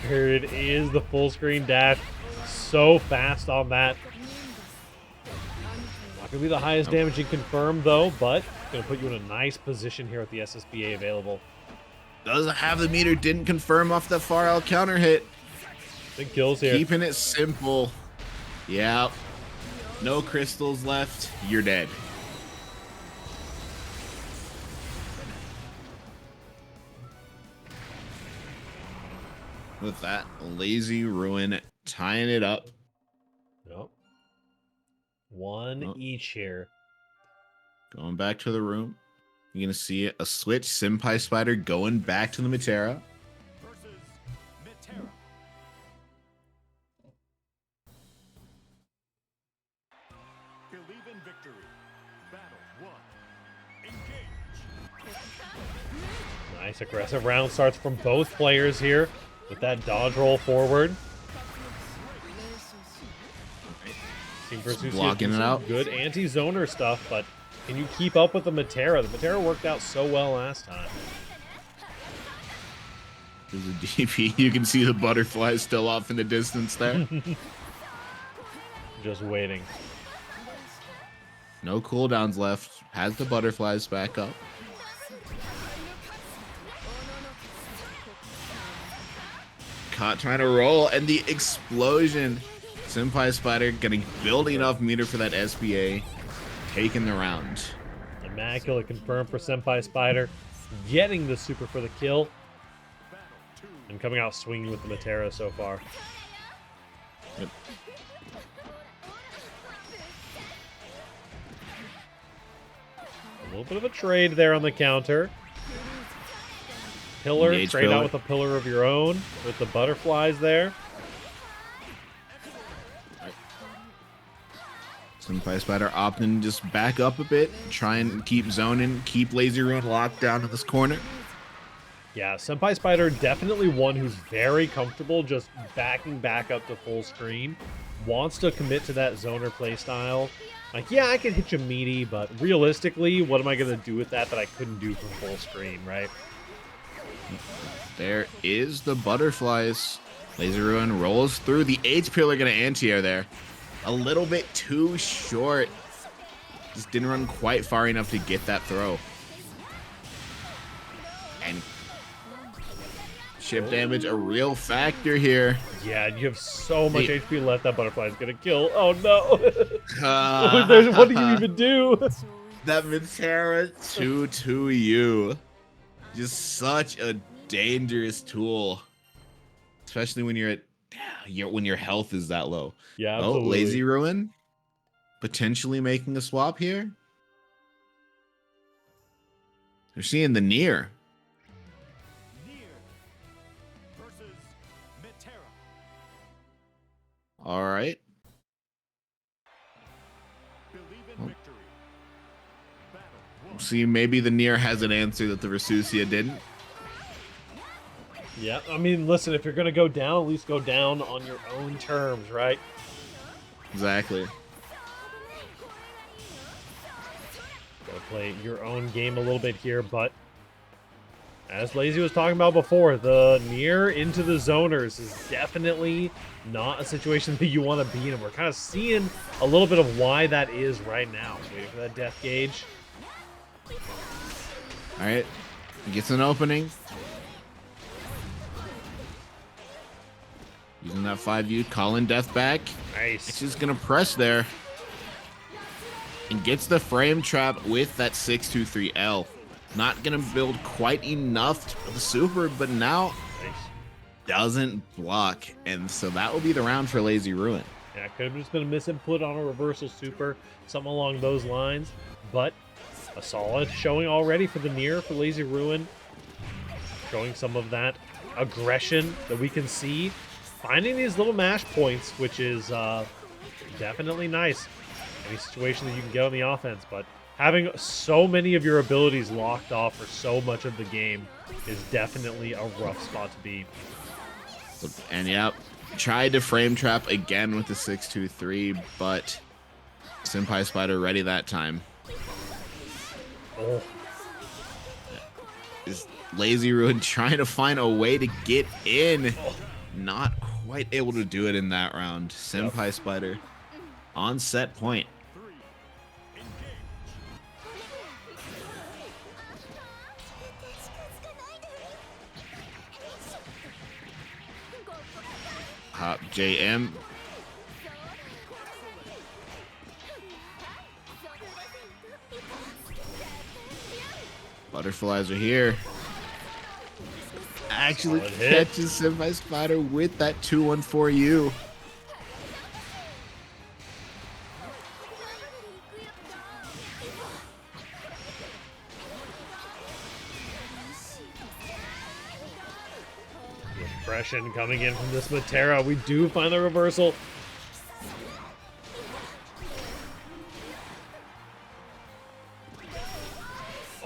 There it is, the full screen dash. So fast on that. Not going to be the highest damage you confirm, though, but going to put you in a nice position here with the SSBA available. Doesn't have the meter, didn't confirm off the far out counter hit. Big kills here. Keeping it simple. Yeah. No crystals left. You're dead. With that, Lazy Ruin tying it up. Yep. One Oh. each here. Going back to the room. You're going to see a switch. Senpai Spider going back to the Matera. versus Mitera. Believe in victory. Battle 1. Engage. Nice aggressive round starts from both players here with that dodge roll forward. Team Versus Blocking it out. Good anti-zoner stuff, but can you keep up with the Matera? The Matera worked out so well last time. There's a DP. You can see the butterflies still off in the distance there. Just waiting. No cooldowns left. Has the butterflies back up. Caught trying to roll, and the explosion. Senpai Spider getting building enough meter for that SBA. Taking the round. Immaculate confirmed for Senpai Spider. Getting the super for the kill. And coming out swinging with the Matera so far. Yep. A little bit of a trade there on the counter. Pillar, Engage trade pillar. out with a pillar of your own with the butterflies there. Senpai Spider opting just back up a bit, try and keep zoning, keep Lazy Ruin locked down in this corner. Yeah, Senpai Spider definitely one who's very comfortable just backing back up to full screen. Wants to commit to that zoner playstyle. Like, yeah, I can hit you meaty, but realistically, what am I going to do with that I couldn't do from full screen, right? There is the butterflies. Laser Ruin rolls through. The H pillar gonna anti-air there. A little bit too short. Just didn't run quite far enough to get that throw. And ship damage a real factor here. Yeah, and you have so much HP left that butterfly is going to kill. Oh, no. Uh, What do you even do? That Matera 2-2-U. Just such a dangerous tool. Especially when you're at when your health is that low. Yeah, Oh, absolutely. Lazy Ruin. Potentially making a swap here. They're seeing the near. Nier versus Matera. All right. Believe in victory. Battle 1. See, maybe the near has an answer that the Rasusia didn't. Yeah, I mean, listen, if you're going to go down, at least go down on your own terms, right? Exactly. Gotta play your own game a little bit here, but as Lazy was talking about before, the near into the zoners is definitely not a situation that you want to be in. And we're kind of seeing a little bit of why that is right now. Waiting for that death gauge. All right. He gets an opening. Using that 5U, calling death back. Nice. It's just gonna press there. And gets the frame trap with that 623L. Not gonna build quite enough for the super, but now Nice. doesn't block. And so that will be the round for Lazy Ruin. Yeah, it could have just been a misinput on a reversal super, something along those lines. But a solid showing already for the near for Lazy Ruin. Showing some of that aggression that we can see. Finding these little mash points, which is definitely nice. Any situation that you can get on the offense, but having so many of your abilities locked off for so much of the game is definitely a rough spot to be. And yep, tried to frame trap again with the 623, but Senpai Spider ready that time. Oh, Is Lazy Ruin trying to find a way to get in. Not quite able to do it in that round. Senpai Spider on set point. 3. Engage. Hop JM. Butterflies are here. Actually Solid hit. catches Senpai Spider with that 214U. Impression coming in from this Matera. We do find the reversal.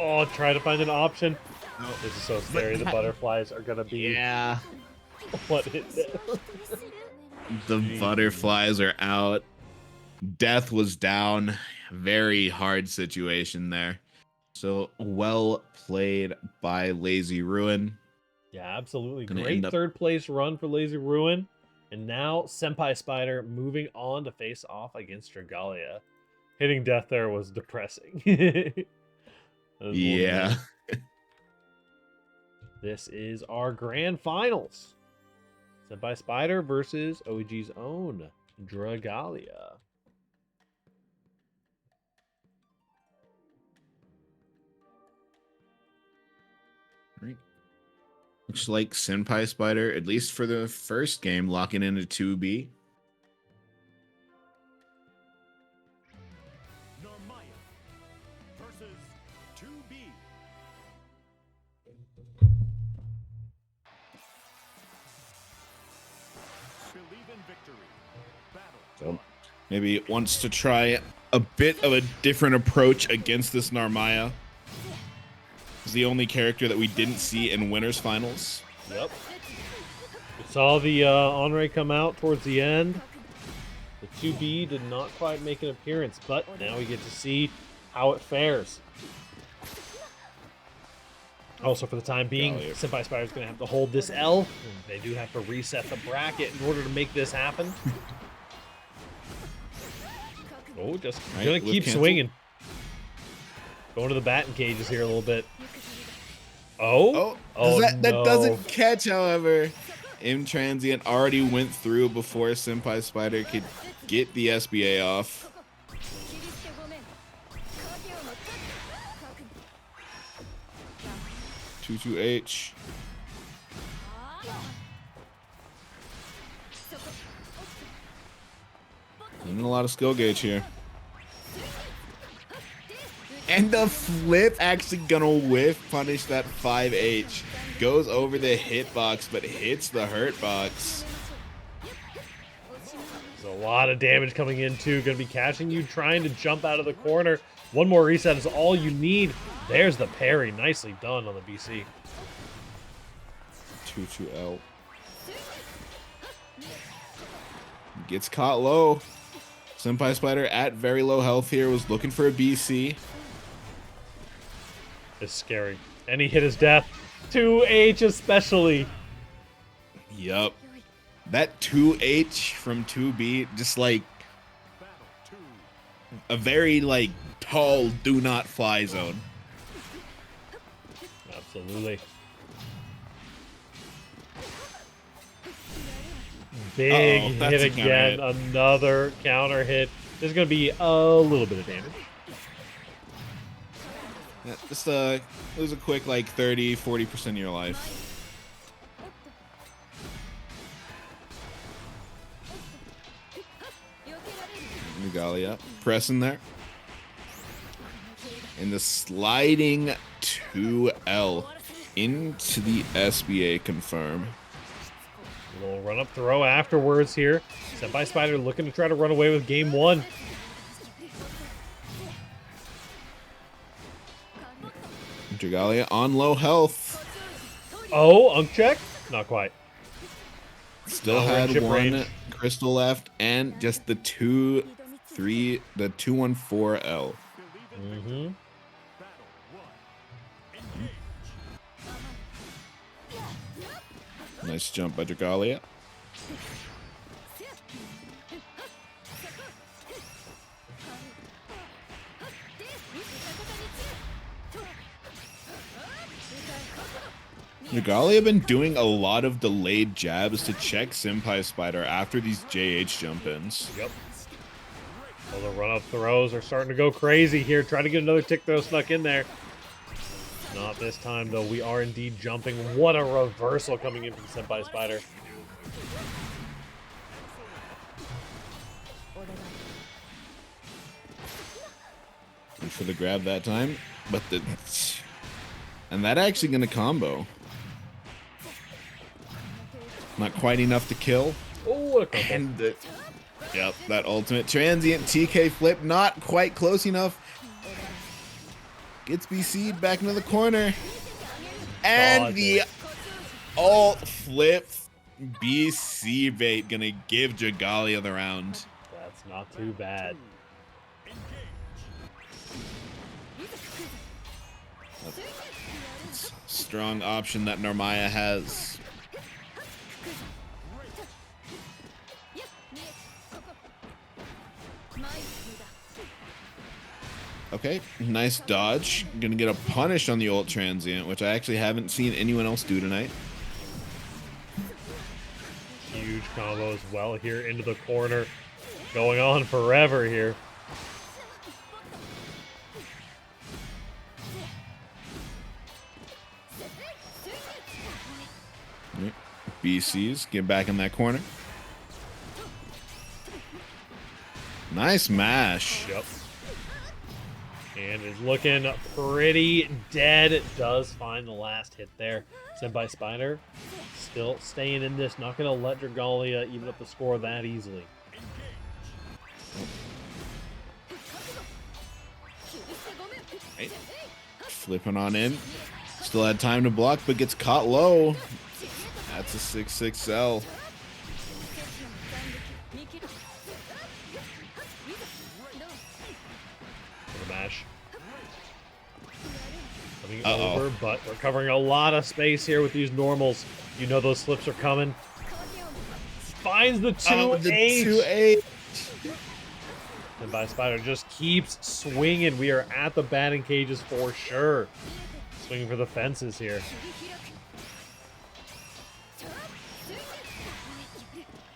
Oh, try to find an option. No. This is so scary. The butterflies are gonna be Yeah. what it is. The butterflies are out. Death was down. Very hard situation there. So well played by Lazy Ruin. Yeah, absolutely. Gonna Great end up- third place run for Lazy Ruin. And now Senpai Spider moving on to face off against Dragalia. Hitting death there was depressing. That was one Yeah. man. This is our grand finals. Senpai Spider versus OEG's own Dragalia. Right. Looks like Senpai Spider, at least for the first game, locking into 2B. Narmaya versus 2B. Believe in victory. Battle. So maybe it wants to try a bit of a different approach against this Narmaya. It's the only character that we didn't see in winners finals. Yep. We saw the Honore come out towards the end. The 2B did not quite make an appearance, but now we get to see how it fares. Also, for the time being, Golly. Senpai Spider is going to have to hold this L. They do have to reset the bracket in order to make this happen. Oh, just Right, going to lift keep cancel. swinging. Going to the batting cages here a little bit. Oh, that no. doesn't catch, however. M Transient already went through before Senpai Spider could get the SBA off. 2-2H. Getting a lot of skill gauge here. And the flip actually gonna whiff punish that 5H. Goes over the hitbox, but hits the hurt box. There's a lot of damage coming in too. Going to be catching you, trying to jump out of the corner. One more reset is all you need. There's the parry. Nicely done on the BC. 2-2L. Gets caught low. Senpai Spider at very low health here was looking for a BC. It's scary. And he hit his death. 2H especially. Yup. That 2H from 2B, just like a very like tall do not fly zone. Absolutely. Big Uh-oh, that's hit a counter again. hit. Another counter hit. There's going to be a little bit of damage. Yeah, just lose a quick like 30-40% of your life. Nugalia pressing there. And the sliding 2L into the SBA confirm. A little run up throw afterwards here. Senpai Spider looking to try to run away with game one. Dragalia on low health. Oh, Unk check? Not quite. Still Oh, we're in had chip one range. crystal left and just the 2-3, the 2-1-4L. Mm-hmm. Nice jump by Dragalia. Dragalia been doing a lot of delayed jabs to check Senpai Spider after these JH jump-ins. Yep. Well, the run-up throws are starting to go crazy here. Try to get another tick throw snuck in there. Not this time, though. We are indeed jumping. What a reversal coming in from Senpai Spider. Went for the grab that time, but the... And that actually gonna combo. Not quite enough to kill. Oh, what a crumple. And the... Yep, that ultimate transient TK flip, not quite close enough. Gets BC'd back into the corner. And the ult flips. BC bait gonna give Dragalia the round. That's not too bad. Strong option that Narmaya has. Okay, nice dodge. Gonna get a punish on the ult transient, which I actually haven't seen anyone else do tonight. Huge combo as well here into the corner. Going on forever here. BCs get back in that corner. Nice mash. Yep. And is looking pretty dead. It does find the last hit there. Senpai Spider still staying in this. Not going to let Dragalia even up the score that easily. Right. Flipping on in. Still had time to block, but gets caught low. That's a 6-6L. The mash. Coming over, but we're covering a lot of space here with these normals. You know those slips are coming. Finds the 2H. And by Spider just keeps swinging. We are at the batting cages for sure. Swinging for the fences here.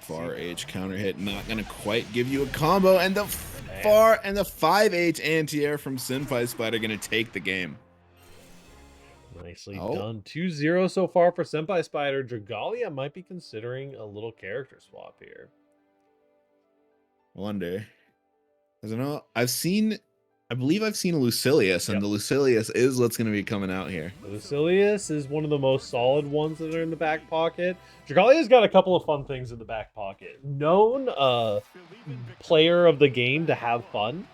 Far H counter hit, not gonna quite give you a combo, and the far and the 5H anti-air from Senpai Spider gonna take the game. Nicely done. 2-0 so far for Senpai Spider. Dragalia might be considering a little character swap here. Wonder. I don't know. I believe I've seen a Lucilius, and the Lucilius is what's going to be coming out here. The Lucilius is one of the most solid ones that are in the back pocket. Dragalia's got a couple of fun things in the back pocket. Known player of the game to have fun.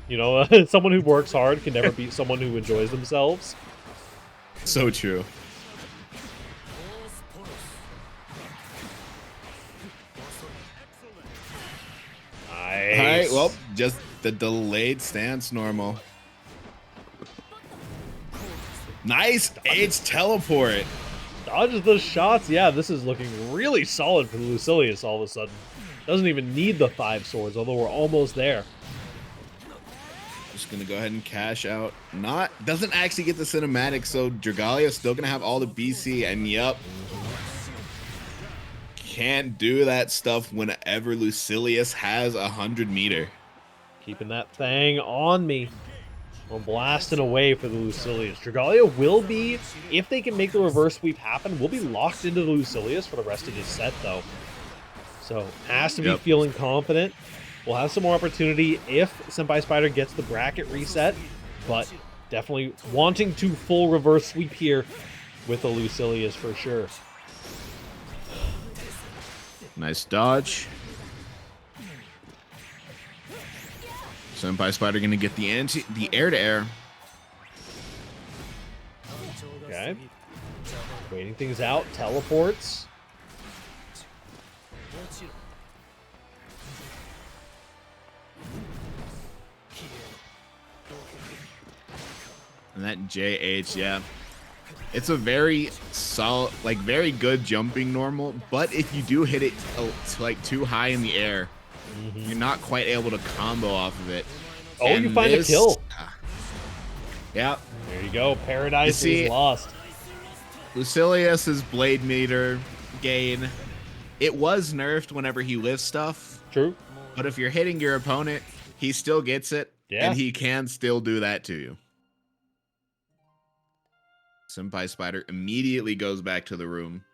You know, someone who works hard can never beat someone who enjoys themselves. So true. Nice. All right, well, just the delayed stance normal. Nice H teleport. Dodges the shots. Yeah, this is looking really solid for the Lucilius all of a sudden. Doesn't even need the 5 swords, although we're almost there. Just gonna go ahead and cash out. Doesn't actually get the cinematic, so Dragalia still gonna have all the BC, and yep. Can't do that stuff whenever Lucilius has 100 meter. Keeping that thing on me. We're blasting away for the Lucilius. Dragalia will be, if they can make the reverse sweep happen, will be locked into the Lucilius for the rest of this set, though. So, has to be feeling confident. We'll have some more opportunity if Senpai Spider gets the bracket reset, but definitely wanting to full reverse sweep here with the Lucilius for sure. Nice dodge. Senpai Spider gonna get the air to air. Okay. Waiting things out. Teleports. And that JH, yeah. It's a very solid, like very good jumping normal, but if you do hit it like too high in the air, you're not quite able to combo off of it. Oh, and you find a kill. Yeah. There you go. Paradise is lost. Lucilius's blade meter gain, it was nerfed whenever he lifts stuff. True. But if you're hitting your opponent, he still gets it, and he can still do that to you. Senpai Spider immediately goes back to the room.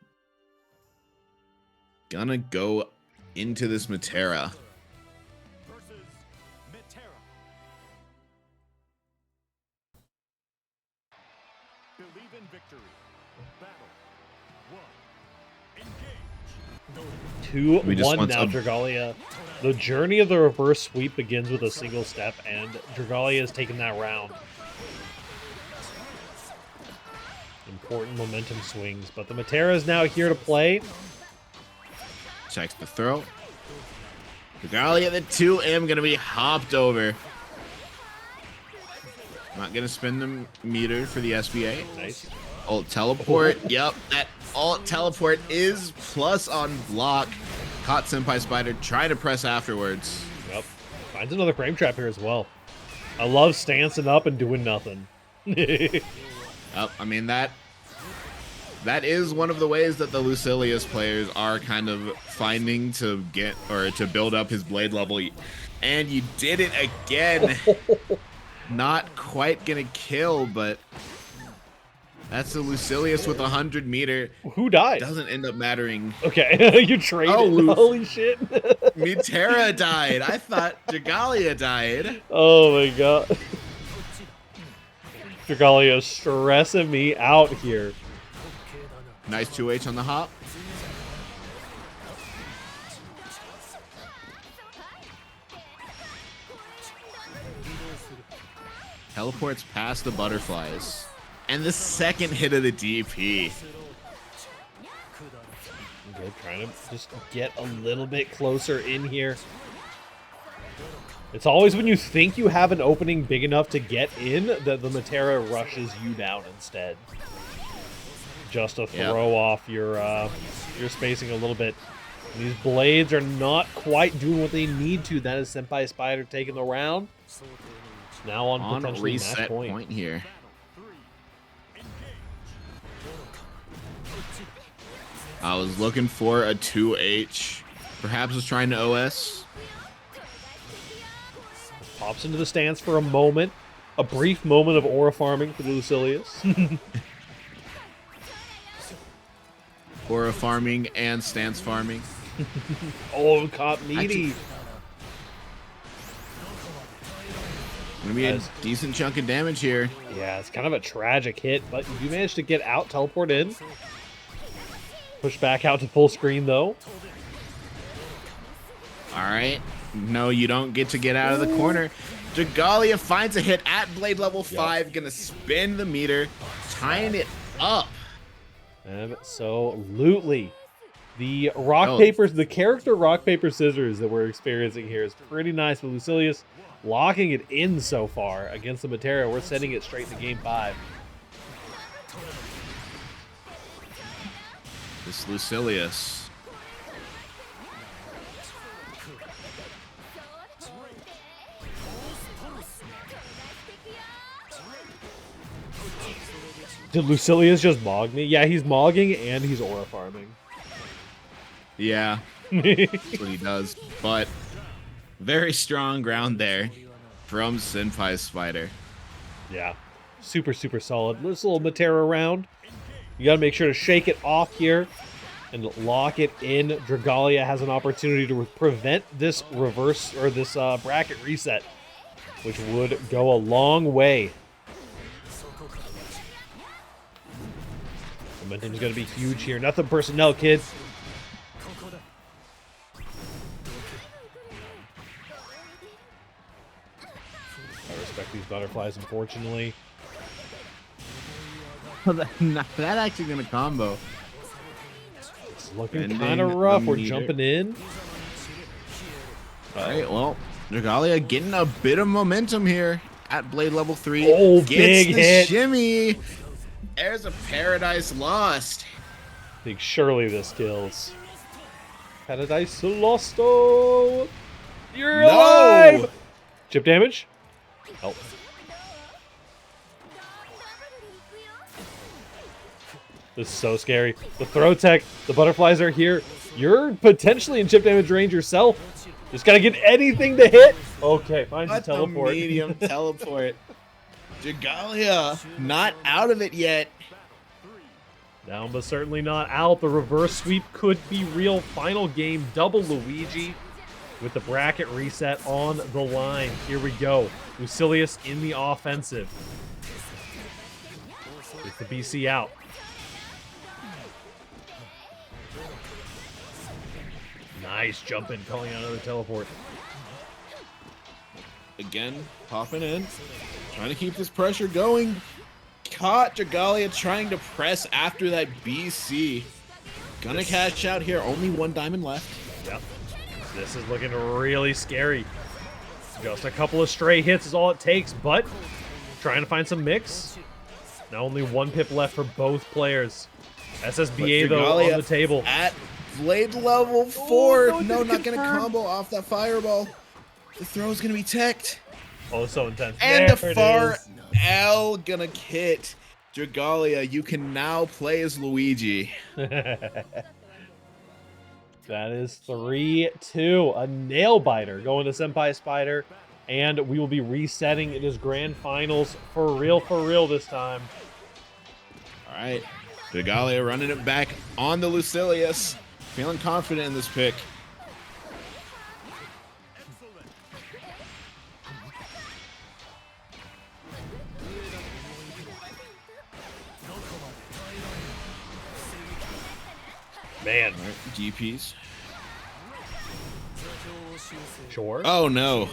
Gonna go into this Matera. Versus Matera. Believe in victory. Battle. 1. Engage. 2-1 now, Dragalia. The journey of the reverse sweep begins with a single step, and Dragalia is taking that round. Important momentum swings, but the Matera is now here to play. Checks the throw. Dragalia, the 2M, gonna be hopped over. Not gonna spin the meter for the SBA. Nice. Alt teleport. Yep, that alt teleport is plus on block. Caught Senpai Spider trying to press afterwards. Yep. Finds another frame trap here as well. I love stancing up and doing nothing. I mean, that is one of the ways that the Lucilius players are kind of finding to get or to build up his blade level. And you did it again. Not quite gonna kill, but that's a Lucilius with 100 meter. Who died? Doesn't end up mattering. Okay, you traded. Oh, holy shit. Mitera died. I thought Dragalia died. Oh my god. Dragalia is stressing me out here. Nice 2H on the hop. Teleports past the butterflies. And the second hit of the DP. Okay, trying to just get a little bit closer in here. It's always when you think you have an opening big enough to get in that the Matera rushes you down instead. Just to throw off your spacing a little bit. These blades are not quite doing what they need to. That is Senpai Spider taking the round. Now on potentially reset match point here. I was looking for a 2H. Perhaps was trying to OS. Pops into the stance for a moment. A brief moment of aura farming for the Lucilius. Aura farming and stance farming. Oh, caught meaty. Gonna be a decent chunk of damage here. Yeah, it's kind of a tragic hit, but you do manage to get out, teleport in. Push back out to full screen, though. All right. No, you don't get to get out of the corner. Dragalia finds a hit at blade level 5. Gonna spin the meter, tying it up. Absolutely. The the character rock, paper, scissors that we're experiencing here is pretty nice with Lucilius locking it in so far against the Matera. We're sending it straight to game 5. This Lucilius. Did Lucilius just mog me? Yeah, he's mogging and he's aura farming. Yeah, that's what he does. But very strong ground there from Senpai Spider. Yeah, super, super solid. This little Matera round. You got to make sure to shake it off here and lock it in. Dragalia has an opportunity to prevent this reverse or this bracket reset, which would go a long way. Momentum's going to be huge here. Nothing personnel, kids. I respect these butterflies, unfortunately. That actually gonna combo. It's looking kind of rough. We're jumping in. All right, well, Dragalia getting a bit of momentum here at blade level 3. Oh, Gets big the hit. shimmy. There's a Paradise Lost. I think surely this kills. Paradise Lost. Oh, you're alive. Chip damage. Oh. This is so scary. The throw tech, the butterflies are here. You're potentially in chip damage range yourself. Just gotta get anything to hit. Okay, find the teleport. Medium teleport. Dragalia not out of it yet. Down, but certainly not out. The reverse sweep could be real. Final game, double Luigi with the bracket reset on the line. Here we go. Lucilius in the offensive. With the BC out. Nice jump in, calling out another teleport. Again, popping in. Trying to keep this pressure going. caught. Dragalia trying to press after that BC. Gonna cash out here. Only 1 diamond left. Yep. This is looking really scary. Just a couple of stray hits is all it takes, but trying to find some mix. Now only 1 pip left for both players. SSBA, though, on the table. At blade level 4. Oh, no, not confirm. gonna combo off that fireball. The throw is gonna be teched. Oh, so intense. And There the it far is. L gonna hit. Dragalia, you can now play as Luigi. That is 3-2. A nail biter going to Senpai Spider. And we will be resetting it as grand finals for real this time. All right. Dragalia running it back on the Lucilius. Feeling confident in this pick. Man. All right, GPs. Sure. Oh, no.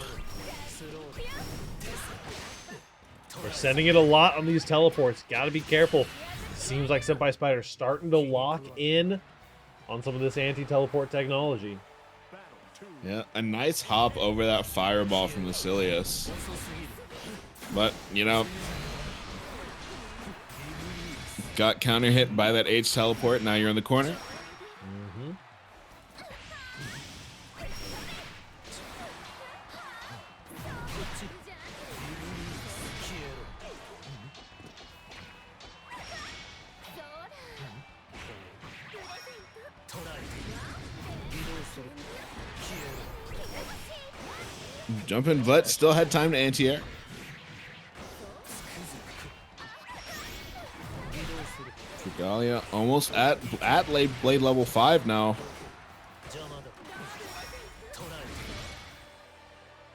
We're sending it a lot on these teleports. Gotta be careful. Seems like Senpai Spider's starting to lock in on some of this anti-teleport technology. Yeah, a nice hop over that fireball from Lucilius. But, you know, got counter hit by that H teleport. Now you're in the corner. Jumping, but still had time to anti-air. Dragalia almost at blade level 5 now.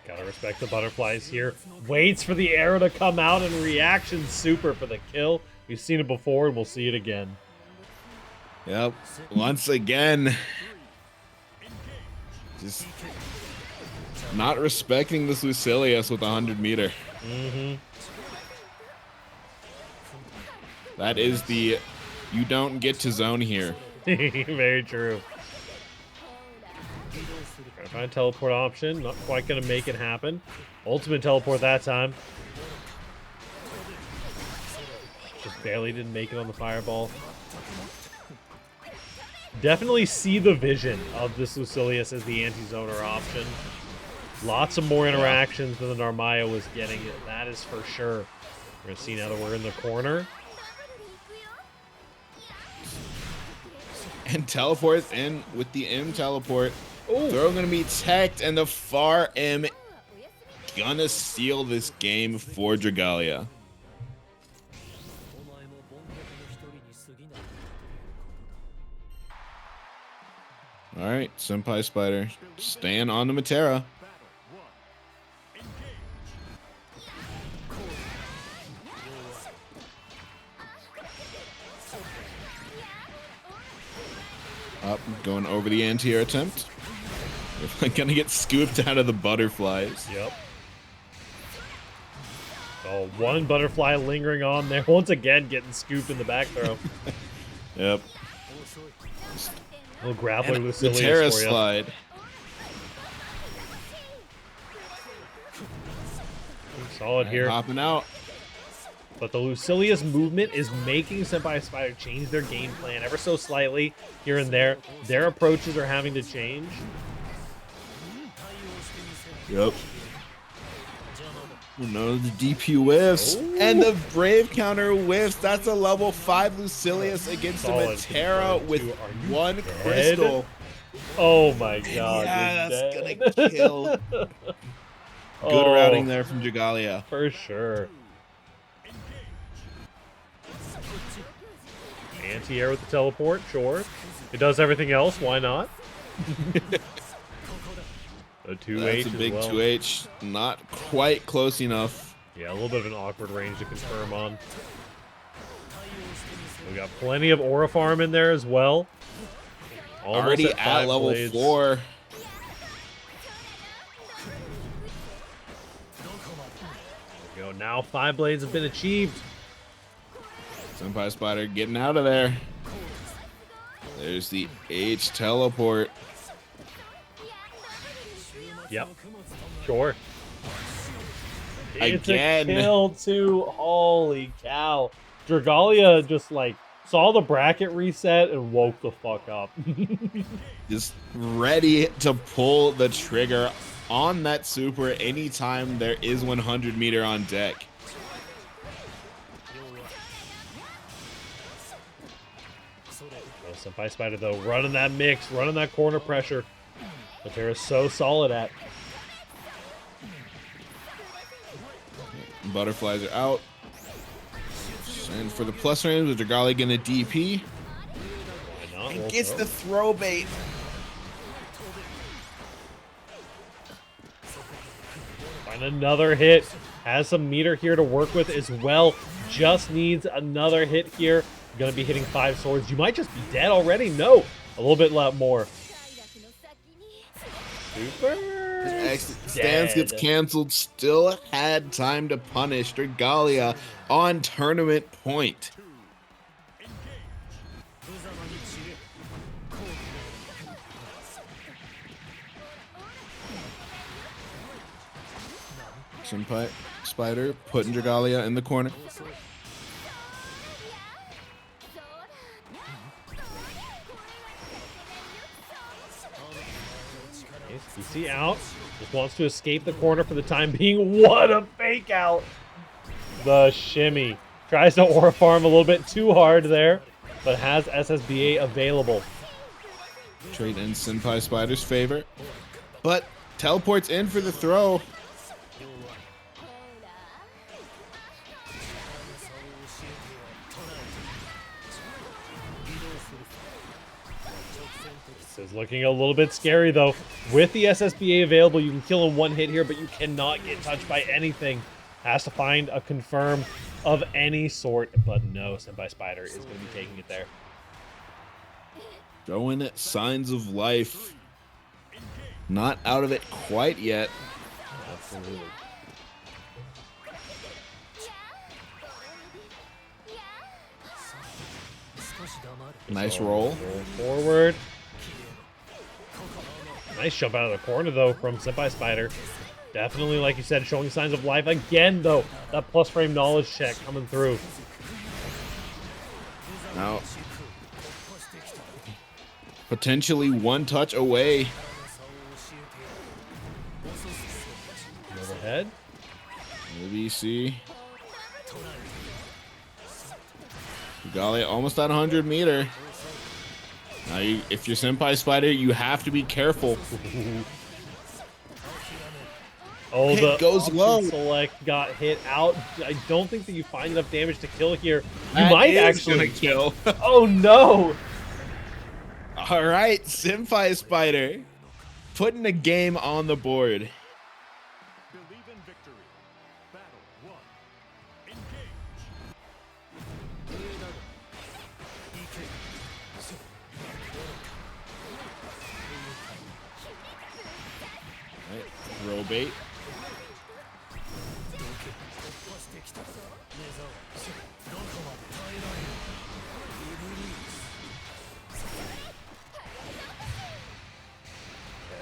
Gotta respect the butterflies here. Waits for the arrow to come out and reaction super for the kill. We've seen it before and we'll see it again. Yep, once again. Just not respecting this Lucilius with 100 meter. That is the you don't get to zone here. Very true. Trying to find a teleport option. Not quite going to make it happen. Ultimate teleport that time. Just barely didn't make it on the fireball. Definitely see the vision of this Lucilius as the anti-zoner option. Lots of more interactions than the Narmaya was getting. That is for sure. We're going to see now that we're in the corner. And teleports in with the M teleport. Ooh. Throw gonna be teched, and the far M gonna seal this game for Dragalia. All right, Senpai Spider staying on the Matera. Up, going over the anti-air attempt. We're gonna get scooped out of the butterflies. Yep. Oh, one butterfly lingering on there. Once again, getting scooped in the back throw. Yep. A little grappling with The Lucilius Terra for you. slide. Solid here. Hopping out. But the Lucilius movement is making Senpai Spider change their game plan ever so slightly here and there. Their approaches are having to change. Yep. Oh no, the DP whiffs. Ooh. And the Brave counter whiffs. That's a level 5 Lucilius against the Solid Matera confirm, with too. Are you 1 dead? crystal. Oh my god. Yeah, you're that's dead. gonna kill. Good Oh, routing there from Dragalia. For sure. Anti-air with the teleport, sure. It does everything else, why not? A 2H That's a as big well. 2H. Not quite close enough. Yeah, a little bit of an awkward range to confirm on. We got plenty of Aura Farm in there as well. Almost Already at at 5 level blades. 4. There we go. Now 5 blades have been achieved. Senpai Spider getting out of there. There's the H teleport. Yep. Sure. It's Again. a kill too. Holy cow. Dragalia just like saw the bracket reset and woke the fuck up. Just ready to pull the trigger on that super anytime there is 100 meter on deck. Senpai Spider though, running that mix, running that corner pressure. Matera's so solid at. Butterflies are out. And for the plus range, with Dragalia gonna DP. Why not? And We'll gets throw. the throw bait. Find another hit. Has some meter here to work with as well. Just needs another hit here. Gonna be hitting 5 swords. You might just be dead already. No, a little bit more. Super. Stance gets canceled. Still had time to punish Dragalia on tournament point. Senpai Spider putting Dragalia in the corner. CC out. Just wants to escape the corner for the time being. What a fake out. The shimmy. Tries to aura farm a little bit too hard there, but has SSBA available. Trade in Senpai Spider's favor, but teleports in for the throw. This is looking a little bit scary though. With the SSBA available, you can kill in 1 hit here, but you cannot get touched by anything. Has to find a confirm of any sort, but no, Senpai Spider is going to be taking it there. Showing signs of life. Not out of it quite yet. Absolutely. Nice roll. Roll forward. Nice jump out of the corner, though, from Senpai Spider. Definitely, like you said, showing signs of life. Again, though, that plus frame knowledge check coming through. Now, potentially 1 touch away. Overhead. LBC. Dragalia almost at 100 meter. Now, if you're Senpai Spider, you have to be careful. Oh, Hit the goes option low. select got hit out. I don't think that you find enough damage to kill here. You That might is actually gonna kill. Oh no! All right, Senpai Spider putting the game on the board. Believe in victory. Battle 1. Engage. Right, throw bait.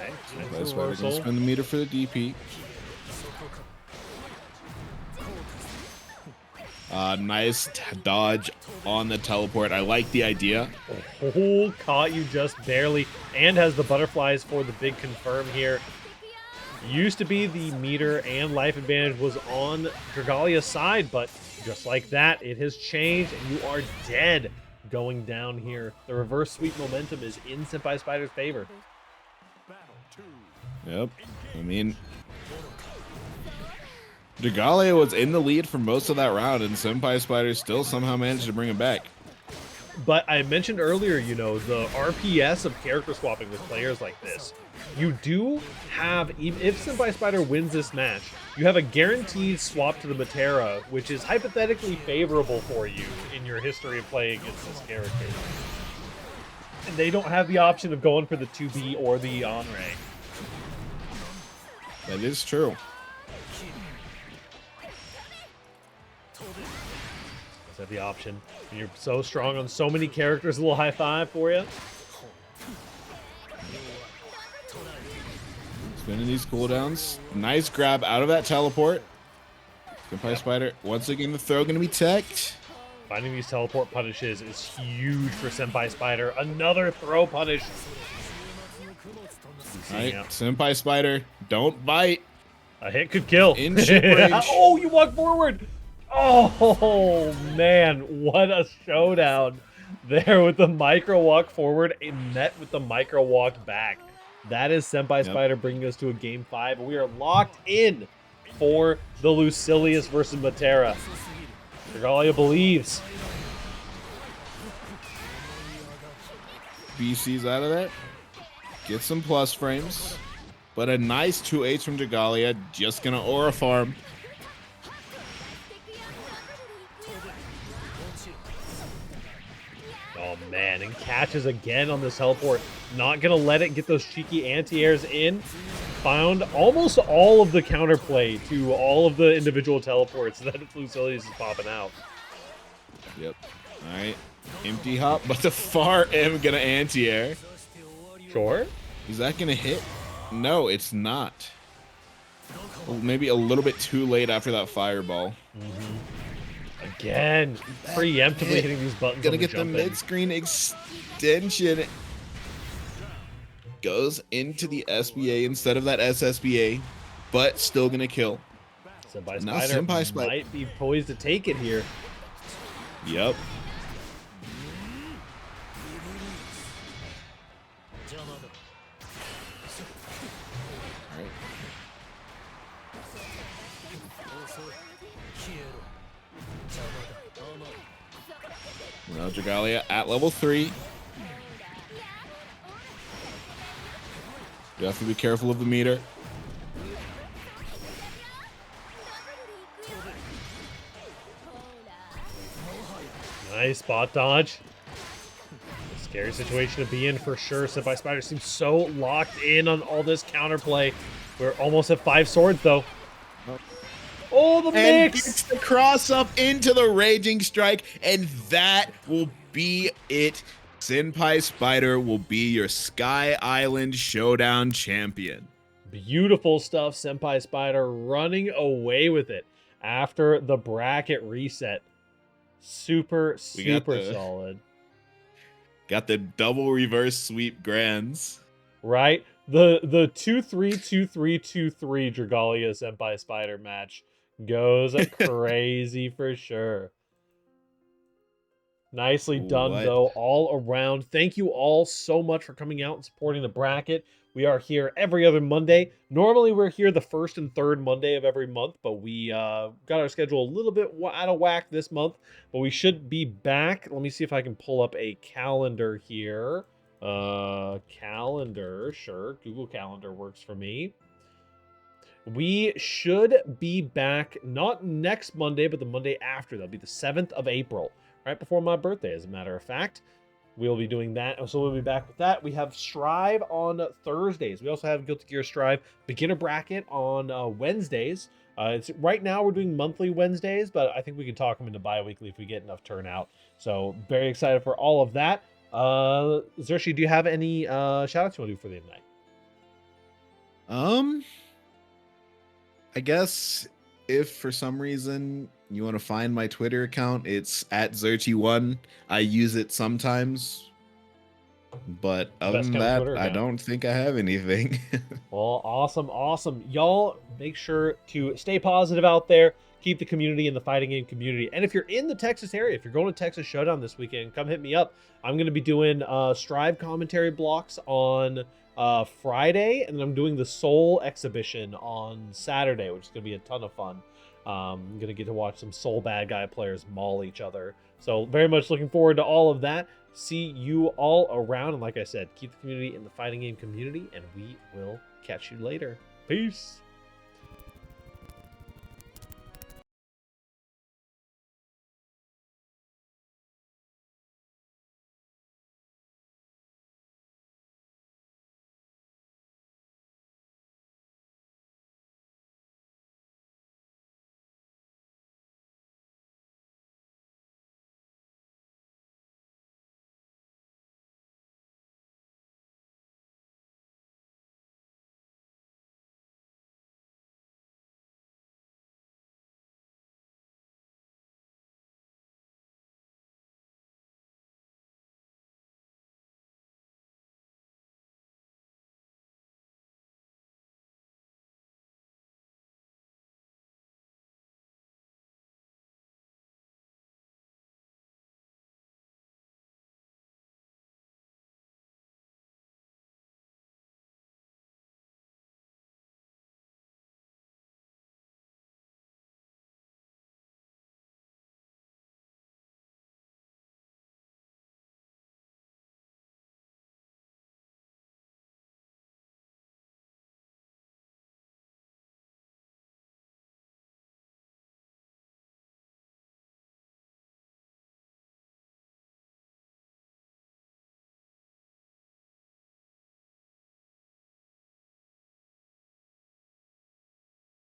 Okay, Senpai Spider gonna spin the meter for the DP. Nice dodge on the teleport. I like the idea. Oh, caught you just barely, and has the butterflies for the big confirm here. Used to be the meter and life advantage was on Dragalia's side, but just like that, it has changed, and you are dead going down here. The reverse sweep momentum is in Senpai Spider's favor. Battle 2. Yep. I mean, Dragalia was in the lead for most of that round, and Senpai Spider still somehow managed to bring it back. But I mentioned earlier, you know, the RPS of character swapping with players like this. You do have, if Senpai Spider wins this match, you have a guaranteed swap to the Matera, which is hypothetically favorable for you in your history of playing against this character. And they don't have the option of going for the 2B or the Onray. That is true. Is that the option? When you're so strong on so many characters, a little high five for you. Spinning these cooldowns. Nice grab out of that teleport. Senpai Spider. Once again, the throw going to be teched. Finding these teleport punishes is huge for Senpai Spider. Another throw punish. All right, Senpai Spider, don't bite. A hit could kill. In ship range. Oh, you walk forward. Oh, man. What a showdown there with the micro walk forward and met with the micro walk back. That is Senpai Spider bringing us to a game 5. We are locked in for the Lucilius versus Matera. Regalia believes. BC's out of that. Get some plus frames. But a nice 2H from Dragalia. Just going to aura farm. Oh, man. And catches again on this teleport. Not going to let it get those cheeky anti-airs in. Found almost all of the counterplay to all of the individual teleports that Lucilius is popping out. Yep. All right. Empty hop, but the far M going to anti-air. Sure. Is that going to hit? No, it's not. Well, maybe a little bit too late after that fireball. Again, preemptively hitting these buttons. Gonna get the mid-screen extension. Goes into the SBA instead of that SSBA, but still gonna kill. Senpai Spider might be poised to take it here. Yep. Now Dragalia at level 3. You have to be careful of the meter. Nice spot dodge. Scary situation to be in for sure. Senpai Spider seems so locked in on all this counterplay. We're almost at 5 swords though. Oh, the And mix! gets the cross up into the Raging Strike, and that will be it. Senpai Spider will be your Sky Island Showdown champion. Beautiful stuff, Senpai Spider running away with it after the bracket reset. Super solid. Got the double reverse sweep grands. Right? The 2-3-2-3-2-3 Dragalia Senpai Spider match goes crazy for sure. Nicely done, though, all around. Thank you all so much for coming out and supporting the bracket. We are here every other Monday. Normally, we're here the first and third Monday of every month, but we got our schedule a little bit out of whack this month, but we should be back. Let me see if I can pull up a calendar here. Calendar, sure. Google Calendar works for me. We should be back not next Monday, but the Monday after. That'll be the 7th of April, right before my birthday, as a matter of fact. We'll be doing that, so we'll be back with that. We have Strive on Thursdays. We also have Guilty Gear Strive beginner bracket on Wednesdays. Right now we're doing monthly Wednesdays, but I think we can talk them into bi-weekly if we get enough turnout. So very excited for all of that. Xerxes, do you have any shout outs you want to do for the night? I guess if for some reason you want to find my Twitter account, it's at Xerxes1. I use it sometimes, but other than that, I don't think I have anything. Well, awesome. Y'all make sure to stay positive out there. Keep the community in the fighting game community. And if you're in the Texas area, if you're going to Texas Showdown this weekend, come hit me up. I'm going to be doing Strive commentary blocks on Friday, and then I'm doing the Soul exhibition on Saturday, which is going to be a ton of fun. I'm going to get to watch some Soul bad guy players maul each other. So very much looking forward to all of that. See you all around. And like I said, keep the community in the fighting game community, and we will catch you later. Peace.